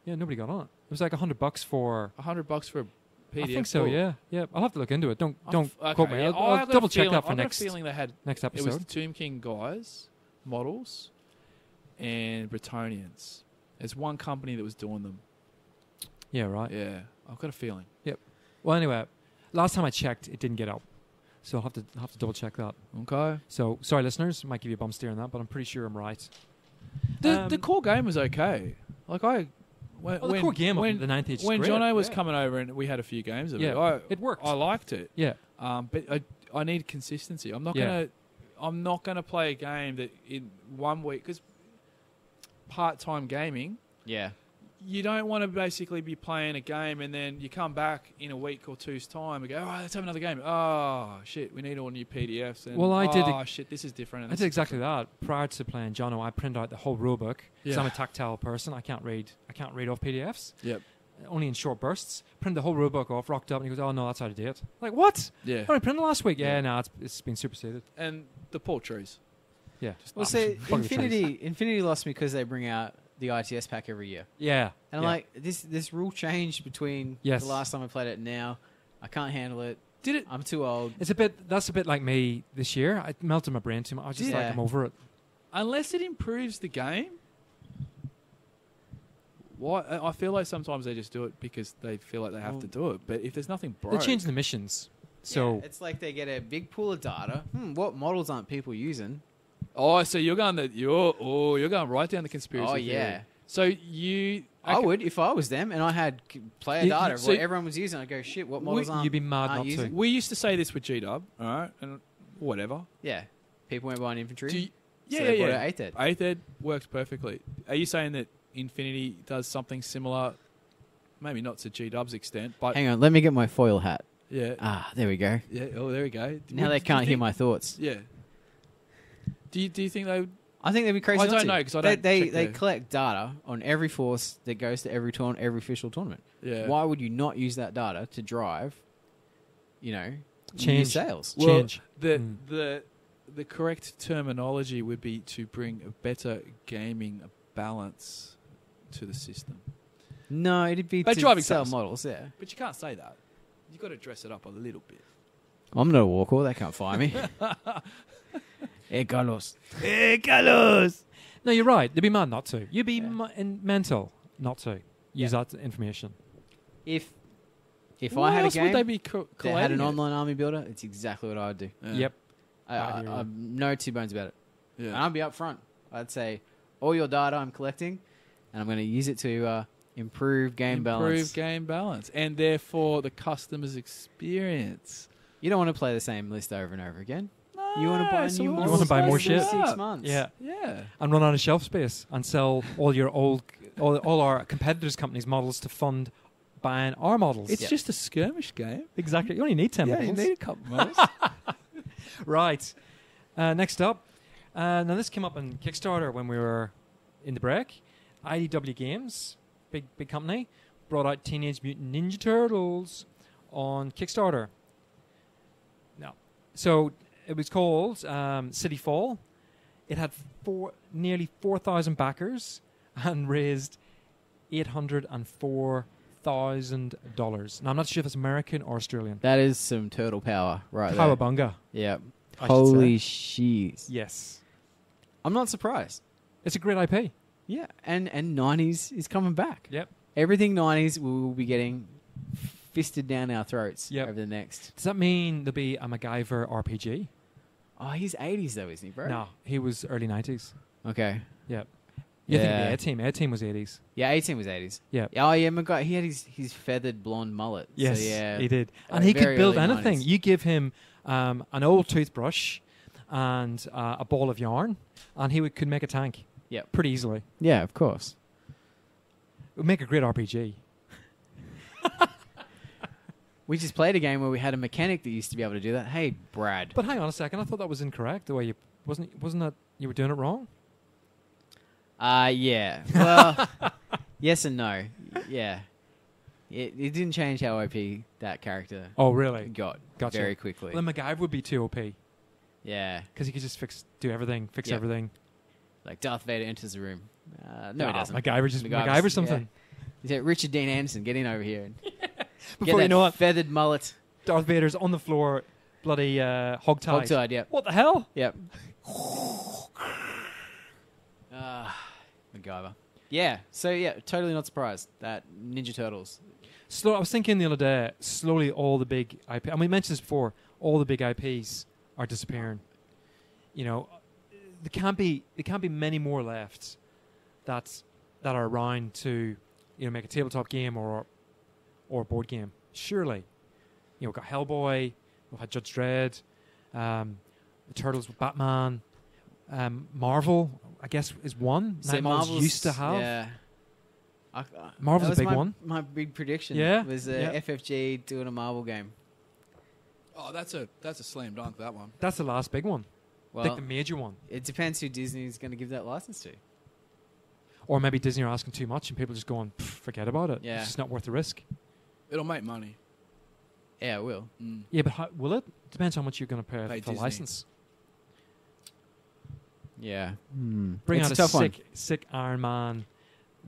C: Yeah, nobody got on it. It was like $100 for.
F: $100 for a PDF.
C: I think so.
F: book.
C: Yeah, yeah. I'll have to look into it. Don't
F: Okay,
C: quote me.
F: yeah,
C: I'll
F: I've got a
C: double check
F: feeling-
C: that for
F: I've got
C: next
F: a feeling they had...
C: next
F: It was
C: episode.
F: the Tomb King guys, models, and Bretonnians. There's one company that was doing them.
C: Yeah, right.
F: Yeah, I've got a feeling.
C: Well, anyway, last time I checked, it didn't get out, so I'll have to double check that.
F: Okay.
C: So sorry, listeners, might give you a bum steer on that, but I'm pretty sure I'm right.
F: The core game was okay. Like
C: the core game
F: when
C: of the 9th age.
F: when
C: is great.
F: Jono was
C: Yeah.
F: coming over and we had a few games of
C: Yeah,
F: it,
C: it worked.
F: I liked it.
C: Yeah.
F: But I need consistency. I'm not gonna play a game that in 1 week, because part-time gaming,
B: Yeah.
F: you don't want to basically be playing a game and then you come back in a week or two's time and go, all right, let's have another game. Oh, shit, we need all new PDFs. And,
C: Well, I did
F: Oh, shit, this is different. And
C: I
F: this
C: did
F: is
C: exactly that. Prior to playing Jono, I printed out the whole rulebook because
F: Yeah.
C: I'm a tactile person. I can't read off PDFs.
F: Yep.
C: Only in short bursts. Printed the whole rulebook off, rocked up, and he goes, "Oh no, that's out of date." Like what?
F: Yeah.
C: I only printed last week. Yeah,
F: Yeah.
C: no, it's been superseded.
F: And the poor trees.
C: Yeah.
B: Well, see,
C: Bug the trees.
B: Infinity lost me because they bring out the ITS pack every year.
C: Yeah.
B: And I'm
C: yeah.
B: like, this rule changed between
C: Yes.
B: the last time I played it and now. I can't handle it.
F: Did it?
B: I'm too old.
C: That's a bit like me this year. I melted my brain too much. I was just like,
B: Yeah.
C: I'm over it.
F: Unless it improves the game. Why? I feel like sometimes they just do it because they feel like they have to do it. But if there's nothing broke,
C: They changed the missions. So
B: Yeah, it's like they get a big pool of data. What models aren't people using?
F: Oh, so you're going right down the conspiracy.
B: Oh,
F: theory.
B: yeah.
F: So you,
B: I would if I was them and I had player
C: You-
B: data of
F: so-
B: what everyone was using. I'd go, shit, what models aren't
C: you'd be mad
B: aren't
C: not to.
B: using?
F: We used to say this with G-Dub, all right, and whatever.
B: Yeah. People weren't buying infantry.
F: Do you,
B: so
F: yeah,
B: they bought
F: yeah.
B: out 8th Ed.
F: 8th Ed works perfectly. Are you saying that Infinity does something similar? Maybe not to G-Dub's extent, but
B: Hang on, let me get my foil hat.
F: yeah,
B: Ah, there we go.
F: yeah. Oh, there we go.
B: Now they can't hear my thoughts.
F: Yeah. Do you think they would?
B: I think they'd be crazy.
F: I
B: not
F: don't
B: to.
F: know, 'cause I
B: They-
F: don't
B: They
F: check
B: they
F: the-
B: collect data on every force that goes to every every official tournament.
F: Yeah.
B: Why would you not use that data to drive? New
C: Change.
B: sales.
F: Well,
C: Change.
F: The correct terminology would be to bring a better gaming balance to the system.
B: No, it'd be
F: But
B: to
F: driving
B: sell
F: sales.
B: models. Yeah,
F: But you can't say that. You've got to dress it up a little bit.
B: I'm not a walker. They can't fire me. Hey, Carlos.
E: Hey, Carlos!
C: No, you're right. They'd be mad not to. You'd be mental not to use that information.
B: If
F: Why
B: I had a
F: else
B: game
F: would they be
B: that had
F: collating
B: an
F: it?
B: online army builder, it's exactly what I would do.
F: Yeah.
C: Yep.
B: I
C: hear you.
B: I'm no two bones about it. And
F: Yeah.
B: I'd be up front. I'd say, all your data I'm collecting, and I'm going to use it to Improve game balance.
F: And therefore the customer's experience.
B: You don't want to play the same list over and over again. You want to buy
F: so
B: new
F: you
B: models.
C: wanna buy more
B: every
C: shit.
B: 6 months.
C: Yeah.
F: Yeah.
C: And run out of shelf space and sell all your all our competitors' companies' models to fund buying our models.
F: It's just a skirmish game.
C: exactly. You only need 10
F: Yeah,
C: models.
F: you need a couple models.
C: Right. Next up. Now, this came up on Kickstarter when we were in the break. IDW Games, big company, brought out Teenage Mutant Ninja Turtles on Kickstarter. No. So it was called City Fall. It had nearly 4,000 backers and raised $804,000. Now, I'm not sure if it's American or Australian.
B: That is some turtle power right there.
C: Cowabunga.
B: Yeah.
C: I should
B: Holy shit.
C: Yes.
B: I'm not surprised.
C: It's a great IP.
B: Yeah. And 90s is coming back.
C: Yep.
B: Everything 90s we will be getting fisted down our throats
C: Yep.
B: over the next.
C: Does that mean there'll be a MacGyver RPG?
B: Oh, he's 80s though, isn't he, bro?
C: No, he was early 90s.
B: Okay.
C: Yep. You think
B: Yeah.
C: the Air Team? Air Team was 80s.
B: Yeah, 18 was 80s.
C: Yeah.
B: Oh, yeah, my guy, he had his feathered blonde mullet.
C: Yes,
B: so, yeah.
C: he did. And
B: Uh,
C: he could
B: very
C: build
B: early
C: anything.
B: 90s.
C: You give him an old toothbrush and a ball of yarn, and he could make a tank.
B: Yep.
C: Pretty easily.
B: Yeah, of course.
C: It would make a great RPG.
B: We just played a game where we had a mechanic that used to be able to do that. Hey, Brad.
C: But hang on a second. I thought that was incorrect. The way you wasn't that you were doing it wrong?
B: Yeah. Well, yes and no. Yeah. It didn't change how OP that character
C: Oh, really?
B: got
C: Gotcha.
B: very quickly.
C: Well, then MacGyver would be too OP
B: Yeah.
C: because he could just do everything, fix
B: Yep.
C: everything.
B: Like Darth Vader enters the room. No, he doesn't.
C: MacGyver just
B: MacGyver's-
C: MacGyver something.
B: yeah. He said, Richard Dean Anderson, get in over here. And
C: Before
B: get
C: you
B: that
C: know it,
B: feathered mullet.
C: Darth Vader's on the floor, bloody hogtied.
B: Hogtied, yep.
C: What the hell?
B: Yep. MacGyver. Yeah. So, yeah, totally not surprised that Ninja Turtles.
C: I was thinking the other day, slowly all the big IP, and we mentioned this before, all the big IPs are disappearing. You know, there can't be many more left that are around to, make a tabletop game or a board game. Surely. We've got Hellboy, we've had Judge Dredd, the Turtles with Batman, Marvel, I guess, is one.
B: So
C: Nightmares
B: Marvel's
C: used to have.
B: Yeah.
C: Marvel's
B: that
C: a
B: was
C: big one.
B: My big prediction
C: Yeah,
B: was
C: yeah.
B: FFG doing a Marvel game.
F: Oh, that's a slam dunk, that one.
C: That's the last big one. I
B: Well,
C: think the major one.
B: it depends who Disney's going to give that license to.
C: Or maybe Disney are asking too much and people just going, forget about it.
B: Yeah.
C: It's just not worth the risk.
F: It'll make money.
B: Yeah, it will.
F: Mm.
C: Yeah, but will it? Depends how much you're going to pay
F: Pay
C: for the
F: Disney.
C: license.
B: Yeah.
C: Bring
B: It's
C: out
B: a tough one.
C: sick Iron Man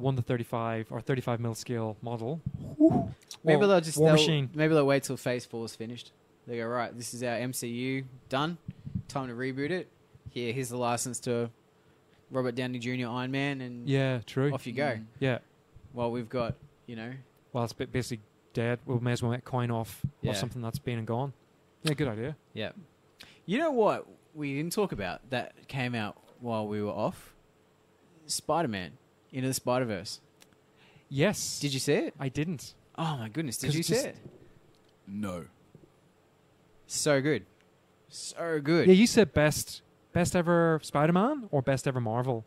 C: 1:35 or 35 mil scale model.
B: Maybe
C: War-
B: they'll just
C: War
B: they'll-
C: Machine.
B: maybe they'll wait till Phase 4 is finished. They go, right, this is our MCU done. Time to reboot it. Here's the license to Robert Downey Jr. Iron Man, and
C: Yeah, true.
B: off you go.
F: Mm.
C: Yeah.
B: Well, we've got
C: Well, it's basically dead. We may as well make coin off
B: Yeah.
C: something that's been and gone. Yeah, good idea.
B: yeah. You know what we didn't talk about that came out while we were off? Spider-Man Into the Spider-Verse.
C: Yes.
B: Did you see it?
C: I didn't.
B: Oh my goodness! Did
C: 'Cause
B: you
C: it's
B: see
C: just-
B: it?
F: No.
B: So good, so good.
C: Yeah, you said best ever Spider-Man or best ever Marvel?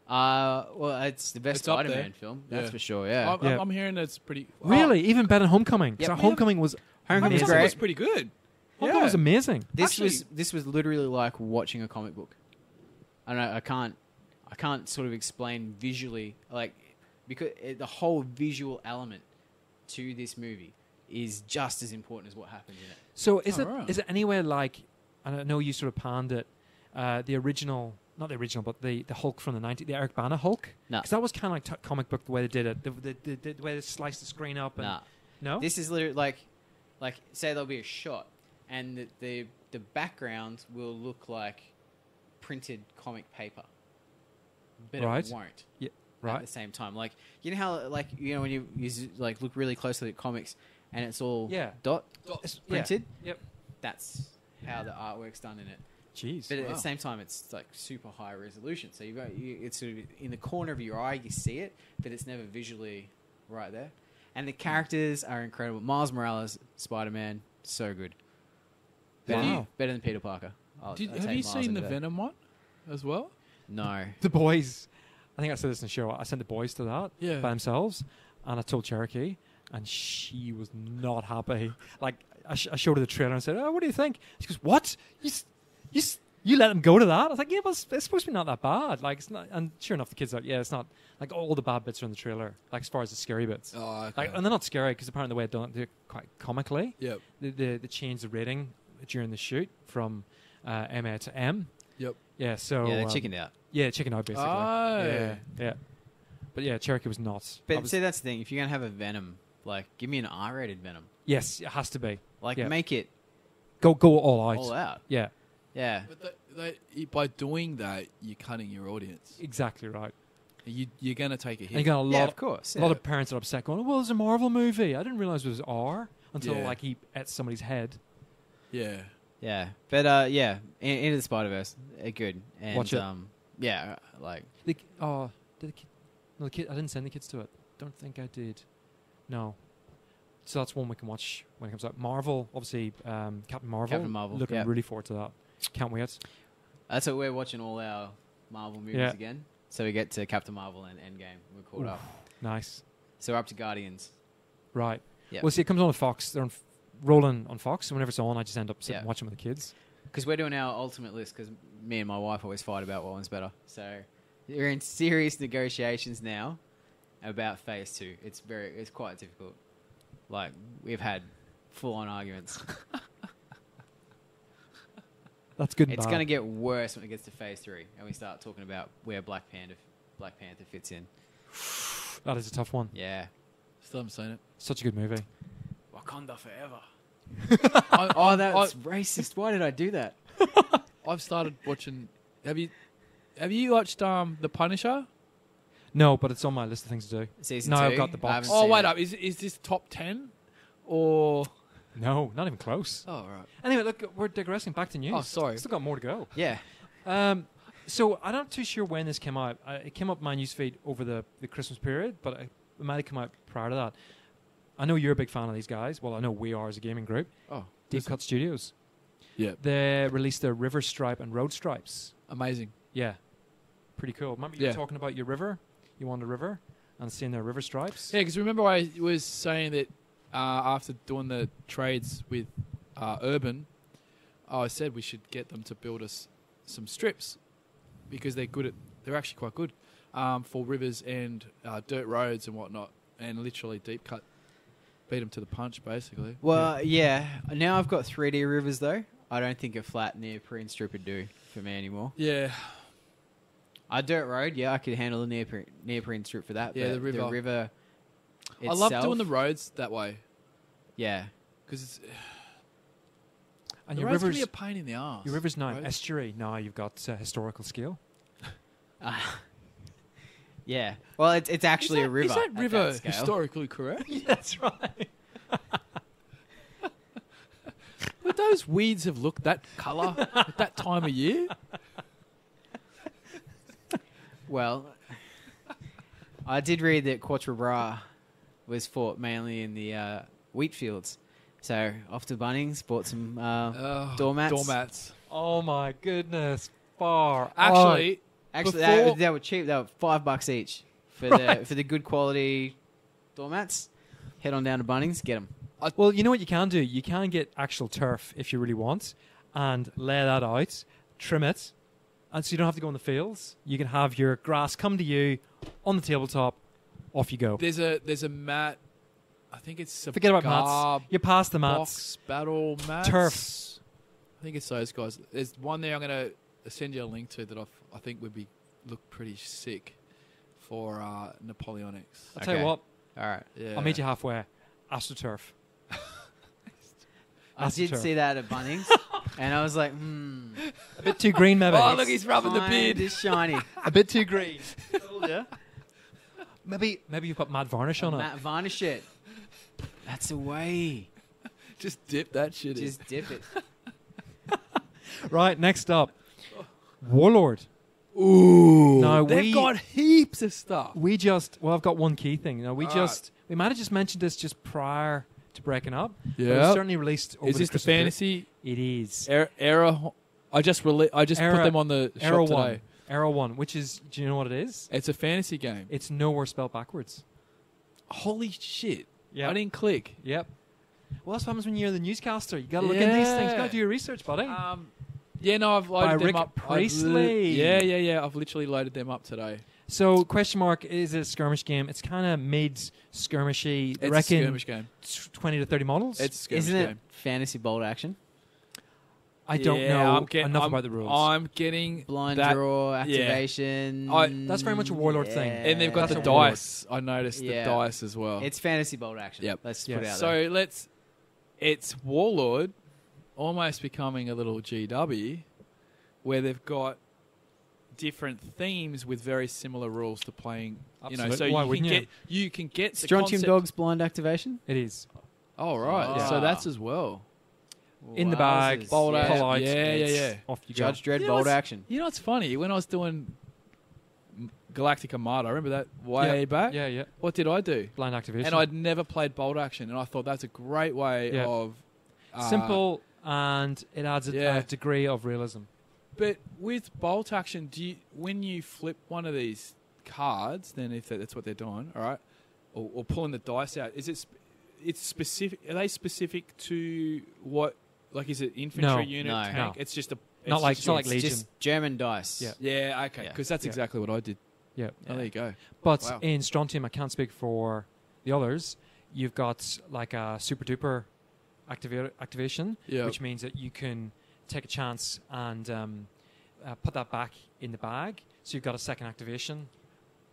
B: Well, it's the best
F: It's up
B: Spider-Man
F: there.
B: film, that's
F: Yeah.
B: for sure. Yeah,
C: Yeah.
F: I'm hearing that's pretty.
C: Really? Even better than Homecoming?
B: Yep.
C: So Homecoming was
B: Homecoming was
C: amazing.
B: great.
F: was pretty good.
C: Homecoming was amazing.
B: This was literally like watching a comic book. I don't know. I can't sort of explain visually, like, because the whole visual element to this movie is just as important as what happens in it.
C: So is
F: right.
C: it anywhere like? And I know you sort of panned it. The original, not the original, but the Hulk from the '90s, the Eric Bana Hulk.
B: No.
C: Because that was kind of like comic book the way they did it. The way they sliced the screen up. And
B: Nah,
C: No.
B: this is literally like say there'll be a shot, and the background will look like printed comic paper, but
C: Right.
B: it won't.
C: Yeah.
B: At
C: Right.
B: the same time, like how when you like look really closely at comics and it's all
C: Yeah.
B: it's printed.
C: Yeah. Yep.
B: That's how the artwork's done in it.
C: Jeez.
B: But at
F: Wow.
B: the same time, it's like super high resolution. So it's sort of in the corner of your eye, you see it, but it's never visually right there. And the characters are incredible. Miles Morales, Spider-Man, so good. Better than Peter Parker.
F: Have you seen the Venom one as well?
B: No.
C: The boys, I think I said this in the show. I sent the boys to that
F: Yeah.
C: by themselves, and I told Cherokee, and she was not happy. Like I showed her the trailer and said, "Oh, what do you think?" She goes, "What? You let them go to that?" I was like, "Yeah, but it's supposed to be not that bad." Like it's not. And sure enough, the kids are. Yeah, it's not. Like all the bad bits are in the trailer. Like as far as the scary bits.
F: Oh, okay.
C: Like, and they're not scary because apparently the way they're quite comically.
F: Yep.
C: They changed the rating during the shoot from MA to M.
F: Yep.
C: Yeah. So
B: Yeah, they chickened out.
C: Yeah, chicken out basically.
F: Oh.
C: Yeah. But yeah, Cherokee was nuts.
B: But see, that's the thing. If you're going to have a Venom, like, give me an R-rated Venom.
C: Yes, it has to be.
B: Like,
C: Yeah.
B: make it
C: Go all out.
B: all out.
C: Yeah,
B: Yeah.
F: But by doing that, you're cutting your audience.
C: exactly right.
F: You're going to take a
C: And you
F: hit.
C: got a
B: Yeah,
C: lot,
B: of course.
C: a lot of parents are upset, going, "Well, it's a Marvel movie. I didn't realize it was R until
F: Yeah.
C: like he ate somebody's head."
F: Yeah.
B: Yeah. But, yeah, Into the Spider-Verse, good. And,
C: Watch it.
B: yeah, like,
C: Did the kid? No, the kid. I didn't send the kids to it. Don't think I did. No. So that's one we can watch when it comes out. Marvel, obviously, Captain Marvel.
B: Captain Marvel,
C: Looking
B: yeah.
C: really forward to that. Can't wait.
B: that's what we're watching all our Marvel movies
C: Yeah.
B: again. So we get to Captain Marvel and Endgame. We're caught up.
C: Nice.
B: So we're up to Guardians.
C: Right.
B: Yeah.
C: Well, see, it comes on Fox. They're rolling on Fox. So whenever it's on, I just end up sitting
B: Yeah.
C: watching with the kids.
B: Because we're doing our ultimate list because me and my wife always fight about what one's better. So we're in serious negotiations now about Phase 2. It's quite difficult. Like, we've had full-on arguments.
C: That's good.
B: It's going to get worse when it gets to Phase 3 and we start talking about where Black Panther fits in.
C: That is a tough one.
B: Yeah.
F: Still haven't seen it.
C: Such a good movie.
B: Wakanda forever.
F: I,
B: That's racist. Why did I do that?
F: I've started watching. Have you watched The Punisher?
C: No, but it's on my list of things to do.
B: Season
C: No,
B: 2?
C: I've got the box.
B: I haven't
F: Oh,
B: seen
F: wait
B: it.
F: up. Is this top 10? Or.
C: No, not even close.
F: Oh, right.
C: Anyway, look, we're digressing. Back to news.
F: Oh, sorry.
C: Still got more to go.
B: Yeah.
C: So I'm not too sure when this came out. It came up my newsfeed over the Christmas period, but it might have come out prior to that. I know you're a big fan of these guys. Well, I know we are as a gaming group.
F: Oh.
C: Deep Cut Studios.
F: Yeah.
C: They released their River Stripe and Road Stripes.
F: Amazing.
C: Yeah. Pretty cool. Remember you
F: Yeah.
C: were talking about your river? You wanted a river? And seeing their River Stripes?
F: Yeah, because remember I was saying that after doing the trades with Urban, I said we should get them to build us some strips because they're actually quite good for rivers and dirt roads and whatnot, and literally Deep Cut beat them to the punch basically.
B: Well, yeah. Now I've got 3D rivers, though. I don't think a flat neoprene strip would do for me anymore.
F: Yeah.
B: A dirt road, yeah, I could handle the neoprene strip for that.
F: Yeah,
B: but
F: the river. I
B: itself,
F: love doing the roads that way
B: Yeah.
F: because
C: And
F: the
C: your
F: roads can
C: river's,
F: be a pain in the arse.
C: your river's now
F: roads.
C: estuary. Now you've got historical scale.
B: Yeah. Well, it's actually a river.
F: Is that
B: at
F: river
B: scale.
F: historically correct?
C: That's right.
F: Would those weeds have looked that colour at that time of year?
B: Well, I did read that Quatre Bras was fought mainly in the wheat fields. So off to Bunnings, bought some doormats.
F: Doormats.
C: Oh my goodness. Far.
F: Actually,
B: Actually,
F: before-
B: they were cheap. They were $5 each for the good quality doormats. Head on down to Bunnings, get them.
C: Well, you know what you can do? You can get actual turf if you really want and lay that out, trim it, and so you don't have to go in the fields. You can have your grass come to you on the tabletop. Off you go.
F: there's a mat. I think it's a
C: Forget about
F: Gar
C: mats. You're past the mats.
F: box battle mats.
C: Turf.
F: I think it's those guys. There's one there I'm going to send you a link to that I think would look pretty sick for Napoleonics.
C: I'll tell you
B: Okay.
C: what.
B: All right.
F: Yeah.
C: I'll meet you halfway. AstroTurf.
B: I did
C: AstroTurf.
B: see that at Bunnings, and I was like,
C: A bit too green, maybe.
F: Oh, look, he's rubbing the beard.
B: It's shiny.
C: A bit too green. Yeah. Maybe you've got matte varnish on it.
B: Matte varnish it. That's the way.
F: Just dip that shit
B: Just dip it.
C: Right, next up. Warlord.
F: in. Ooh.
C: Now, No,
F: they've got heaps of stuff.
C: I've got one key thing. We might have just mentioned this just prior to breaking up. But it was certainly released over
F: Is this the
C: Christmas period.
F: fantasy?
C: It is.
F: Era. I just put them on the shop today.
C: Era 1, which is, do you know what it is?
F: It's a fantasy game.
C: It's nowhere spelled backwards.
F: Holy shit.
C: Yep.
F: I didn't click.
C: Yep. Well, that's what happens when you're the newscaster. You got to look in these things. You got to do your research, buddy.
F: I've loaded them
C: Rick
F: up.
C: Priestley.
F: I've literally loaded them up today.
C: So, question mark, is it a skirmish game? It's kind of mid-skirmishy.
F: It's a skirmish game.
C: 20 to 30 models?
F: It's a skirmish
B: Isn't it
F: game.
B: fantasy bolt action?
C: I don't know enough about the rules.
F: I'm getting
B: Blind
F: that,
B: draw, activation.
C: That's very much a Warlord thing.
F: And they've got
C: That's
F: the
C: a Warlord.
F: dice. I noticed the
B: Yeah.
F: dice as well.
B: It's fantasy bolt action.
F: Yep.
B: Let's
C: Yeah.
B: put it out there.
F: So it's Warlord almost becoming a little GW where they've got different themes with very similar rules to playing.
C: Absolutely.
F: So
C: Why
F: you
C: wouldn't
F: can get the
B: Strontium
F: concept.
B: Dogs blind activation?
C: It is.
F: Oh right,
B: Ah.
F: so that's as well.
C: In the bag,
B: Wowzers.
F: Bolt
C: pull
F: action.
C: out,
F: Yeah.
C: Off you
B: Judge
C: go.
B: Dredd
F: You know
B: bolt
F: what's-
B: action.
F: You know what's funny? When I was doing Galactic Armada, I remember that way back.
C: Yeah.
F: What did I do?
C: Blind activation.
F: And I'd never played bolt action, and I thought that's a great way
C: Yeah.
F: of
C: Simple, and it adds a degree of realism.
F: But with bolt action, when you flip one of these cards, then if that's what they're doing, all right, or pulling the dice out, it's specific? Are they specific to what? Like, is it infantry
C: No.
F: unit,
B: No.
F: tank?
C: No.
F: It's just a.
C: It's not like
B: It's
C: Legion.
B: just German dice.
C: Yeah.
F: Yeah, okay,
C: Yeah.
F: because that's
C: Yeah.
F: exactly what I did.
C: Yeah.
F: Oh, there you go.
C: But
F: Wow.
C: in Strontium, I can't speak for the others. You've got like a super duper activation,
F: Yeah.
C: which means that you can take a chance and put that back in the bag. So you've got a second activation,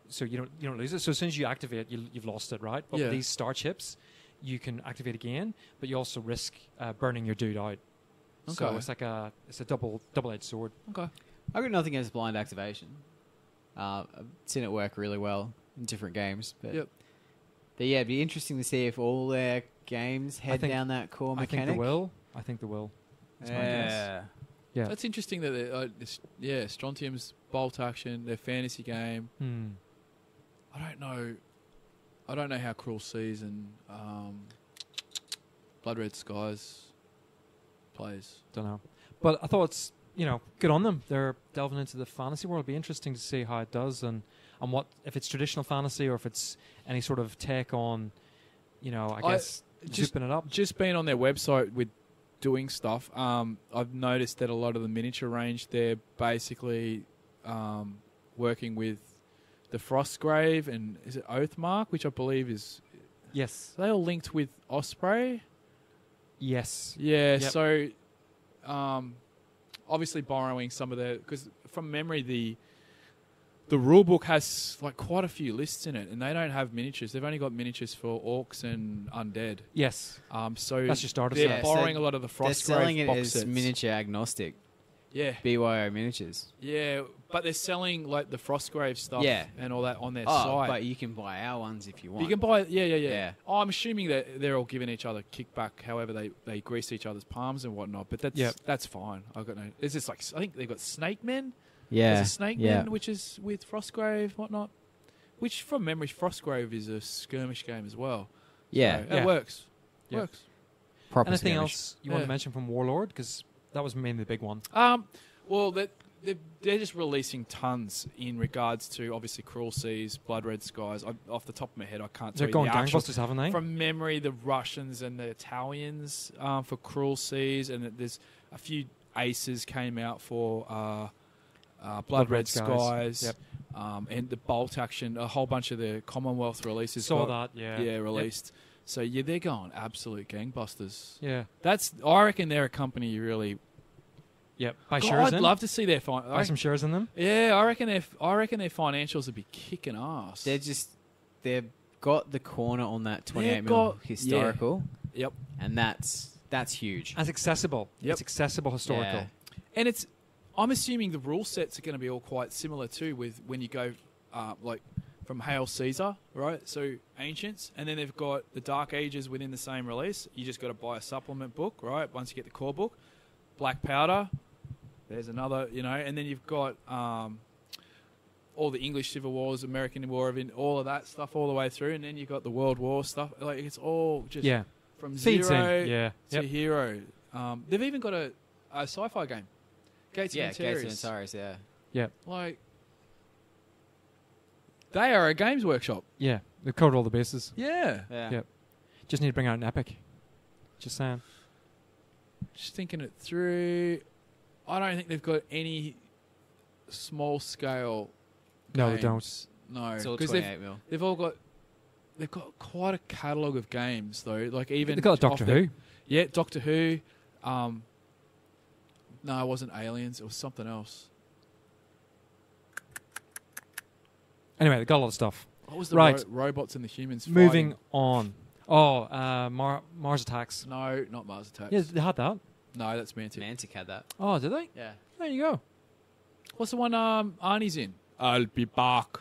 C: so you don't lose it. So as soon as you activate, you've lost it, right? But
F: Yeah.
C: with these star chips, you can activate again, but you also risk burning your dude out. So
F: Okay.
C: it's like it's a double-edged sword.
F: Okay.
B: I've got nothing against blind activation. I've seen it work really well in different games. But
F: Yep.
B: it'd be interesting to see if all their games head
C: think-
B: down that core
C: I think
B: mechanic.
C: they will. That's my guess.
B: Yeah.
C: Yeah.
F: That's interesting that Strontium's bolt action, their fantasy game. I don't know how Cruel Seas and Blood Red Skies plays.
C: Don't know. But I thought it's, good on them. They're delving into the fantasy world. It'll be interesting to see how it does and what, if it's traditional fantasy or if it's any sort of take on, I guess, zipping it up.
F: Just being on their website with doing stuff, I've noticed that a lot of the miniature range, they're basically working with the Frostgrave and is it Oathmark, which I believe is...
C: Yes.
F: Are they all linked with Osprey?
C: Yes.
F: Yeah,
C: Yep.
F: so obviously borrowing some of the... Because from memory, the rule book has like quite a few lists in it, and they don't have miniatures. They've only got miniatures for orcs and undead.
C: Yes.
F: So
C: That's your starter
F: they're
C: set.
F: borrowing a lot of the
B: They're selling
F: Frostgrave
B: it
F: box
B: as
F: sets.
B: miniature agnostic.
F: Yeah,
B: BYO miniatures.
F: yeah, but they're selling like the Frostgrave stuff
B: Yeah.
F: and all that on their
B: Oh,
F: site.
B: but you can buy our ones if you want.
F: You can buy, yeah.
B: Yeah.
F: Oh, I'm assuming that they're all giving each other kickback, however they grease each other's palms and whatnot. But that's fine. I've got no. There's just like I think they've got Snake Men.
B: Yeah.
F: There's a Snake
B: yeah.
F: Men, which is with Frostgrave, whatnot. Which, from memory, Frostgrave is a skirmish game as well.
B: Yeah.
F: So it works.
C: Yeah.
F: Works.
B: Proper
C: Anything
B: skirmish.
C: else you want to mention from Warlord? Because that was mainly the big one.
F: Well, they're just releasing tons in regards to obviously Cruel Seas, Blood Red Skies. Off the top of my head, I can't tell
C: They're
F: you
C: going
F: the actual.
C: gangbusters, haven't they?
F: From memory, the Russians and the Italians for Cruel Seas, and there's a few aces came out for Blood Red Skies.
C: Yep.
F: And the bolt action, a whole bunch of the Commonwealth releases.
C: Saw that, yeah.
F: Yeah, released. So yeah, they're going absolute gangbusters.
C: Yeah.
F: I reckon they're a company you really.
C: Yep. Buy
F: God,
C: shares
F: I'd
C: in.
F: love to see their
C: Buy some shares in them.
F: Yeah, I reckon their financials would be kicking ass.
B: They've got the corner on that 28
F: They've
B: mil
F: got-
B: historical.
F: Yep.
B: And that's huge.
C: And it's accessible.
F: Yep.
C: It's accessible historical.
B: Yeah.
F: And I'm assuming the rule sets are going to be all quite similar too. With when you go like from Hail Caesar, right? So ancients, and then they've got the Dark Ages within the same release. You just got to buy a supplement book, right? Once you get the core book, Black Powder. There's another, and then you've got all all the English Civil Wars, American War of all of that stuff all the way through, and then you got the World War stuff. Like it's all just from
C: Feeds
F: zero
C: in. Yeah.
F: to hero. They've even got a sci-fi game, Gates
B: Yeah,
F: of
B: Gates
F: Antares.
B: of Antares, yeah.
C: Yeah.
F: Like they are a games workshop.
C: Yeah. They've covered all the bases.
F: Yeah.
C: Yep. Just need to bring out an epic. Just saying.
F: Just thinking it through. I don't think they've got any small scale.
C: No, they
F: games.
C: don't.
F: No,
B: It's all
F: because
B: 28 mil.
F: they've got quite a catalogue of games though. Like even
C: They've got Doctor Who.
F: Yeah, Doctor Who. No, it wasn't Aliens. It was something else.
C: Anyway, they got a lot of stuff.
F: What was the
C: Right.
F: robots and the humans?
C: Moving
F: fighting?
C: on. Oh, Mars Attacks.
F: No, not Mars Attacks.
C: Yeah, they had that.
F: No, that's Mantic.
B: Mantic had that.
C: Oh, did they?
B: Yeah.
C: There you go.
F: What's the one Arnie's in? I'll be back.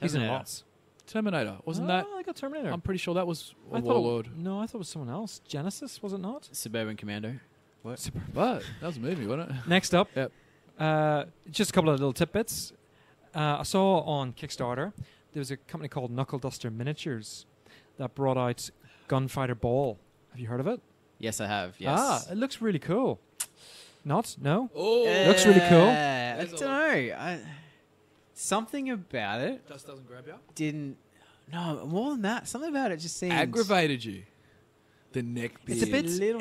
C: He's in
B: Terminator.
C: lots.
F: Terminator. Wasn't that?
C: They got Terminator.
F: I'm pretty sure that was a
C: I thought
F: Warlord.
C: no, I thought it was someone else. Genesis, was it not?
B: Suburban Commando.
F: What? That was a movie, wasn't it?
C: Next up,
F: Yep.
C: just a couple of little tidbits. I saw on Kickstarter there was a company called Knuckle Duster Miniatures that brought out Gunfighter Ball. Have you heard of it?
B: Yes, I have. Yes.
C: It looks really cool. Not? No?
F: Oh,
C: Looks really cool.
B: I don't know. Something about it
F: Dust doesn't grab you.
B: didn't. No, more than that. Something about it just seemed
F: Aggravated you. The neck beard.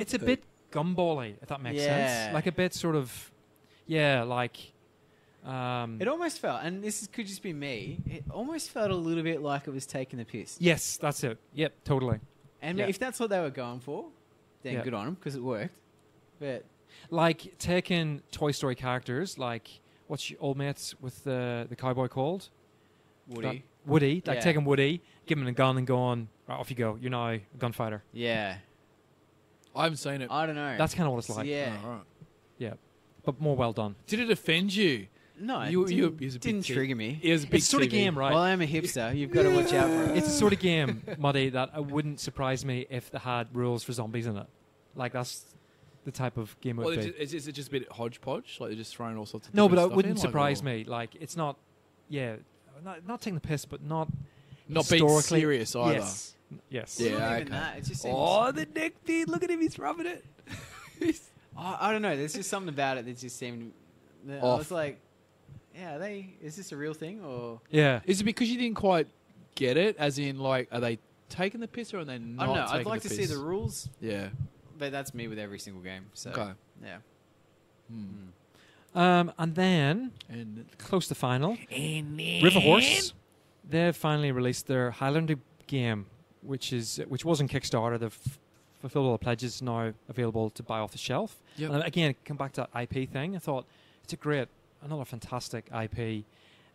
C: It's a bit gumball-y, if that makes
B: Yeah.
C: sense. Like a bit sort of, like.
B: It almost felt, and could just be me. It almost felt a little bit like it was taking the piss.
C: Yes, that's it. Yep, totally.
B: And
C: Yeah.
B: if that's what they were going for, then
C: Yeah.
B: good on them because it worked. But
C: Like taking Toy Story characters, like what's your old mates with the cowboy called?
B: Woody,
C: Woody. Like
B: Yeah.
C: taking Woody, giving him a gun and going, right, off you go. You're now a gunfighter.
B: yeah,
F: I haven't seen it.
B: I don't know.
C: That's kind of what it's
B: So,
C: like.
B: yeah,
F: Oh, right.
C: Yeah. But more well done.
F: Did it offend you?
B: no, it
F: You-
B: didn't,
F: he was a big
B: didn't
F: kid.
B: trigger me.
F: It was a big
C: It's sort of
F: TV.
C: game, right?
B: Well, I'm a hipster. You've got to watch out for it.
C: It's the sort of game, Muddi, that it wouldn't surprise me if they had rules for zombies in it. Like, that's the type of game it
F: Well,
C: would be.
F: is it just a bit hodgepodge? Like they're just throwing all sorts of
C: No, but
F: different
C: it
F: stuff
C: wouldn't
F: in, like,
C: surprise
F: or
C: me. Like, it's not, not taking the piss, but not
F: Not being
C: historically-
F: serious either.
C: Yes. Yes.
F: Yeah,
B: It's not even
F: okay.
B: that. It just seems,
F: Oh, the neck beard. Look at him. He's rubbing it.
B: I don't know. There's just something about it that just seemed. I
F: Off.
B: was like, yeah, is this a real thing or?
C: Yeah.
F: Is it because you didn't quite get it? As in, like, are they taking the piss or are they not
B: I don't know.
F: taking
B: I'd like
F: the
B: to
F: piss?
B: see the rules,
F: Yeah.
B: but that's me with every single game. So
F: Okay.
B: yeah.
C: And then,
F: And
C: close to final, River Horse. They've finally released their Highlander game, which was on Kickstarter. They've fulfilled all the pledges, now available to buy off the shelf.
F: Yep.
C: And again, come back to that IP thing. I thought it's another fantastic IP. It'd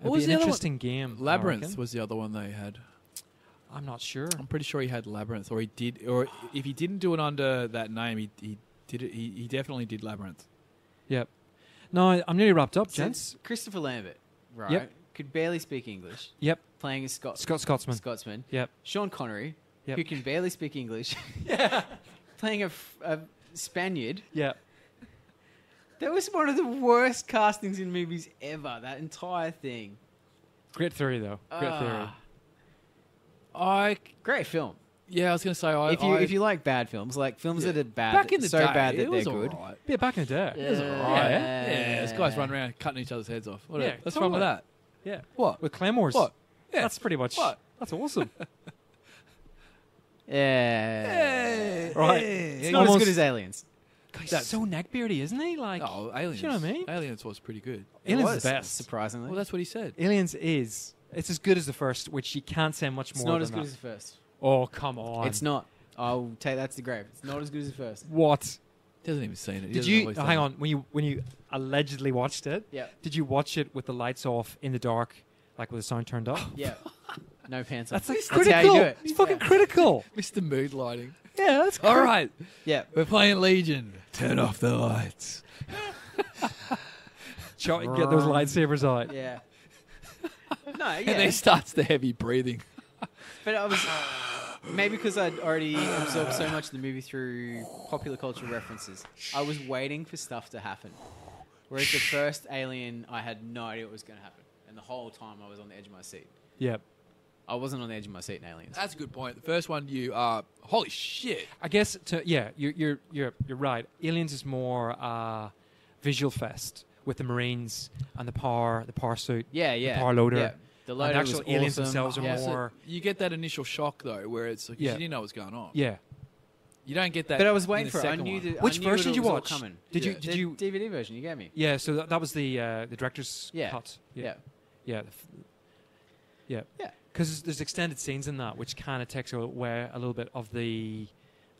F: What was
C: be
F: the
C: an
F: other one?
C: interesting game. I
F: Labyrinth
C: reckon.
F: was the other one they had.
C: I'm not sure.
F: I'm pretty sure he had Labyrinth, or he did, or if he didn't do it under that name, he did it. He definitely did Labyrinth.
C: Yep. No, I'm nearly wrapped up,
B: So
C: gents.
B: Christopher Lambert, right?
C: Yep.
B: Could barely speak English.
C: Yep.
B: Playing a
C: Scotsman. Yep.
B: Sean Connery,
C: Yep.
B: who can barely speak English. Playing a Spaniard.
C: Yep.
B: That was one of the worst castings in movies ever. That entire thing.
C: Great theory, though. Great theory.
B: Great film.
F: Yeah, I was going to say,
B: If you like bad films, like films that are bad,
F: back in the
B: so
F: day,
B: bad that
F: it was
B: they're good.
F: all right.
C: Yeah, back in the day.
F: It was all right.
C: Yeah.
F: Yeah, this guy's running around cutting each other's heads off.
C: Yeah,
F: What's wrong with
C: totally.
F: that?
C: Yeah.
F: What?
C: With claymores.
F: What? Yeah.
C: That's pretty much.
F: What?
C: That's awesome.
B: Yeah.
C: Right.
B: It's not as
C: Almost-
B: good as Aliens.
C: He's so neckbeardy, isn't he? Like,
F: Oh, Aliens.
C: you know what I mean?
F: Aliens was pretty good.
C: Aliens
B: It
C: is the
B: was,
C: best.
B: surprisingly.
F: Well, that's what he said.
C: Aliens is. It's as good as the first, which you can't say much
B: It's
C: more
B: not
C: than
B: as good
C: that.
B: as the first.
C: Oh, come on.
B: It's not. I'll take that to the grave. It's not as good as the first.
C: What?
F: He hasn't even seen it. He
C: Did
F: doesn't know
C: you
F: what he's
C: hang
F: done.
C: on? When you allegedly watched it,
B: Yeah.
C: did you watch it with the lights off in the dark, like with the sound turned up?
B: Yeah. No pants on.
C: That's like
B: That's
C: critical.
B: how you do it.
C: It's fucking critical.
F: Mr. Mood Lighting.
C: Yeah, that's
F: All right,
B: Yeah.
F: we're playing Legion. Turn off the lights.
C: Get those lightsabers out.
B: Yeah. No,
F: And
B: yeah.
F: then starts the heavy breathing.
B: But I was maybe because I'd already absorbed so much of the movie through popular cultural references. I was waiting for stuff to happen. Whereas the first Alien, I had no idea what was going to happen, and the whole time I was on the edge of my seat.
C: Yeah.
B: I wasn't on the edge of my seat in Aliens.
F: That's a good point. The first one, you are holy shit.
C: I guess you're right. Aliens is more visual fest with the Marines and the power suit.
B: Yeah.
C: The power loader.
B: Yeah. The
C: And
B: loader
C: the actual
B: was
C: aliens
B: awesome.
C: themselves are
B: Yeah.
C: more.
F: You get that initial shock though, where it's like you didn't know what's going on.
C: Yeah.
F: You don't get that.
B: But I was
F: in
B: waiting
F: the
B: for it. I
F: second
B: knew
F: one.
B: that.
C: Which
B: I knew
C: version
B: it
C: did you
B: was all
C: watch?
B: coming.
C: Did you?
B: The
C: Did you?
B: DVD version you gave me?
C: Yeah. So that was the director's
B: Yeah.
C: cut.
B: Yeah.
C: Yeah. Yeah.
B: Yeah.
C: Because there's extended scenes in that which kind of takes away a little bit of the,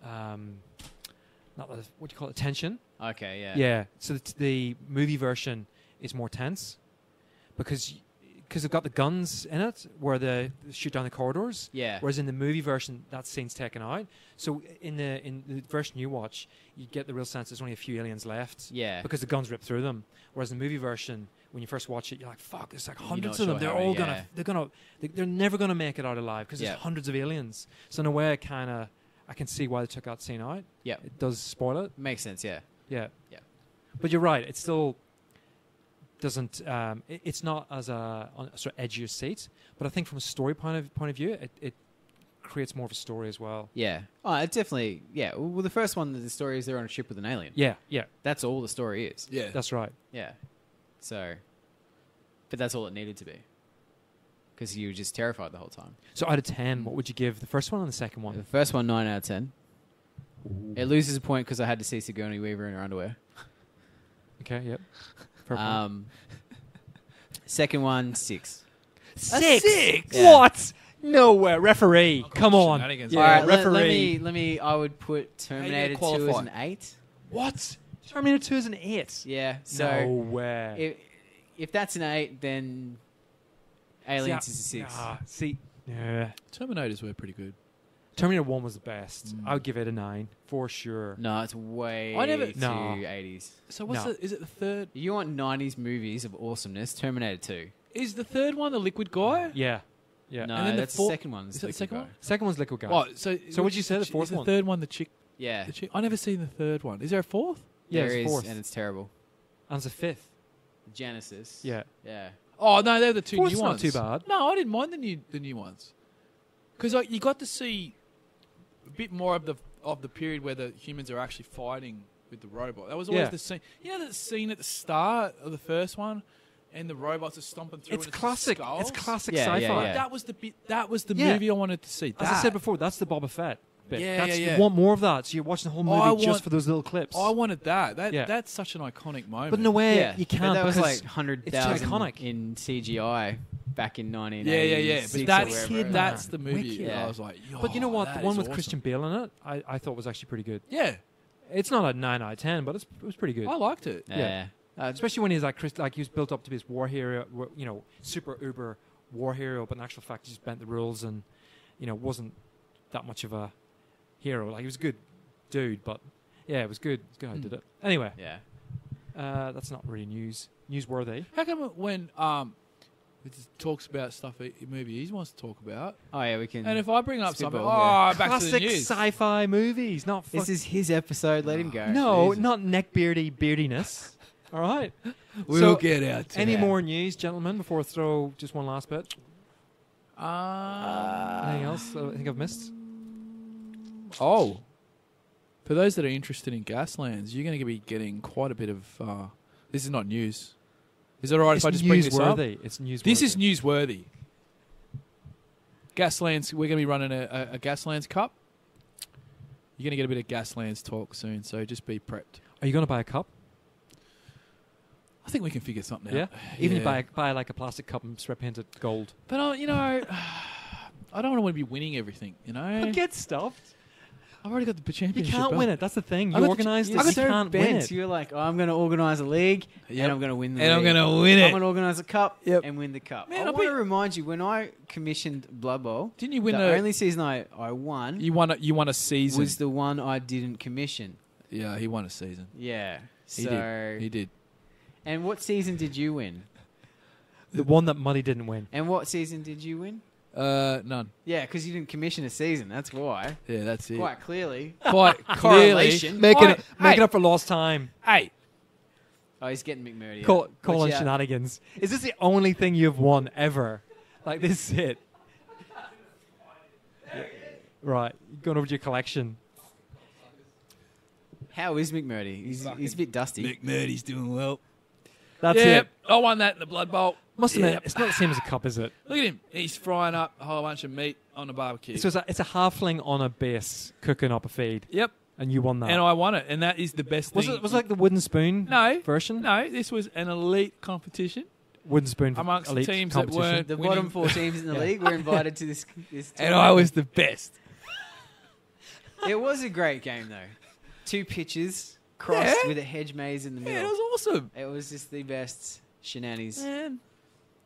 C: not the, what do you call it, tension.
B: Okay. Yeah.
C: Yeah. So the movie version is more tense because they've got the guns in it where they shoot down the corridors.
B: Yeah.
C: Whereas in the movie version, that scene's taken out. So in the version you watch, you get the real sense there's only a few aliens left.
B: Yeah.
C: Because the guns rip through them. Whereas in the movie version, when you first watch it, you're like, "Fuck! There's like
B: You're
C: hundreds
B: not
C: of them.
B: sure
C: They're
B: how
C: all
B: many,
C: they're never gonna make it out alive because
B: Yeah.
C: there's hundreds of aliens." So in a way, I can see why they took that scene out.
B: Yeah.
C: It does spoil it.
B: Makes sense. Yeah.
C: Yeah.
B: Yeah.
C: But you're right. It still doesn't. It's not as on a sort of edgier seat. But I think from a story point of view, it creates more of a story as well.
B: Yeah. Oh, it definitely. Yeah. Well, the first one, the story is they're on a ship with an alien.
C: Yeah. Yeah.
B: That's all the story is.
F: Yeah.
C: That's right.
B: Yeah. So, but that's all it needed to be. Because you were just terrified the whole time.
C: So out of 10, what would you give the first one and the second
B: The
C: one?
B: first one, 9 out of 10. It loses a point because I had to see Sigourney Weaver in her underwear.
C: Okay. Yep. Fair point.
B: Second one, 6.
C: Six?
B: Yeah.
C: What? No way. Referee. Come on.
F: Shenanigans.
C: Yeah,
B: All right,
C: referee.
B: let me. I would put Terminator 2 as
F: qualify?
B: an 8.
C: What? Terminator 2 is an 8.
B: Yeah. So
C: No way.
B: if that's an 8, then Aliens is a 6.
C: Yeah.
F: Terminators were pretty good.
C: Terminator 1 was the best. I would give it a 9 for sure.
B: No, it's way
F: I never-
B: too
C: No.
B: 80s.
F: So what's
C: No.
F: is it the third?
B: If you want 90s movies of awesomeness, Terminator 2.
F: Is the third one the liquid guy?
C: Yeah. Yeah.
B: No,
F: And then the
B: that's the
F: fourth-
B: second one.
F: is that the second one?
C: Second one's Liquid Guy.
F: Oh, so
C: what'd you say, the
F: is
C: fourth
F: the
C: one?
F: third one the chick?
B: Yeah.
F: The chick? I never seen the third one. Is there a fourth?
C: Yeah,
B: There
C: it's
B: is,
C: fourth.
B: and it's terrible.
C: And it's a fifth.
B: Genesis.
C: Yeah.
B: Yeah.
F: Oh no, they're the two
C: Fourth's
F: new
C: not
F: ones.
C: too bad.
F: No, I didn't mind the new ones because you got to see a bit more of the period where the humans are actually fighting with the robot. That was always
C: Yeah.
F: the scene. You know that scene at the start of the first one, and the robots are stomping through.
C: It's
F: and
C: classic.
F: Skulls?
C: It's classic
B: Yeah,
C: sci-fi.
B: yeah, yeah.
F: That was the bit. That was the
C: Yeah.
F: movie I wanted to see.
C: As I said before, that's the Boba Fett bit.
F: Yeah,
C: That's,
F: yeah.
C: You want more of that, so you're watching the whole movie just for those little clips.
F: I wanted that.
C: Yeah.
F: That's such an iconic moment.
C: but in a way,
B: Yeah.
C: you
B: But
C: can't
B: that was
C: because
B: like
C: it's
B: 100,000
C: too iconic.
B: in CGI back in 1980.
F: yeah. But that's the movie.
C: Wicked.
F: Yeah.
B: Yeah.
F: I was like,
C: But you know what?
F: that
C: The one
F: is
C: with
F: awesome.
C: Christian Bale in it, I thought was actually pretty good.
F: Yeah,
C: It's not a 9 out of 10, but it was pretty good.
F: I liked it.
B: Yeah.
C: Especially when he's like he was built up to be this war hero, super uber war hero, but in actual fact he just bent the rules and wasn't that much of a hero. Like he was a good dude, but yeah, it was good. It's good how he did it. Anyway,
B: Yeah.
C: that's not really newsworthy.
F: How come when it just talks about stuff movie he wants to talk about,
B: Oh, yeah, we can.
F: and if I bring up
B: Spitball,
F: something,
B: yeah.
F: back to the
C: Classic
F: news.
C: sci-fi movies, not
B: This is his episode. Let him go.
C: no,
B: Jesus.
C: not beardiness. All right.
F: We'll
C: So,
F: get out. To
C: Any
F: that.
C: more news, gentlemen, before I throw just one last bit? Anything else I think I've missed?
F: Oh, for those that are interested in Gaslands, you're going to be getting quite a bit of. This is not news. Is it all right
C: It's
F: if I just bring this up?
C: newsworthy. It's newsworthy.
F: This is newsworthy. Gaslands. We're going to be running a Gaslands Cup. You're going to get a bit of Gaslands talk soon, so just be prepped.
C: Are you going to buy a cup?
F: I think we can figure something
C: Yeah.
F: out.
C: Even if you buy like a plastic cup and spray paint it gold.
F: But I don't want to be winning everything.
C: Get stuffed.
F: I've already got the
C: You
F: championship.
C: can't
F: belt.
C: win it. That's the thing.
F: I
C: You
F: got
C: organise
F: the-
C: this.
F: I
C: You
F: got
C: can't win
B: Bent,
C: it.
B: you're like, I'm going to organise a league
F: Yep.
B: and I'm going to win the
F: And I'm
B: league.
F: going to win
B: I'm
F: it.
B: going to organise a cup
F: Yep.
B: and win the cup.
F: Man,
B: I
F: I'll
B: want to
F: be-
B: remind you, when I commissioned Blood Bowl,
F: Didn't you win
B: the
F: a?
B: only season I won
F: You won a season.
B: was the one I didn't commission.
F: Yeah, he won a season.
B: Yeah.
F: He
B: So,
F: did. He did.
B: And what season did you win?
C: The one that Muddi didn't win.
B: And what season did you win?
F: None.
B: Yeah, because you didn't commission a season. That's why.
F: Yeah, that's it.
B: Quite clearly.
F: Quite clearly.
B: Correlation.
C: Making
F: Hey.
C: up for lost time.
F: Hey,
B: Oh, he's getting McMurdy.
C: Call on
B: Watch out.
C: shenanigans. Is this the only thing you've won ever? Like, this is it? Right. Going over to your collection.
B: How is McMurdy? He's a bit dusty.
E: McMurdy's doing well.
C: That's
F: Yeah,
C: it.
F: I won that in the Blood Bowl.
C: Must admit,
F: Yep.
C: it's not the same as a cup, is it?
F: Look at him. He's frying up a whole bunch of meat on the barbecue.
C: So it's a halfling on a base cooking up a feed,
F: Yep.
C: and you won that.
F: And I won it, and that is the best
C: was
F: thing.
C: it like the wooden spoon
F: No.
C: version?
F: No, this was an elite competition
C: Wooden spoon
F: amongst
C: elite
F: teams that
C: competition.
F: weren't
B: The
F: winning.
B: bottom 4 teams in the league were invited to this
F: And I was the best.
B: It was a great game, though. 2 pitches crossed
F: Yeah.
B: with a hedge maze in the
F: Yeah,
B: middle.
F: it was awesome.
B: It was just the best shenanigans.
F: Man,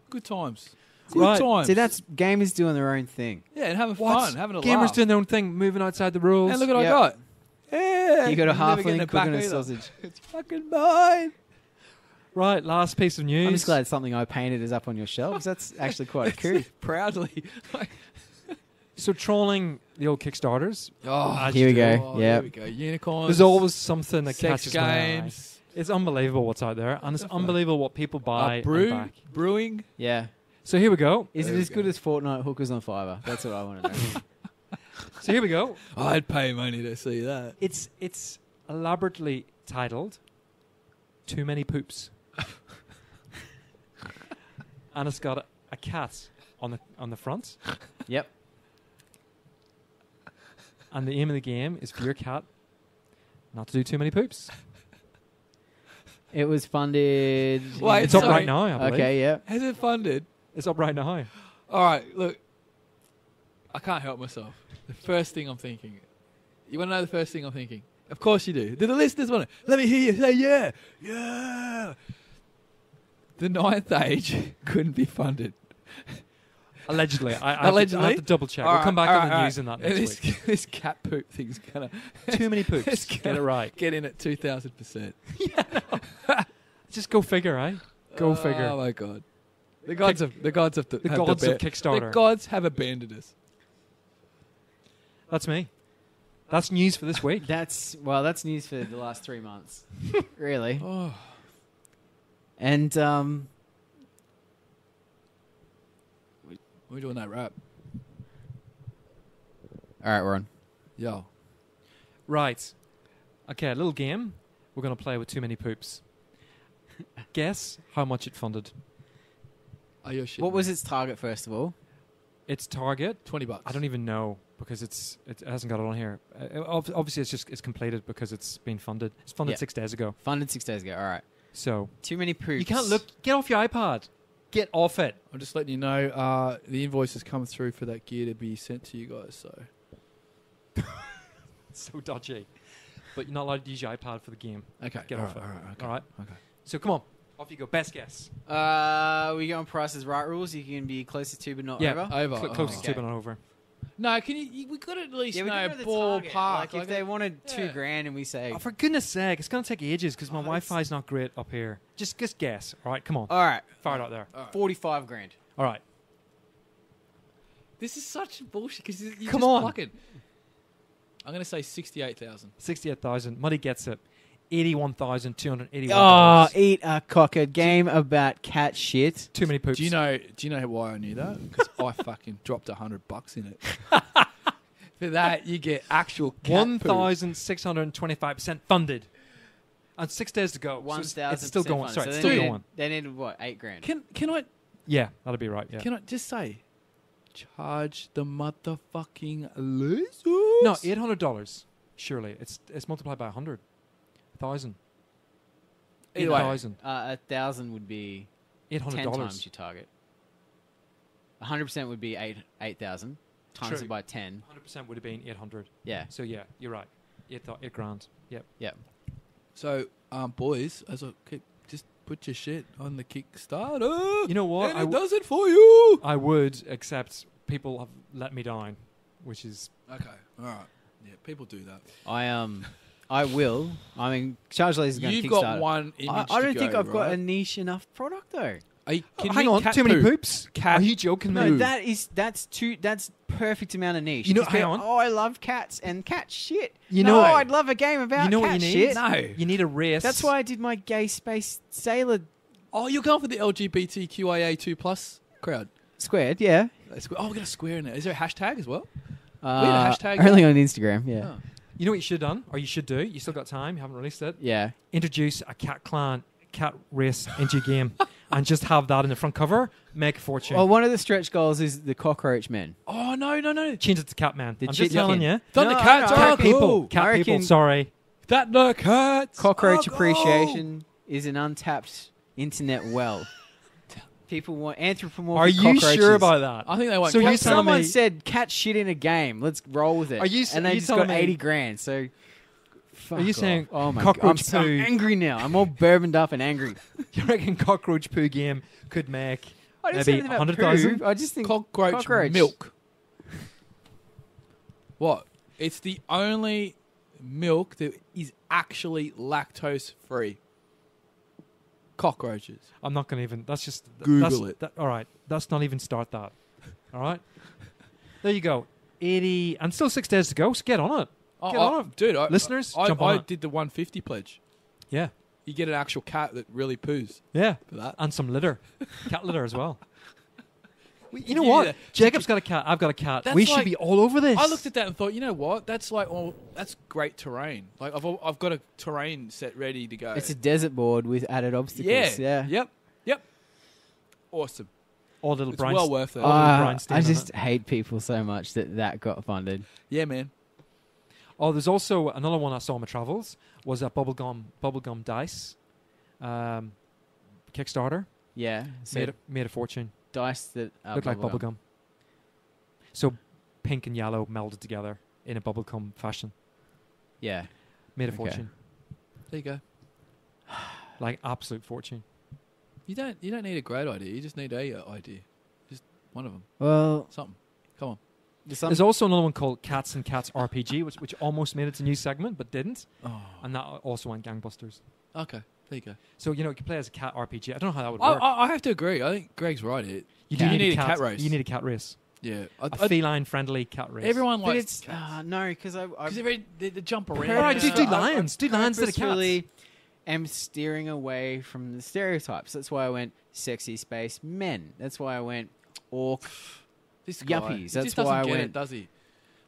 F: good times.
C: Right.
F: Good times.
B: See, that's gamers doing their own thing.
F: yeah, and having
C: What?
F: fun, having a
C: Gamers
F: laugh.
C: doing their own thing, moving outside the rules.
F: And look what
B: Yep.
F: I got. Yeah,
B: You got a
F: I'm never getting
B: halfling
F: it back
B: cooking a
F: either.
B: sausage.
F: It's fucking mine.
C: Right, last piece of news.
B: I'm just glad something I painted is up on your shelves. That's actually quite cool.
F: Proudly.
C: So trolling the old Kickstarters.
F: Oh,
C: As
B: Here
C: you
B: we
C: do.
B: go.
F: oh,
B: Yeah.
F: Here we go. Unicorns.
C: There's always something that
F: sex
C: catches my eye.
F: games.
C: It's unbelievable what's out there, and it's unbelievable what people buy and back.
F: Brewing.
B: Yeah.
C: So here we go.
B: Is
F: There
B: it
F: we
B: as
F: go.
B: good as Fortnite hookers on Fiverr? That's what I want to know.
C: So here we go.
F: I'd pay money to see that.
C: It's elaborately titled "Too Many Poops," and it's got a cat on the front.
B: Yep.
C: And the aim of the game is for your cat not to do too many poops.
B: It was funded.
F: Wait,
C: It's up
F: sorry.
C: right now, I believe.
B: Okay, yeah.
F: Has it funded?
C: It's up right now.
F: All right, look. I can't help myself. The first thing I'm thinking. You want to know the first thing I'm thinking? Of course you do. Do the listeners want to? Let me hear you say yeah. Yeah. The ninth age couldn't be funded.
C: Allegedly. I
F: Allegedly?
C: have to double check.
F: All
C: We'll come
F: right,
C: back
F: all
C: on the
F: right,
C: news
F: all
C: in that
F: right.
C: next week.
F: This cat poop thing's going to
C: Too many poops.
F: It's
C: Get it right.
F: get in at 2,000%.
C: Just go figure, eh? Go figure.
F: Oh my god. The gods of
C: The gods of Kickstarter.
F: The gods have abandoned us.
C: That's me. That's news for this week.
B: That's news for the last 3 months. Really.
F: Oh.
B: And
F: We're doing that rap.
B: all right, we're on.
F: Yo.
C: Right. Okay, a little game. We're going to play with Too Many Poops. Guess how much it funded.
F: Are you shit?
B: What was its target first of all?
C: Its target,
F: $20?
C: I don't even know because it hasn't got it on here. Obviously, it's completed because it's been funded. It's funded
B: Yeah.
C: 6 days ago.
B: Funded 6 days ago. All right.
C: So
B: Too many poops.
C: you can't look. Get off your iPad. Get off it.
F: I'm just letting you know the invoice has come through for that gear to be sent to you guys. So
C: So dodgy. But you're not allowed to use your iPad for the game.
F: okay,
C: Get
F: all
C: off
F: right,
C: it.
F: all right, okay.
C: All right.
F: Okay.
C: So come on. Off you go. Best guess.
B: We go on prices right rules. You can be closest to but not
C: Yeah.
B: over.
F: Over.
C: Closest
B: okay.
C: to but not over.
F: No, can you? We got to at least
B: Yeah, we
F: know
B: can know the target.
F: ballpark.
B: Like if they wanted $2
F: yeah.
B: grand and we say,
C: Oh, for goodness sake, it's going to take ages because my
F: Oh,
C: Wi-Fi's not great up here. Just guess. All right, come on.
B: all right,
C: Fire it out there.
B: 45 grand.
C: All right.
F: This is such bullshit because you're
C: Come
F: just
C: on.
F: plucking. I'm going to say 68,000.
C: 68,000. Muddi gets it. $81,281.
B: Oh, eat a cocker. Game about cat shit.
C: Too many poops.
F: Do you know why I knew that? Because I fucking dropped $100 in it. For that, you get actual cat poop.
C: 1,625% funded. And 6 days to go. So it's still going. Sorry, it's still going.
B: They needed what, 8 grand?
F: Can I
C: Yeah, that'll be right. Yeah.
F: can I just say, charge the motherfucking losers?
C: No, $800. Surely it's multiplied by 100,000.
F: Either way.
C: 8,000.
B: 1,000 would be 10 times
C: $800.
B: your target. 100% would be 8,000 times
C: True.
B: it by 10.
C: 100% would have been 800.
B: Yeah.
C: So yeah, you're right. 8 grand. Yep.
B: Yep.
F: So, boys, as I keep, just put your shit on the Kickstarter.
C: You know what?
F: And
C: I
F: it
C: w-
F: does it for you.
C: I would, except people have let me down, which is
F: Okay, all right. Yeah, people do that.
B: I will. I mean, Charge Laser is going to
F: You've
B: Kickstarter.
F: got one image
B: I don't
F: to
B: think
F: go,
B: I've got
F: right?
B: a niche enough product though.
C: Hang on, too many poops?
F: Cat
C: Are you joking
B: No,
C: me?
B: that's perfect amount of niche.
C: You know,
B: Just
C: hang
B: go,
C: on.
B: Oh, I love cats and cat shit.
C: You
B: no,
C: know-
B: I'd love a game about
C: You know
B: cat
C: what you need?
B: shit.
F: No.
C: You need a race.
B: That's why I did my gay space sailor
F: Oh, you're going for the LGBTQIA2+ crowd.
B: squared. Yeah.
F: Oh, we got a square in there. Is there a hashtag as well?
B: Uh,
F: had a hashtag.
B: only on Instagram. Yeah.
F: Oh.
C: You know what you should have done, or you should do. You still got time. You haven't released it.
B: Yeah.
C: Introduce a cat clan, cat race into your game, and just have that in the front cover. Make a fortune.
B: Well, one of the stretch goals is the cockroach men.
F: Oh, no.
C: Change it to Catman.
B: The
C: I'm just
B: chicken.
C: telling you.
F: Thundercats
B: no,
F: are
C: Cat people.
F: cool.
C: Cat
B: I
C: people.
B: reckon-
C: Sorry.
F: Thundercats.
B: Cockroach
F: are cool.
B: appreciation is an untapped internet well. People want
C: Are
B: anthropomorphic
C: you
B: cockroaches.
C: sure about that?
F: I think they want
C: So
F: cat
C: you're
B: If
C: telling
B: someone
C: me-
B: said cat shit in a game, let's roll with it.
C: Are you-
B: and
C: are
B: they
C: you
B: just
C: telling
B: got
C: me-
B: 80 grand. So, fuck
C: Are you
B: off.
C: saying
B: oh my
C: cockroach
B: God, I'm
C: poo-
B: angry now. I'm all bourboned up and angry.
C: You reckon cockroach poo game could make
B: I didn't say
C: maybe
B: anything about
C: 100,000?
B: poo. I just think
F: cockroach milk. What? It's the only milk that is actually lactose free. Cockroaches.
C: I'm not going to even. That's just
F: Google it.
C: All right. Let's not even start that. All right. There you go. 80 and still 6 days to go. So get on it. Get on it.
F: Dude,
C: Listeners,
F: I
C: jump on it.
F: did the 150 pledge.
C: Yeah.
F: You get an actual cat that really poos
C: Yeah.
F: for that.
C: And some litter. Cat litter as well. You know
F: Yeah.
C: what? Jacob's got a cat. I've got a cat.
F: That's
C: We should
F: like-
C: be all over this.
F: I looked at that and thought, you know what? That's like, that's great terrain. Like I've got a terrain set ready to go.
B: It's a desert board with added obstacles. Yeah.
F: Yep. Awesome.
C: all little
F: It's
C: Brian.
F: well worth it.
C: all little Brian
B: I
C: Steven,
B: just
C: huh?
B: hate people so much that got funded.
F: Yeah, man.
C: Oh, there's also another one I saw in my travels was a bubblegum dice Kickstarter.
B: Yeah. So
C: Made a fortune.
B: dice that
C: Looked like bubblegum. So pink and yellow melded together in a bubblegum fashion.
B: Yeah.
C: Made a
B: Okay.
C: fortune.
F: There you go.
C: Like absolute fortune.
F: You don't need a great idea. You just need a idea. Just one of them.
B: Well,
F: Something. Come on.
C: There's also another one called Cats and Cats RPG, which almost made its a new segment but didn't,
F: Oh.
C: and that also went gangbusters.
F: Okay. There you go.
C: So you can play as a cat RPG. I don't know how that would work.
F: I have to agree. I think Greg's right here.
C: you
F: do
C: need
F: need a cat race.
C: You need a cat race.
F: Yeah.
C: A feline-friendly cat race.
F: Everyone
B: but
F: likes
B: it's
F: cats.
B: no, because I
F: Because they jump around.
C: All right, do
B: purposefully-
C: lions. Do lions to the cats.
B: purposefully am steering away from the stereotypes. That's why I went sexy space men. That's why I went orc.
F: This guy,
B: Yuppies,
F: he
B: that's
F: just doesn't
B: why I
F: get
B: went-
F: it, does he?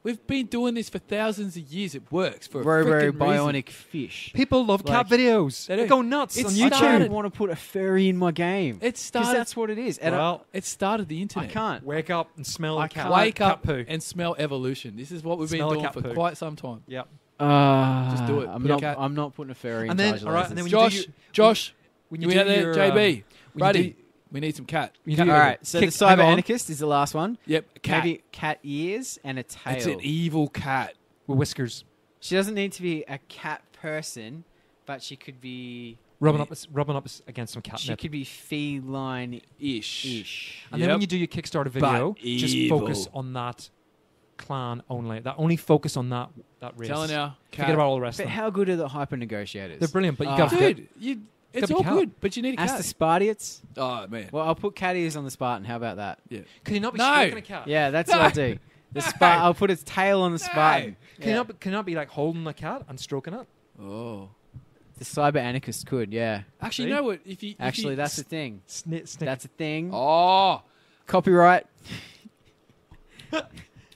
F: We've been doing this for thousands of years. It works for a
B: Robo
F: frickin'
B: bionic
F: reason.
B: fish.
C: People love cat
B: Like-
C: videos.
F: They
C: They
F: do.
C: go nuts
F: It's
C: on
B: I
C: YouTube.
F: started-
B: don't want to put a furry in my game.
F: It
B: Because
F: started.
B: that's what it is. And
C: Well,
F: It started the
B: I
F: internet.
B: can't.
C: wake up and smell
B: I
C: the cat.
B: can't.
F: Wake
C: cat
F: up
C: poo.
F: and smell evolution. This is what we've
C: Smell
F: been
C: a
F: doing
C: cat
F: for
C: poo.
F: quite some time.
C: Yep.
F: Just do it.
B: I'm
F: Put a
B: not.
F: cat-
B: I'm not putting a furry
C: And
B: in
C: then-
B: charge of
C: all right,
B: lasers.
C: and then when you do
F: Josh,
C: When
F: you
C: you do
F: out there,
C: your,
F: JB,
C: when you
F: buddy,
C: do-
F: we need some cat.
C: when you
F: Cat
C: do
B: All
C: your-
B: right, so
C: kick-
B: the
C: hang
B: cyber
C: on.
B: anarchist is the last one.
F: Yep, cat.
B: Maybe cat ears and a tail.
F: It's an evil cat.
C: with whiskers,
B: She doesn't need to be a cat person, but she could be.
C: rubbing up against some
B: She
C: catnip.
B: could be feline-ish.
F: Ish.
C: And then when you do your Kickstarter video, just
F: evil.
C: focus on that clan only. That only focus on that race.
F: Telling you, cat.
C: Forget about all the rest
B: But
C: of them.
B: how good are the hyper negotiators?
C: They're brilliant, but you
B: Ah.
C: got to
F: Dude, it's
C: gotta be
F: all
C: cat.
F: good, but you need a
B: Ask
F: cat.
B: the Spartiates.
F: Oh man.
B: Well, I'll put cat ears on the Spartan. How about that?
F: Yeah.
C: Can you not be
F: No.
C: stroking a cat?
B: Yeah, that's
F: No.
B: what I'll do. I'll put its tail on the Spartan.
C: Can you not be like holding a cat and stroking it?
F: Oh.
B: The cyber anarchist could, yeah.
F: Actually,
C: See?
F: you know what? If you
B: Actually, that's the thing.
C: Snick.
B: That's a thing.
F: Oh,
B: Copyright.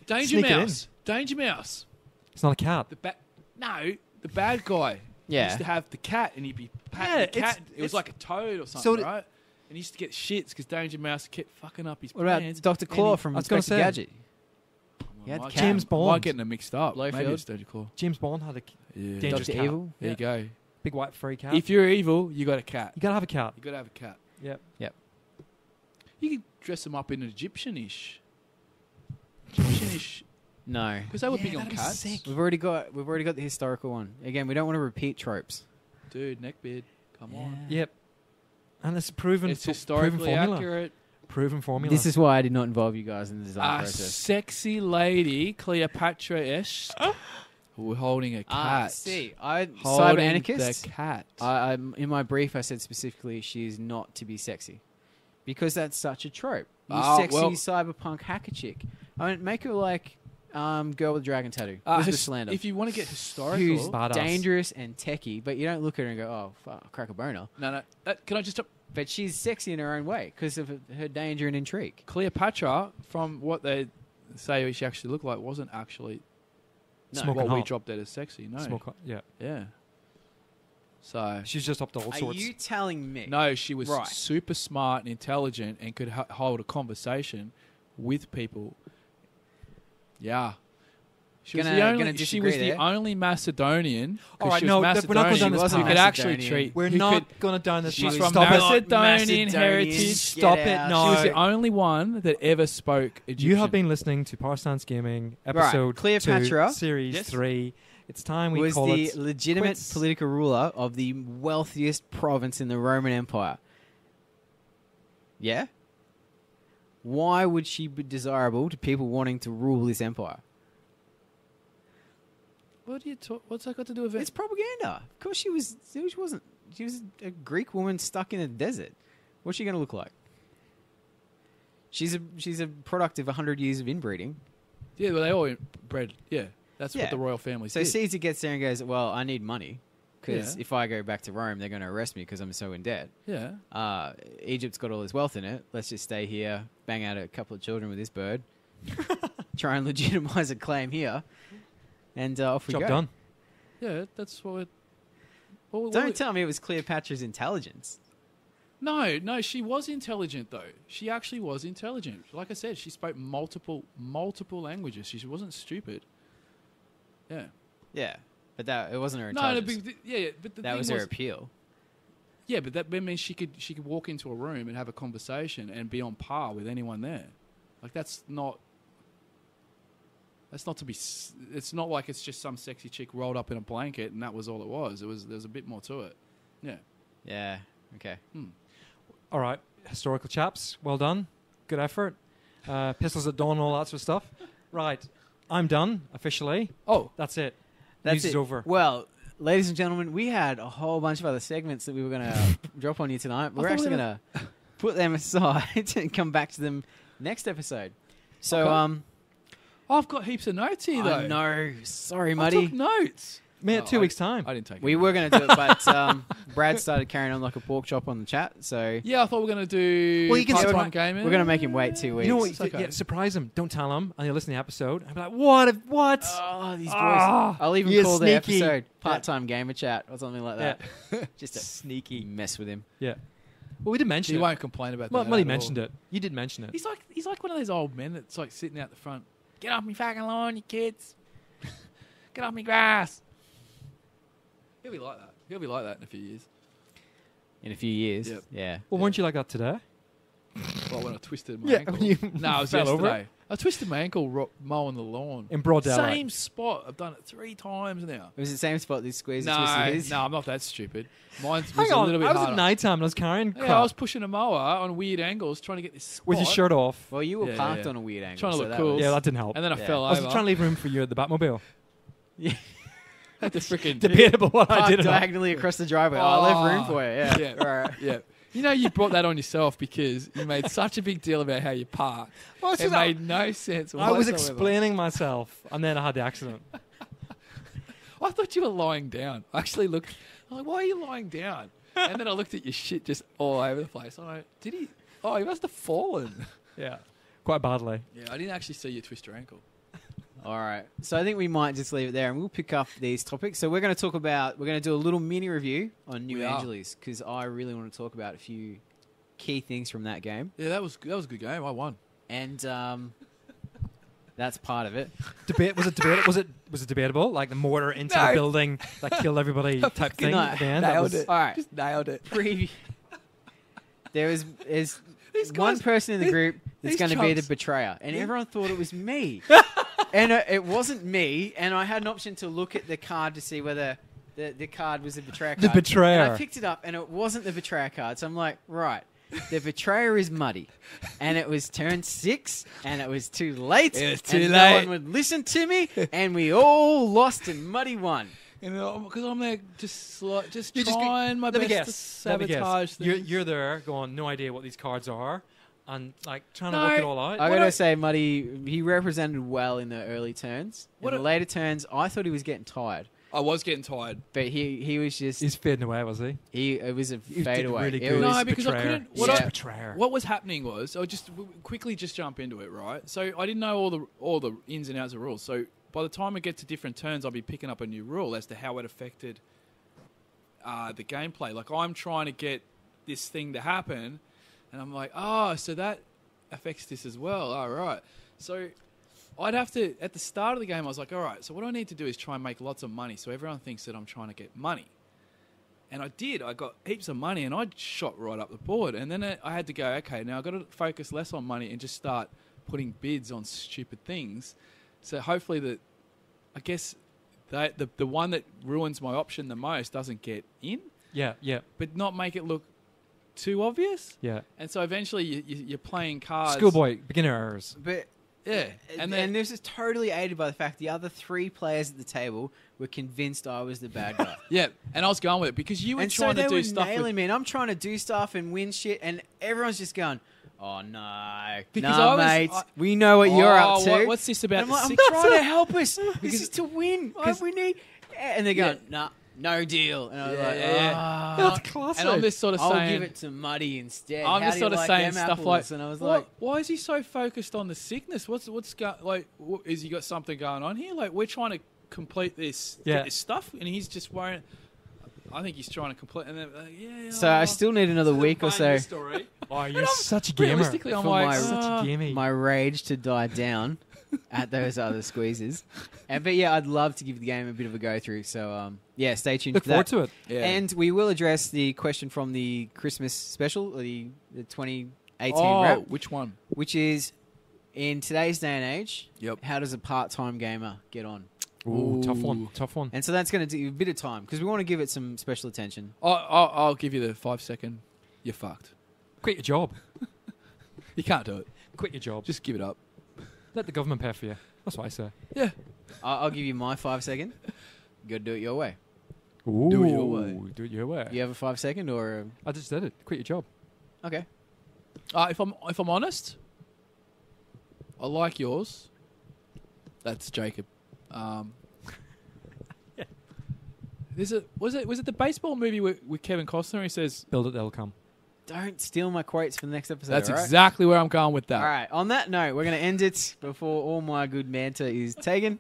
F: Danger
C: Sneak it in.
F: Mouse. Danger Mouse.
C: It's not a cat.
F: The bad guy.
B: Yeah.
F: Used to have the cat, and he'd be patting
C: Yeah,
F: the cat.
C: it's-
F: It was
C: it's-
F: like a toad or
C: So
F: something,
C: did-
F: right? And he used to get shits because Danger Mouse kept fucking up his
B: What about
F: plans.
B: Dr.
F: And
B: Claw
F: he-
B: from
C: I was gonna
B: Inspector
C: say.
B: Gadget? He had
F: Might
B: cat.
C: James
F: get-
C: Bond.
F: Might getting them mixed up. Maybe
B: Blofeld.
F: it's Danger Claw.
C: James Bond had a
F: Yeah.
C: Dangerous
B: Dr.
C: cat.
B: Evil?
F: There you go.
C: big white furry cat.
F: If you're evil, you got a cat.
C: You gotta have a cat.
F: You got to have a cat.
C: Yep.
F: You could dress them up in Egyptian-ish. Egyptian-ish.
B: No.
F: Because they were big on cats.
B: We've already got the historical one. Again, we don't want to repeat tropes.
F: Dude, neckbeard. Come on.
C: Yep. And it's proven.
F: It's
C: proven
F: historically
C: formula.
F: accurate.
C: Proven formula.
B: This is why I did not involve you guys in the design
F: A
B: process.
F: sexy lady, Cleopatra-ish, who holding a cat.
B: Cyber
F: Holding
B: anarchist.
F: the cat.
B: In my brief, I said specifically she is not to be sexy. because that's such a trope. You
F: Oh,
B: sexy
F: well-
B: cyberpunk hacker chick. I mean, make her like girl with dragon tattoo. Elizabeth Slander.
F: If you want to get historical,
B: Who's
C: Badass.
B: dangerous and techie, but you don't look at her and go, "Oh, fuck, crack a boner."
F: no. Can I just
B: But she's sexy in her own way because of her danger and intrigue.
F: Cleopatra, from what they say she actually looked like, wasn't actually
C: Smoking
F: what we
C: hot.
F: dropped dead as sexy. No.
C: Smoke, yeah.
F: Yeah. So
C: She's just up to all
B: Are
C: sorts.
B: you telling me?
F: no, she was
B: Right.
F: super smart and intelligent and could hold a conversation with people. Yeah. She was
B: Gonna
F: the only. She
B: disagree
F: was the
B: there.
F: only Macedonian. 'cause
C: All right,
F: she was
C: no, we're not going down
F: Macedonian.
C: this
B: wasn't
F: You
C: path.
F: could actually
B: Macedonian.
F: treat.
C: We're
F: who
C: not
F: could-
C: going down this
F: She's
C: path.
F: from
C: Stop it.
F: Macedonian heritage.
C: Stop it,
B: out.
C: no.
F: She was the only one that ever spoke Egyptian.
C: You have been listening to Power Stance Gaming, episode
B: Cleopatra.
C: 2, series
F: Yes.
C: 3. It's time we
B: was
C: call
B: the
C: it
B: legitimate
C: quits.
B: political ruler of the wealthiest province in the Roman Empire. Yeah? Why would she be desirable to people wanting to rule this empire?
F: What do you talk? What's that got to do with it?
B: It's propaganda. Of course she was. She wasn't. She was a Greek woman stuck in a desert. What's she going to look like? She's a product of 100 years of inbreeding.
F: Yeah, well, they all bred. Yeah, that's
B: Yeah.
F: what the royal families
B: So
F: did.
B: Caesar gets there and goes, "Well, I need money because
F: Yeah.
B: if I go back to Rome, they're going to arrest me because I'm so in debt."
F: Yeah.
B: Egypt's got all this wealth in it. Let's just stay here, bang out a couple of children with this bird, try and legitimize a claim here, and off we
C: Job
B: go.
C: done.
F: Yeah, that's what. Well,
B: Don't tell me it was Cleopatra's intelligence.
F: No, she was intelligent though. She actually was intelligent. Like I said, she spoke multiple languages. She wasn't stupid. Yeah.
B: Yeah, but that it wasn't her
F: No,
B: intelligence.
F: but the
B: that
F: thing
B: was her appeal.
F: Yeah, but that means she could walk into a room and have a conversation and be on par with anyone there. Like that's not to be. It's not like it's just some sexy chick rolled up in a blanket and that was all it was. There's a bit more to it. Yeah.
B: Yeah. Okay.
C: All right, historical chaps, well done. Good effort. Pistols at dawn, all that sort of stuff. Right, I'm done, officially.
F: Oh,
C: That's it.
B: That's
C: News is
B: it.
C: over.
B: Well, ladies and gentlemen, we had a whole bunch of other segments that we were going to drop on you tonight. We're
F: thought
B: actually
F: we
B: going to put them aside and come back to them next episode. So,
F: Okay. I've got heaps of notes here though.
B: I know. Sorry,
F: I
B: Muddi.
F: took notes.
C: Man,
F: Oh,
C: 2 weeks' time.
F: I didn't take it.
B: We were going to do it, but Brad started carrying on like a pork chop on the chat, so
F: Yeah, I thought we were going to do
C: Well, you can
F: part-time
C: surpri-
F: gaming.
B: we're going to make him wait 2 weeks.
C: You know what?
F: It's okay.
C: Yeah, surprise him. Don't tell him. And he'll listen to the episode and be like, what?
B: Oh, these boys.
C: Ah,
B: I'll even
C: you're
B: call the
C: sneaky.
B: episode part-time gamer chat or something like that. Just to
C: Sneaky.
B: mess with him.
C: Yeah. Well, we did mention
F: He
C: it.
F: won't complain about
C: Well,
F: that.
C: Muddi
F: at all.
C: mentioned it. You did mention it.
F: He's like one of those old men that's like sitting out the front. Get off me fucking lawn, you kids. Get off me grass. He'll be like that. He'll be like that in a few years.
B: In a few years.
F: Yep.
B: Yeah.
C: Well, weren't you like that today?
F: Well, when I twisted my
C: Yeah,
F: ankle.
C: when you
F: No, it was
C: fell over
F: yesterday. I twisted my ankle mowing the lawn.
C: In broad daylight.
F: Same spot. I've done it 3 times now.
B: It was the same spot this squeeze twisted
F: No,
B: his.
F: I'm not that stupid. Mine was
C: Hang
F: a
C: on.
F: little bit
C: I was
F: harder.
C: at night time and I was carrying
F: Yeah,
C: crap
F: I was pushing a mower on weird angles, trying to get this spot,
C: with your shirt off.
B: Well, you were
F: Yeah,
B: parked
F: yeah.
B: on a weird angle.
F: Trying to
B: so
F: look
B: that
F: cool.
B: was-
C: Yeah, that didn't help.
F: and then I
B: Yeah.
F: fell
C: I was
F: over.
C: trying to leave room for you at the Batmobile.
B: Yeah.
F: Had to freaking
C: Debatable what I
B: Parked
C: did. or not.
B: diagonally across the driveway. I left room for you. Yeah.
F: Yeah.
B: Right.
F: Yeah. You know, you brought that on yourself because you made such a big deal about how you parked.
C: Well, it's
F: It
C: just-
F: made no sense
C: I was
F: whatsoever.
C: explaining myself and then I had the accident.
F: I thought you were lying down. I actually looked. I'm like, why are you lying down? And then I looked at your shit just all over the place. I'm like, did he? Oh, he must have fallen.
C: Yeah. Quite badly.
F: Yeah, I didn't actually see you twist your ankle.
B: All right. So I think we might just leave it there and we'll pick up these topics. So we're going to do a little mini review on New
F: We are.
B: Angeles because I really want to talk about a few key things from that game.
F: Yeah, that was a good game. I won.
B: And that's part of it.
C: Was it debatable? Like the mortar into
F: No.
C: the building that killed everybody type thing
B: No.
C: at the end? That
F: Nailed
C: was-
F: it.
B: All right.
F: Just nailed it.
B: There is
F: These
B: one
F: guys-
B: person in the group that's
F: these
B: going to be the
F: chumps.
B: betrayer, and everyone thought it was me. And it wasn't me, and I had an option to look at the card to see whether the card was a betrayer card.
C: The betrayer.
B: And I picked it up, and it wasn't the betrayer card. So I'm like, right, the betrayer is Muddi. And it was turn 6, and it was too late.
F: It was
B: and
F: too
B: no
F: late.
B: one would listen to me, and we all lost, and Muddi won.
F: And because I'm there just
C: You just
F: trying my
C: let me
F: best to
C: guess. Let me guess.
F: sabotage things.
C: You're there going, no idea what these cards are, and like trying to
F: No,
C: work it all out.
B: I gotta say, Muddi, he represented well in the early turns.
F: What
B: In the
F: a-
B: later turns, I thought he was getting tired,
F: I was getting tired.
B: but he was just
C: He's fading away, was he?
B: it was a
C: He
B: fade
C: did
B: away.
C: really
B: It
C: good.
B: was-
F: No, because I
C: Betrayer.
F: couldn't-
C: He's
F: what
C: just
F: I-
C: betrayer.
F: What was happening was, I'll just quickly just jump into it, right? So I didn't know all the ins and outs of rules. So by the time I get to different turns, I'll be picking up a new rule as to how it affected the gameplay. Like I'm trying to get this thing to happen, and I'm like, oh, so that affects this as well. All right. So I'd have to, at the start of the game, I was like, all right, so what I need to do is try and make lots of money so everyone thinks that I'm trying to get money. And I did. I got heaps of money, and I shot right up the board. And then I had to go, okay, now I've got to focus less on money and just start putting bids on stupid things. So hopefully I guess the one that ruins my option the most doesn't get in,
C: Yeah, yeah,
F: but not make it look too obvious.
C: yeah.
F: And so eventually you're playing cards.
C: Schoolboy, beginner errors.
B: But
F: Yeah.
B: and this is totally aided by the fact the other three players at the table were convinced I was the bad guy.
F: Yeah, and I was going with it because you were
B: And so
F: trying
B: they
F: to
B: were
F: do stuff with
B: nailing me, and I'm trying to do stuff and win shit, and everyone's just going, "Oh no,
F: Because
B: no,
F: I was-
B: mate, we know what you're up to."
F: What's this about?
B: And I'm, like, I'm
F: the six-
B: trying to help us. This is to win. We need. And they're going, "Nah, no deal." And I was
F: Yeah,
B: like,
F: yeah.
B: "Ah."
C: That's classic.
F: And I'm just sort of
B: I'll
F: saying,
B: give it to Muddi instead.
F: I'm
B: How
F: just
B: do
F: sort
B: you
F: of
B: like
F: saying
B: them
F: stuff
B: apples?
F: like,
B: And I was
F: "What-
B: like,
F: why is he so focused on the sickness? What's is he got something going on here? Like we're trying to complete this,
C: Yeah.
F: get this stuff, and he's just worrying. I think he's trying to complete. And then, yeah.
B: so I still need another week or so
C: Oh, you're such a gamer.
F: Realistically, I'm
B: for
F: like,
B: my-
C: Such a gamey.
B: my rage to die down at those other squeezes. But yeah, I'd love to give the game a bit of a go through. So yeah, stay tuned
C: Look
B: for that.
C: forward to it.
F: yeah.
B: And we will address the question from the Christmas special, the 2018
F: oh,
B: wrap,
F: which one?
B: which is in today's day and age,
F: Yep.
B: how does a part-time gamer get on?
C: Ooh, tough
F: Ooh.
C: one. Tough one.
B: And so that's going to do a bit of time because we want to give it some special attention.
F: I'll give you the 5 second. You're fucked.
C: Quit your job.
F: You can't do it.
C: Quit your job.
F: Just give it up.
C: Let the government pay for you. That's what I say.
F: Yeah.
B: I'll give you my 5 second. You got to do it your way.
C: Ooh,
F: Do it your way.
C: Do it your way.
B: You have a 5 second or
C: I just did it. Quit your job.
B: okay?
F: If I'm honest, I like yours. That's Jacob. Was it the baseball movie with Kevin Costner? He says
C: Build it, they'll come.
B: Don't steal my quotes for the next episode.
F: that's
B: all right?
F: exactly where I'm going with that.
B: All right. On that note, we're going to end it before all my good banter is taken.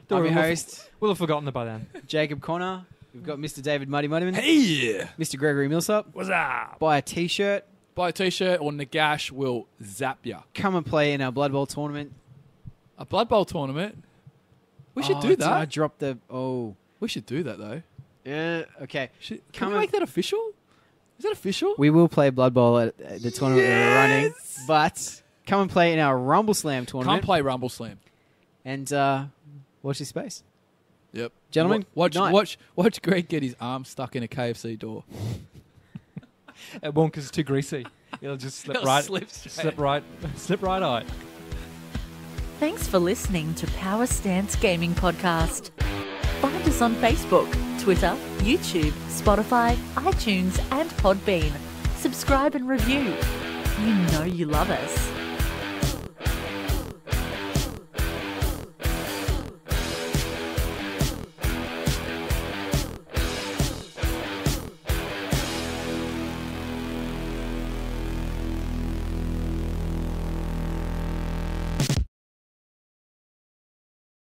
C: Don't
B: I'm your
C: worry,
B: host,
C: We'll have forgotten it by then.
B: Jacob Connor. We've got Mr. David Muddiman,
F: Hey,
B: Mr. Gregory Millsap.
C: What's up?
B: Buy a T-shirt.
F: buy a T-shirt or Nagash will zap ya.
B: Come and play in our Blood Bowl tournament.
F: A Blood Bowl tournament. We should
B: Oh,
F: do that.
B: I dropped the... Oh.
F: We should do that though.
B: Yeah. Okay.
F: Can
B: Come
F: we
B: on.
F: make that official? Is that official?
B: We will play Blood Bowl at the tournament we're running. But come and play in our Rumble Slam tournament.
F: Can't play Rumble Slam.
B: And watch this space.
F: Yep.
B: Gentlemen,
F: watch
B: good night.
F: watch Greg get his arm stuck in a KFC door.
C: It won't because it's too greasy. It'll just slip
F: It'll
C: right.
F: slip straight.
C: Slip right out.
A: Thanks for listening to Power Stance Gaming Podcast. Find us on Facebook, Twitter, YouTube, Spotify, iTunes, and Podbean. Subscribe and review. You know you love us.